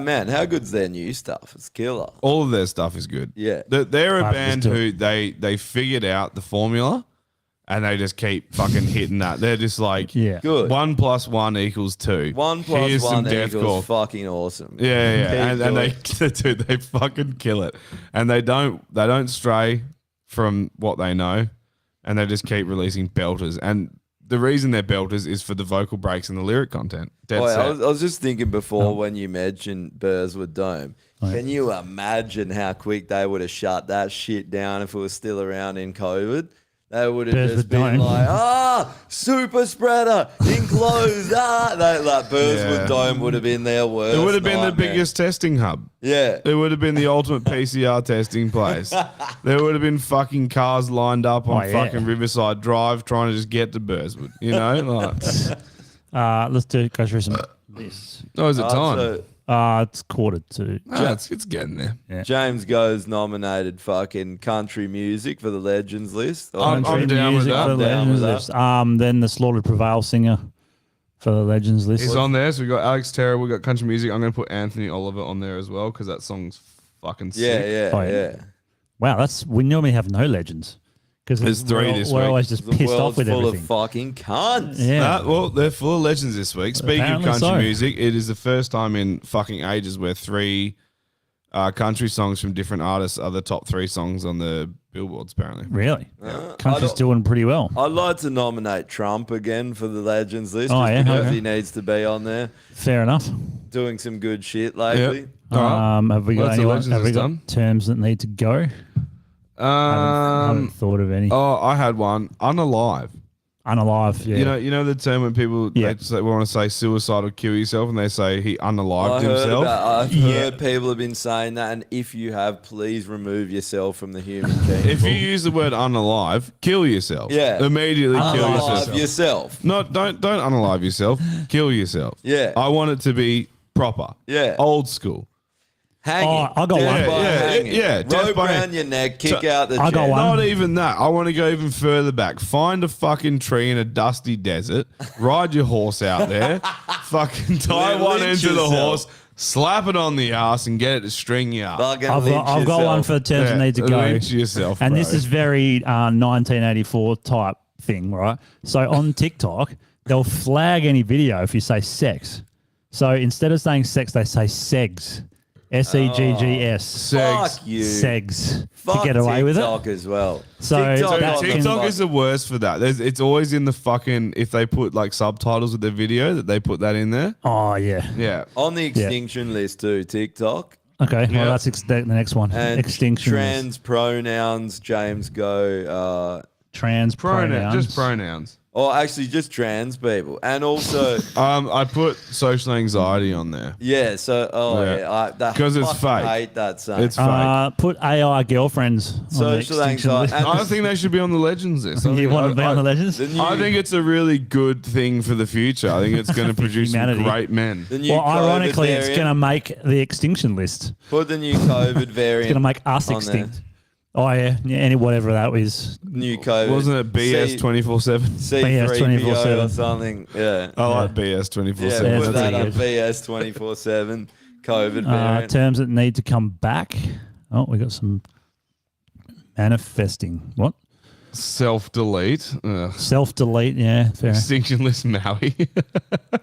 man, how good's their new stuff? It's killer. All of their stuff is good. Yeah. They're a Right, band let's do who they figured out the formula and they just keep fucking hitting that. They're just like, Yeah. Good. 1 + 1 = 2. 1 + Here's 1 some equals deathcore. fucking awesome. Yeah. Keep And they, doing dude, they fucking kill it. And they don't stray from what they know, and they just keep releasing belters. And the reason they're belters is for the vocal breaks and the lyric content. Dead Boy, set. I was just thinking before when you mentioned Burswood Dome. Can you imagine how quick they would have shut that shit down if it was still around in COVID? They would have just Burswood been Dome. like, super spreader, enclosed, like Burswood Yeah. Dome would have been their worst. It would have been the nightmare. biggest testing hub. Yeah. It would have been the ultimate PCR testing place. There would have been fucking cars lined up on Oh, yeah. fucking Riverside Drive trying to just get to Burswood. You know? Like, Let's go through some lists. oh, is it time? So It's 1:45. It's getting there. James Go's nominated fucking country music for the Legends list. I'm Country down with music that. for I'm the down with Legends that. list. Then the Slaughtered Prevail singer for the Legends list. He's on there. So we got Alex Terra, we got country music. I'm going to put Anthony Oliver on there as well because that song's fucking sick. Yeah. Oh, yeah. Wow, we normally have no Legends because There's 3 this we're week. always just The pissed off world's with full everything. of fucking cunts. Yeah. Well, they're full of legends this week. Speaking Apparently of country so. music, it is the first time in fucking ages where 3 country songs from different artists are the top 3 songs on the billboards, apparently. Really? I Country's don't- doing pretty well. I'd like to nominate Trump again for the Legends list Oh, just yeah? because Okay. he needs to be on there Fair enough. doing some good shit lately. All right. Have we Well, got that's the anyone? Legends Have we list got done. terms that need to go? Haven't thought of any. Oh, I had one. Unalive. Unalive, yeah. You know the term when people Yeah. they want to say suicide or kill yourself, and they say he unalived himself. I've heard people have been saying that, and if you have, please remove yourself from the human kingdom. If you use the word unalive, kill yourself. Yeah. Immediately kill Unalive yourself. yourself. No, don't unalive yourself. Kill yourself. Yeah. I want it to be proper. Yeah. Old school. Hanging. Oh, I got Death one. by Yeah, hanging. yeah, death Rope by around hang- your neck, kick So- out the I got jet. one. Not even that. I want to go even further back. Find a fucking tree in a dusty desert. Ride your horse out there. Fucking tie one Lynch into the yourself. horse. Slap it on the ass and get it to string you up. Fucking I've lynch got one yourself. for terms that Yeah, need to go. lynch yourself, and bro. this is very 1984 type thing, right? So on TikTok, they'll flag any video if you say sex. So instead of saying sex, they say segs. SEGGS. Fuck you. Segs. Fuck to get away with TikTok it. as well. So TikTok, that on the can- TikTok fuck- is the worst for that. It's always in the fucking, if they put like subtitles with their video, that they put that in there. Oh, yeah. Yeah. on the extinction list too. TikTok Okay, Yeah. well, that's the next one. and Extinction. trans pronouns. James Go. Trans pronouns. Just pronouns. Or actually, just trans people, and also, I put social anxiety on there. yeah. So, Because it's fucking fake. hate that song. It's fake. Put AI girlfriends on the Social extinction anxiety. list. I think they should be on the legends list. You want to be on the legends? The new, I think it's a really good thing for the future. I think it's going to produce some Humanity. great men. the new Well, COVID ironically, it's variant. going to make the extinction list. Put the new COVID variant. It's going to make us on extinct. Oh yeah, any whatever that is. there. New COVID. Wasn't it BS 24/7? C3PO or 24/7. something? Yeah. I like BS 24/7. Yeah, Yeah, put that's that on pretty BS 24/7 COVID variant. Terms that need to come back. Oh, we got some manifesting. What? Self delete. Self delete. Yeah, fair. Extinction list Maui.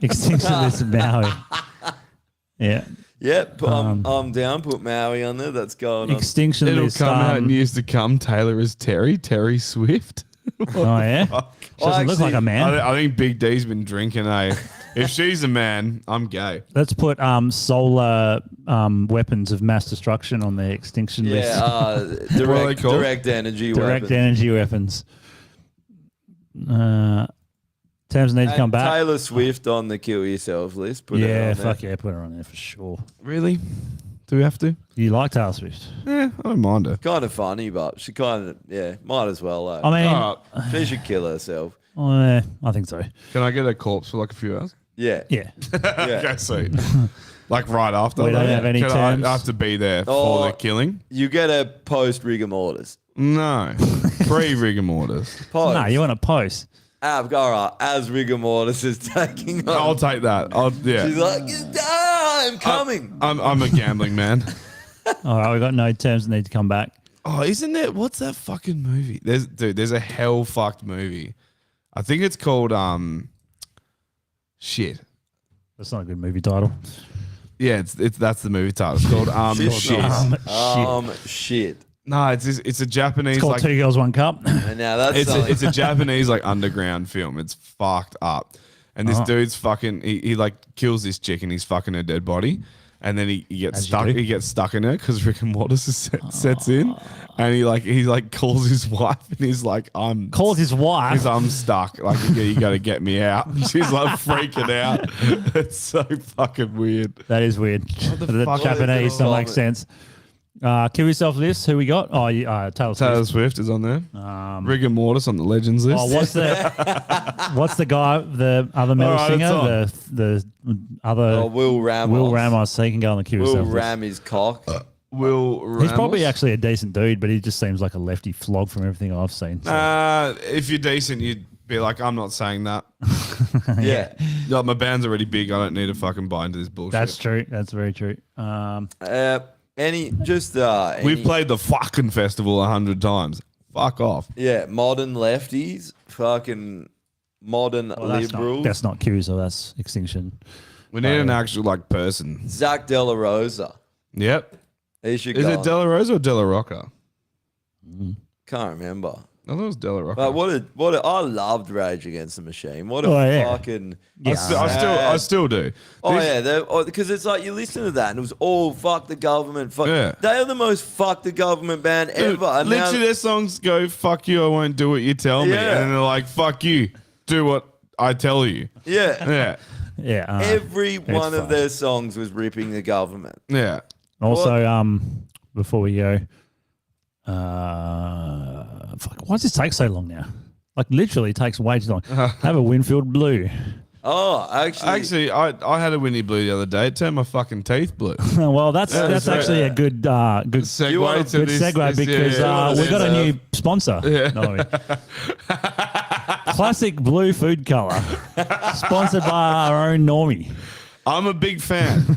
Extinction list of Maui. Yeah. Yep, I'm down. Put Maui on there. That's going on. Extinction It'll list. come out in years to come. Taylor is Terry Swift. Oh yeah. Doesn't look like a man. I think Big D's been drinking. If she's a man, I'm gay. Let's put solar weapons of mass destruction on the extinction list. Yeah, What are they called? direct energy Direct weapons. energy weapons. Terms need to And come back. Taylor Swift on the kill yourself list. Put her Yeah, on there. fuck yeah, put her on there for sure. Really? Do we have to? You like Taylor Swift? Yeah, I don't mind her. Kind of funny, but she kind of might as well. I mean, Alright. she should kill herself. I think so. Can I get a corpse for like a few hours? Yeah, Yeah. yeah. Okay, sweet. Like right after. We don't like, have any can terms. I have to be there Oh. for the killing? You get a post rigor mortis. No. Pre rigor mortis. Post. No, you want to post. All right, as rigor mortis is taking on. I'll take that. She's like, I'm coming. I'm a gambling man. All right, we got no terms that need to come back. Oh, isn't there? What's that fucking movie? There's a hell fucked movie. I think it's called shit. That's not a good movie title. Yeah, it's that's the movie title. It's called shit. Shit. Shit. No, it's a Japanese It's called like Two Girls, One Cup. And now that's it's a Japanese like underground film. It's fucked up. And this dude's fucking he like kills this chick and he's fucking her dead body. And then he gets As you stuck. do. He gets stuck in her because Rick and Mortis sets in, and he calls his wife and he's like, Calls his wife. I'm stuck. Like you got to get me out. And she's like freaking out. It's so fucking weird. That is weird. The fuck? Japanese don't make sense. Kill yourself list. Who we got? Oh, Taylor Swift. Taylor Swift is on there. Rick and Mortis on the Legends list. Oh, what's the guy? The other metal All right, singer. it's The other. Will Ramos. Will Ramos. He can go on the kill Will yourself list. ram his cock. Will Ramos. He's probably actually a decent dude, but he just seems like a lefty flog from everything I've seen. So. If you're decent, you'd be like, I'm not saying that. Yeah. Like, my band's already big. I don't need to fucking buy into this bullshit. That's true. That's very true. We've played the fucking festival 100 times. Fuck off. Yeah, modern lefties, fucking modern liberals. That's not Q, so that's extinction. We need an actual like person. Zach De La Rosa. Yep. He should Is go it on. Della Rosa or Della Rocca? Can't remember. I thought it was Della Rocca. But I loved Rage Against the Machine. What a Oh, yeah. fucking. I still do. Oh This- yeah, because it's like you listen to that and it was all fuck the government. Fuck. Yeah. They are the most fuck the government band Dude, ever. And now- literally, their songs go "fuck you, I won't do what you tell me," Yeah. and then they're like "fuck you, do what I tell you." yeah. Yeah, Yeah. Every one of fine. their songs was ripping the government. yeah. Also, before we go, fuck, why does this take so long now? Like literally, it takes way too long. Have a Winfield Blue. Oh, actually, I had a Winnie Blue the other day. It turned my fucking teeth blue. Well, that's so- actually a good Segue wanna- to good this, segue because we got a new sponsor. No, Classic Blue Food Color, sponsored by our own Normie. I'm a big fan.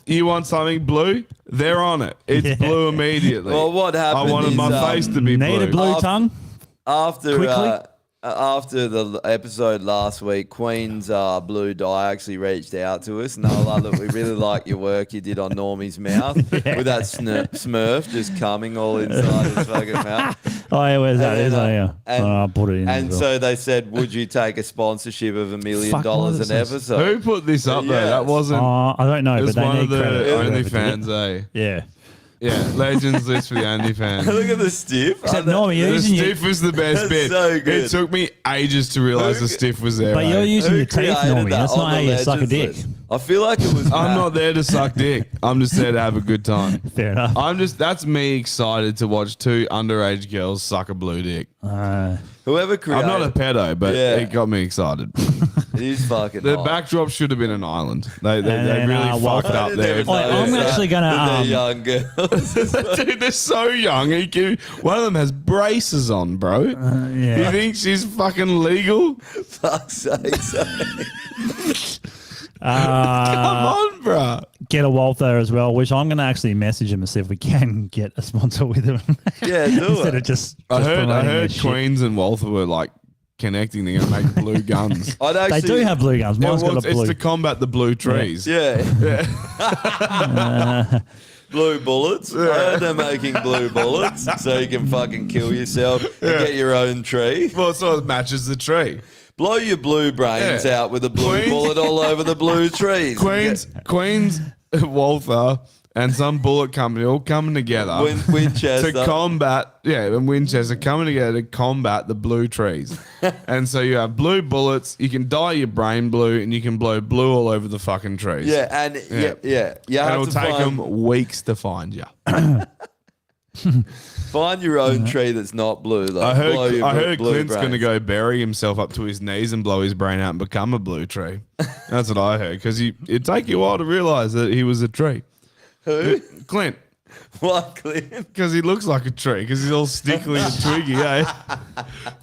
You want something blue? They're on it. It's blue immediately. Well, what happened I wanted is, my face to be Need blue. a blue tongue? Quickly? After the episode last week, Queen's Blue Dye actually reached out to us and they were like, look, we really like your work you did on Normie's mouth with that Smurf just coming all inside his fucking mouth. Oh, yeah, where's that? And then, Is it? Yeah. I'll put it in. And as well. so they said, would you take a sponsorship of $1 million Fuck, what an is this? episode? Who put this up there? Yes. That wasn't. I don't know, It but was they one need of the credit. OnlyFans, eh? Yeah. Yeah, Legends list for the OnlyFans. Look at the stiff. Except Normie, you're The using your, stiff was the best That's bit. so good. It took me ages to realize the stiff was there. but you're eh? using Who your teeth, created Normie. that That's on not how the you suck a Legends dick. list? I feel like it was. I'm not there to suck dick. I'm just there to have a good time. Fair enough. That's me excited to watch two underage girls suck a blue dick. Whoever created. I'm not a pedo, but Yeah. it got me excited. It is fucking. The hot. backdrop should have been an island. They And then, really well, fucked I up didn't there. even Wait, notice I'm that, actually gonna, that they're young girls. Dude, they're so young. One of them has braces on, bro. You Yeah. think she's fucking legal? Fuck's sake. Come on, bro. Get a Walther as well, which I'm going to actually message him and see if we can get a sponsor with him. Yeah, do Instead it. of just I heard promoting their shit. Queens and Walther were like connecting. They're gonna make blue guns. I'd They actually, do have blue guns. Yeah, Mine's well, got a it's blue. to combat the blue trees. Yeah. Blue bullets. I heard they're making blue bullets so you can fucking kill yourself and get your own tree. Well, so it matches the tree. Blow your blue brains Yeah. out with a blue Queens- bullet all over the blue trees. Queens, Walther, and some bullet company all coming together Winchester. to combat. Yeah, and Winchester coming together to combat the blue trees. And so you have blue bullets. You can dye your brain blue, and you can blow blue all over the fucking trees. Yeah, and yeah. You And have it'll to take find, them weeks to find you. find your own tree that's not blue, though. I Blow heard, your I heard blue Clint's going to brains. go bury himself up to his knees and blow his brain out and become a blue tree. That's what I heard. Because it'd take you a while to realize that he was a tree. Who? Clint. What, Clint? Because he looks like a tree. Because he's all stickly and twiggy, eh?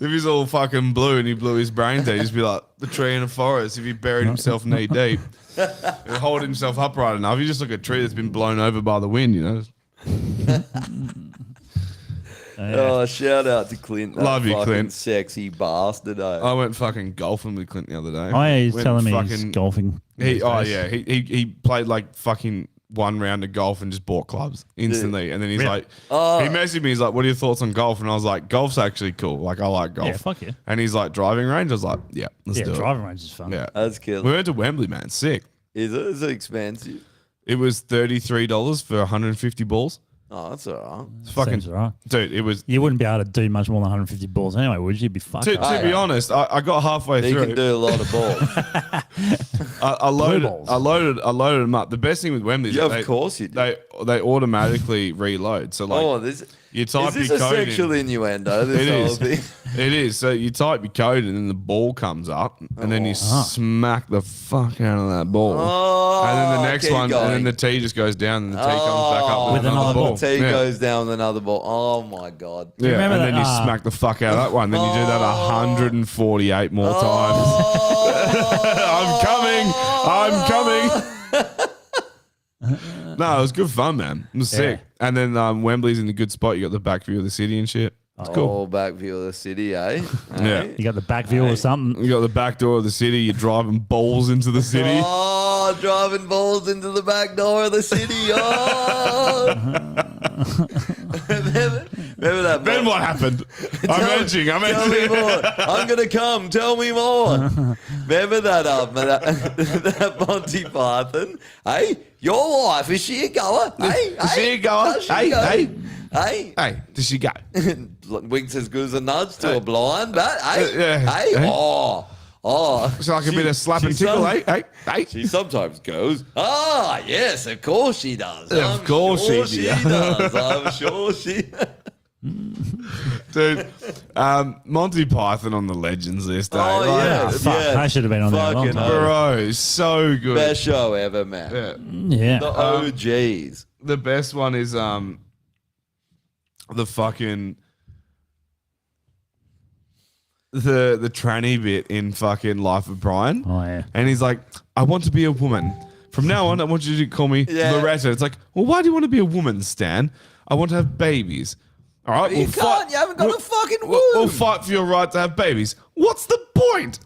If he's all fucking blue and he blew his brains out, he'd just be like the tree in a forest if he buried himself knee deep. And hold himself upright enough. You just look at a tree that's been blown over by the wind, you know? Oh, shout out to Clint. That Love you, fucking Clint. Sexy bastard. Eh? I went fucking golfing with Clint the other day. Oh, yeah, he's Went telling me he's fucking- golfing. He these days. he played like fucking one round of golf and just bought clubs instantly. And then he's Really? like, he messaged me. He's like, "What are your thoughts on golf?" And I was like, "Golf's actually cool. Like, I like golf." Yeah, fuck yeah. And he's like, "Driving range." I was like, "Yeah, let's Yeah, do driving range is it." fun. Yeah, That's killer. we went to Wembley, man. Sick. Is it expensive? It was $33 for 150 balls. Oh, that's all right. It's fucking Seems all right. dude. It was. You wouldn't be able to do much more than 150 balls anyway, would you? You'd be fucked To up. be honest, I got halfway He through. can do a lot of balls. I loaded, balls. I loaded them up. The best thing with Wembley is Yeah, that of course you do. they automatically reload. So like, Oh, this you is type this your a code sexual in. innuendo? This It whole is. thing. It is. So you type your code and then the ball comes up, and then you smack the fuck out of that ball. Oh, and then the next keep one, and going. then the tee just goes down, and the tee comes back up with, With another ball. ball. T Yeah. goes down with another ball. Oh my god. Yeah, remember and that, then you smack the fuck out of that one. Then you do that 148 more times. I'm coming. No, it was good fun, man. It was sick. And then Wembley's in a good spot. You got the back view of the city and shit. It's cool. Oh, back view of the city, eh? Yeah. You got the back view or something. You got the back door of the city. You're driving balls into the city. Oh, driving balls into the back door of the city. Oh. remember that? Then what happened? I'm edging. Tell me more. I'm gonna come. Tell me more. Remember that? That Monty Python. Hey, your wife, is she a goer? Hey, Is she a goer? does she Hey, go? hey. Hey. Hey, does she go? Winks as good as a nudge to a blind bat. Hey, Yeah. hey, Hey. oh. It's like a bit of slap and tickle, eh? Hey. She sometimes goes, ah, yes, of course she does. Of I'm course sure she she does. I'm sure she. Dude, Monty Python on the Legends list, eh? Oh, Like, yeah. Fuck, yeah. I should have been on there a long Fucking time. Bro, so good. Best show ever, man. Yeah. Yeah. The OGs. The best one is the fucking the tranny bit in fucking Life of Brian. Oh, yeah. And he's like, I want to be a woman. From now on, I want you to call me Yeah. Loretta. It's like, well, why do you want to be a woman, Stan? I want to have babies. All right, You we'll can't. fight. You haven't got a fucking womb. We'll fight for your right to have babies. What's the point?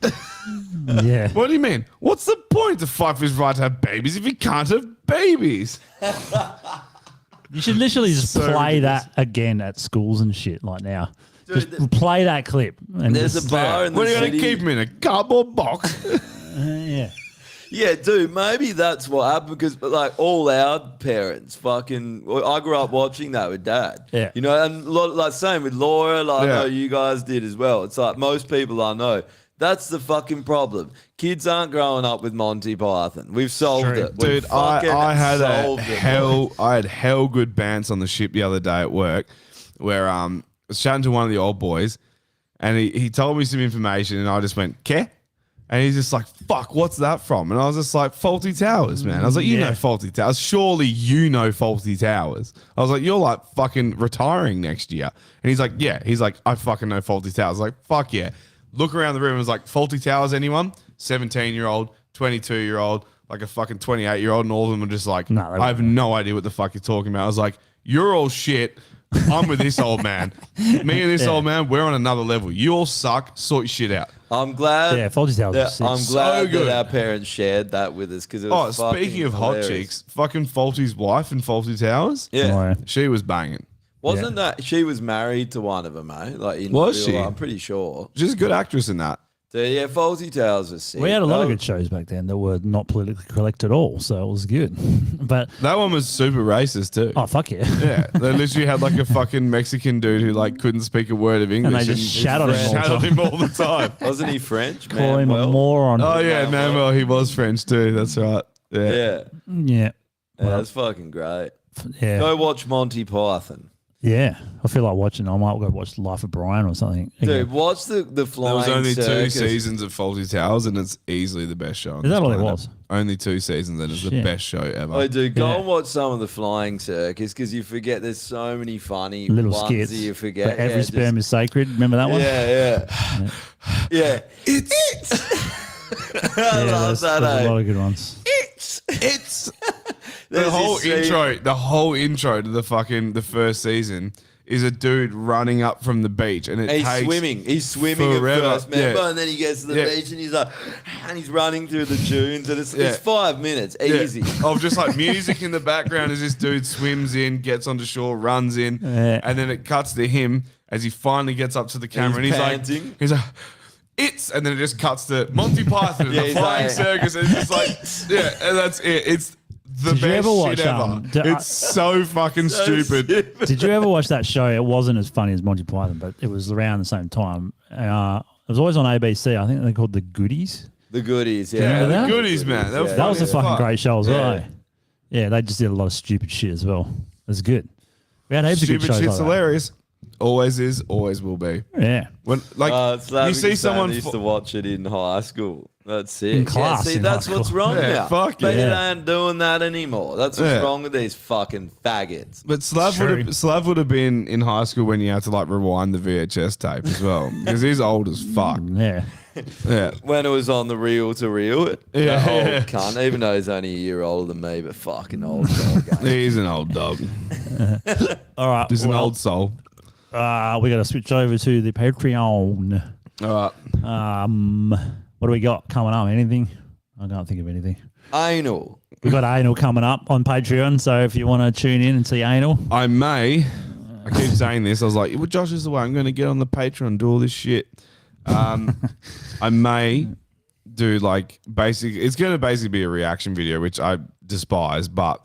Yeah. What do you mean? What's the point to fight for his right to have babies if he can't have babies? You should literally just So play ridiculous. that again at schools and shit like now. Dude, Just play that clip. And There's just, a bar in What the are you going city. to keep him in a cardboard box? yeah. Yeah, dude, maybe that's what happened because, like, all our parents fucking. I grew up watching that with Dad. Yeah. You know, and like, same with Laura, like, I Yeah. know you guys did as well. It's like most people I know. That's the fucking problem. Kids aren't growing up with Monty Python. We've solved True. it. We've Dude, fucking I had solved it, I had hell good bants on the ship the other day at work where I was chatting to one of the old boys and he told me some information and I just went, "Care?" And he's just like, "Fuck, what's that from?" And I was just like, "Faulty Towers, man." I was like, "You know Faulty Towers. Surely you know Faulty Towers." I was like, "You're like fucking retiring next year." And he's like, "Yeah." He's like, "I fucking know Faulty Towers." I was like, "Fuck yeah." Look around the room and was like, "Faulty Towers, anyone?" 17-year-old, 22-year-old, like a fucking 28-year-old, and all of them are just like, No, they I have no idea what the fuck you're talking about. I was like, "You're all shit. I'm with this old man. Me and this old man, we're on another level. You all suck. Sort your shit out." I'm glad. Yeah, Faulty Towers that- was sick. I'm glad good. that our parents shared that with us because it Oh, was fucking speaking of hilarious. hot chicks, fucking Faulty's wife in Faulty Towers, Yeah. Oh, yeah. she was banging. Wasn't that she was married to one of them, eh? Like in Was real she? life, I'm pretty sure. She's a good actress in that. So, yeah, Faulty Towers was sick. We had a lot of That good shows back then that were not politically correct at all, so it was good. But That one was super racist too. oh fuck yeah, Yeah, they literally had like a fucking Mexican dude who like couldn't speak a word of English just shouted at him all the shouted time. him all the time. Wasn't he French? call him a Manuel? moron. Oh yeah, Manuel, he was French too. That's right. Yeah. Yeah. Yeah, Yeah, that's fucking great. yeah, Go watch Monty Python. yeah. I feel like watching. I might go watch Life of Brian or something. Dude, watch the There Flying was only Circus. 2 seasons of Faulty Towers, and it's easily the best show. on Is that this all it planet. was? Only 2 seasons, and it's the Shit. best show ever. Oh, dude, go Yeah. and watch some of the Flying Circus because you forget there's so many funny little ones skits. that you forget. But every Yeah, sperm is sacred. Remember that one? Yeah, yeah. Yeah. It's I love that, there's a eh? lot of good ones. it's the There's whole this scene- intro. The whole intro to the first season is a dude running up from the beach, and it He's takes swimming. He's swimming forever. at first, remember? Yeah. And then he gets to the Yeah. beach and he's like, and he's running through the dunes, and it's Yeah. 5 minutes, Yeah. easy. Of just like music in the background as this dude swims in, gets onto shore, runs in, Yeah. and then it cuts to him as he finally gets up to the camera, and he's he's panting. like, and then it just cuts to Monty Python and Yeah, the he's Flying like, Circus, and it's just like, yeah, and that's it. It's the Did you best ever watch, shit ever. It's so fucking stupid. Did you ever watch that show? It wasn't as funny as Monty Python, but it was around the same time. It was always on ABC. I think they're called The Goodies. The Goodies, yeah. Yeah, Remember the that? goodies, man. They were Yeah. That was a as fucking fuck. great show as well. Yeah. eh? Yeah, they just did a lot of stupid shit as well. It was good. We had heaps of Stupid good shows shit's like that. hilarious. Always is, always will be. Yeah. When like It's like you see because I someone used fo- to watch it in high school. That's it. In class, Yeah, see, in that's high what's school. wrong Yeah, now. fuck They yeah. aren't doing that anymore. That's what's Yeah. wrong with these fucking faggots. But Slav would have been in high school when you had to like rewind the VHS tape as well because he's old as fuck. Yeah. Yeah, When it was on the reel to reel, Yeah. that old cunt, even though he's only a year older than me, but fucking old dog. eh? he's an old dog. All right. He's an well, old soul. we got to switch over to the Patreon. All right. What do we got coming up? Anything? I can't think of anything. Anal. We got Anal coming up on Patreon, so if you want to tune in and see Anal, I keep saying this. I was like, well, Josh is the way I'm going to get on the Patreon and do all this shit. I may do like it's going to basically be a reaction video, which I despise, but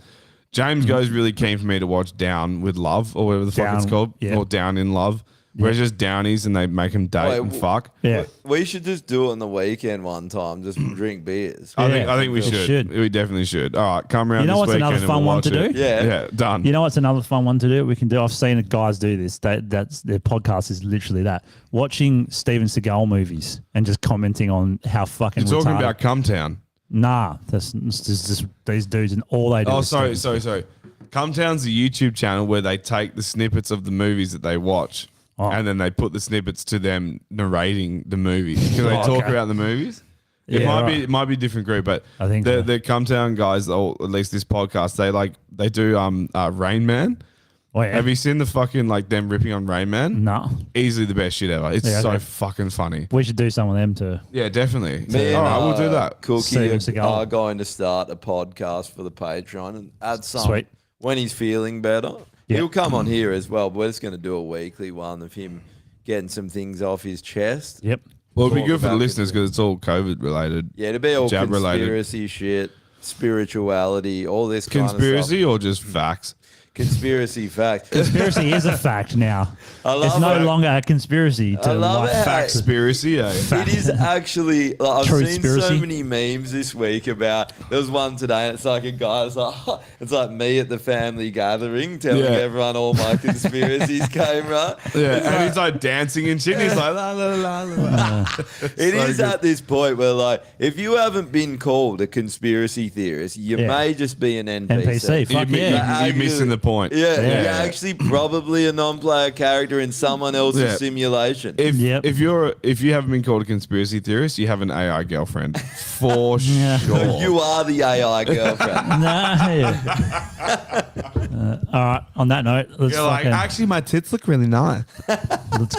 James goes really keen for me to watch Down with Love or whatever the fuck it's Down, called, yeah. or Down in Love, where it's just Downies and they make them date Wait, and fuck. yeah. We should just do it on the weekend one time, just drink beers. I Yeah, think we we should. should. We definitely should. All right, come around. You know this what's weekend another and fun we'll one to watch it. do? Yeah. Yeah, done. You know what's another fun one to do? We can do. I've seen guys do this. That's their podcast is literally that. Watching Steven Seagal movies and just commenting on how fucking. You're talking retarded- about Cumtown. Nah, that's just these dudes and all they do. Oh, is sorry. Steven. Cumtown's a YouTube channel where they take the snippets of the movies that they watch, Oh. and then they put the snippets to them narrating the movies because they Oh, talk okay. about the movies. It Yeah, might be a different group, but I think the so. the Cumtown guys, or at least this podcast, they do Rain Man. Oh, yeah. Have you seen the fucking like them ripping on Rain Man? No. Easily the best shit ever. It's Yeah, so okay. fucking funny. We should do some of them too. Yeah, definitely. Me All and, right, we'll do that. Cookie Steven Seagal. are going to start a podcast for the Patreon and add some Sweet. when he's feeling better. Yeah. He'll come on here as well, but we're just going to do a weekly one of him getting some things off his chest. Yep. Well, it'd be talk good for the about listeners because it's all COVID related. Yeah, it'd be all jab related. conspiracy shit, spirituality, all this kind of Conspiracy stuff. or just facts? Conspiracy fact. Conspiracy is a fact now. I love It's no it. longer a conspiracy to I love like it. Factspiracy, eh? It is actually like, I've seen so Truthspiracy. many memes this week about. There was one today, and it's like a guy. It's like me at the family gathering, telling Yeah. everyone all my conspiracies came right. Yeah, It's and like- he's like dancing and shit. And he's like, la la la la. It so is good. at this point where, like, if you haven't been called a conspiracy theorist, you Yeah. may just be an NPC. NPC. Fuck yeah. You're missing the point. Yeah, Yeah. you're actually probably a non-player character in someone else's Yeah. simulation. If Yep. if you haven't been called a conspiracy theorist, you have an AI girlfriend for Yeah. sure. You are the AI girlfriend. No. All right. On that note, let's You're like, fucking actually, my tits look really nice. let's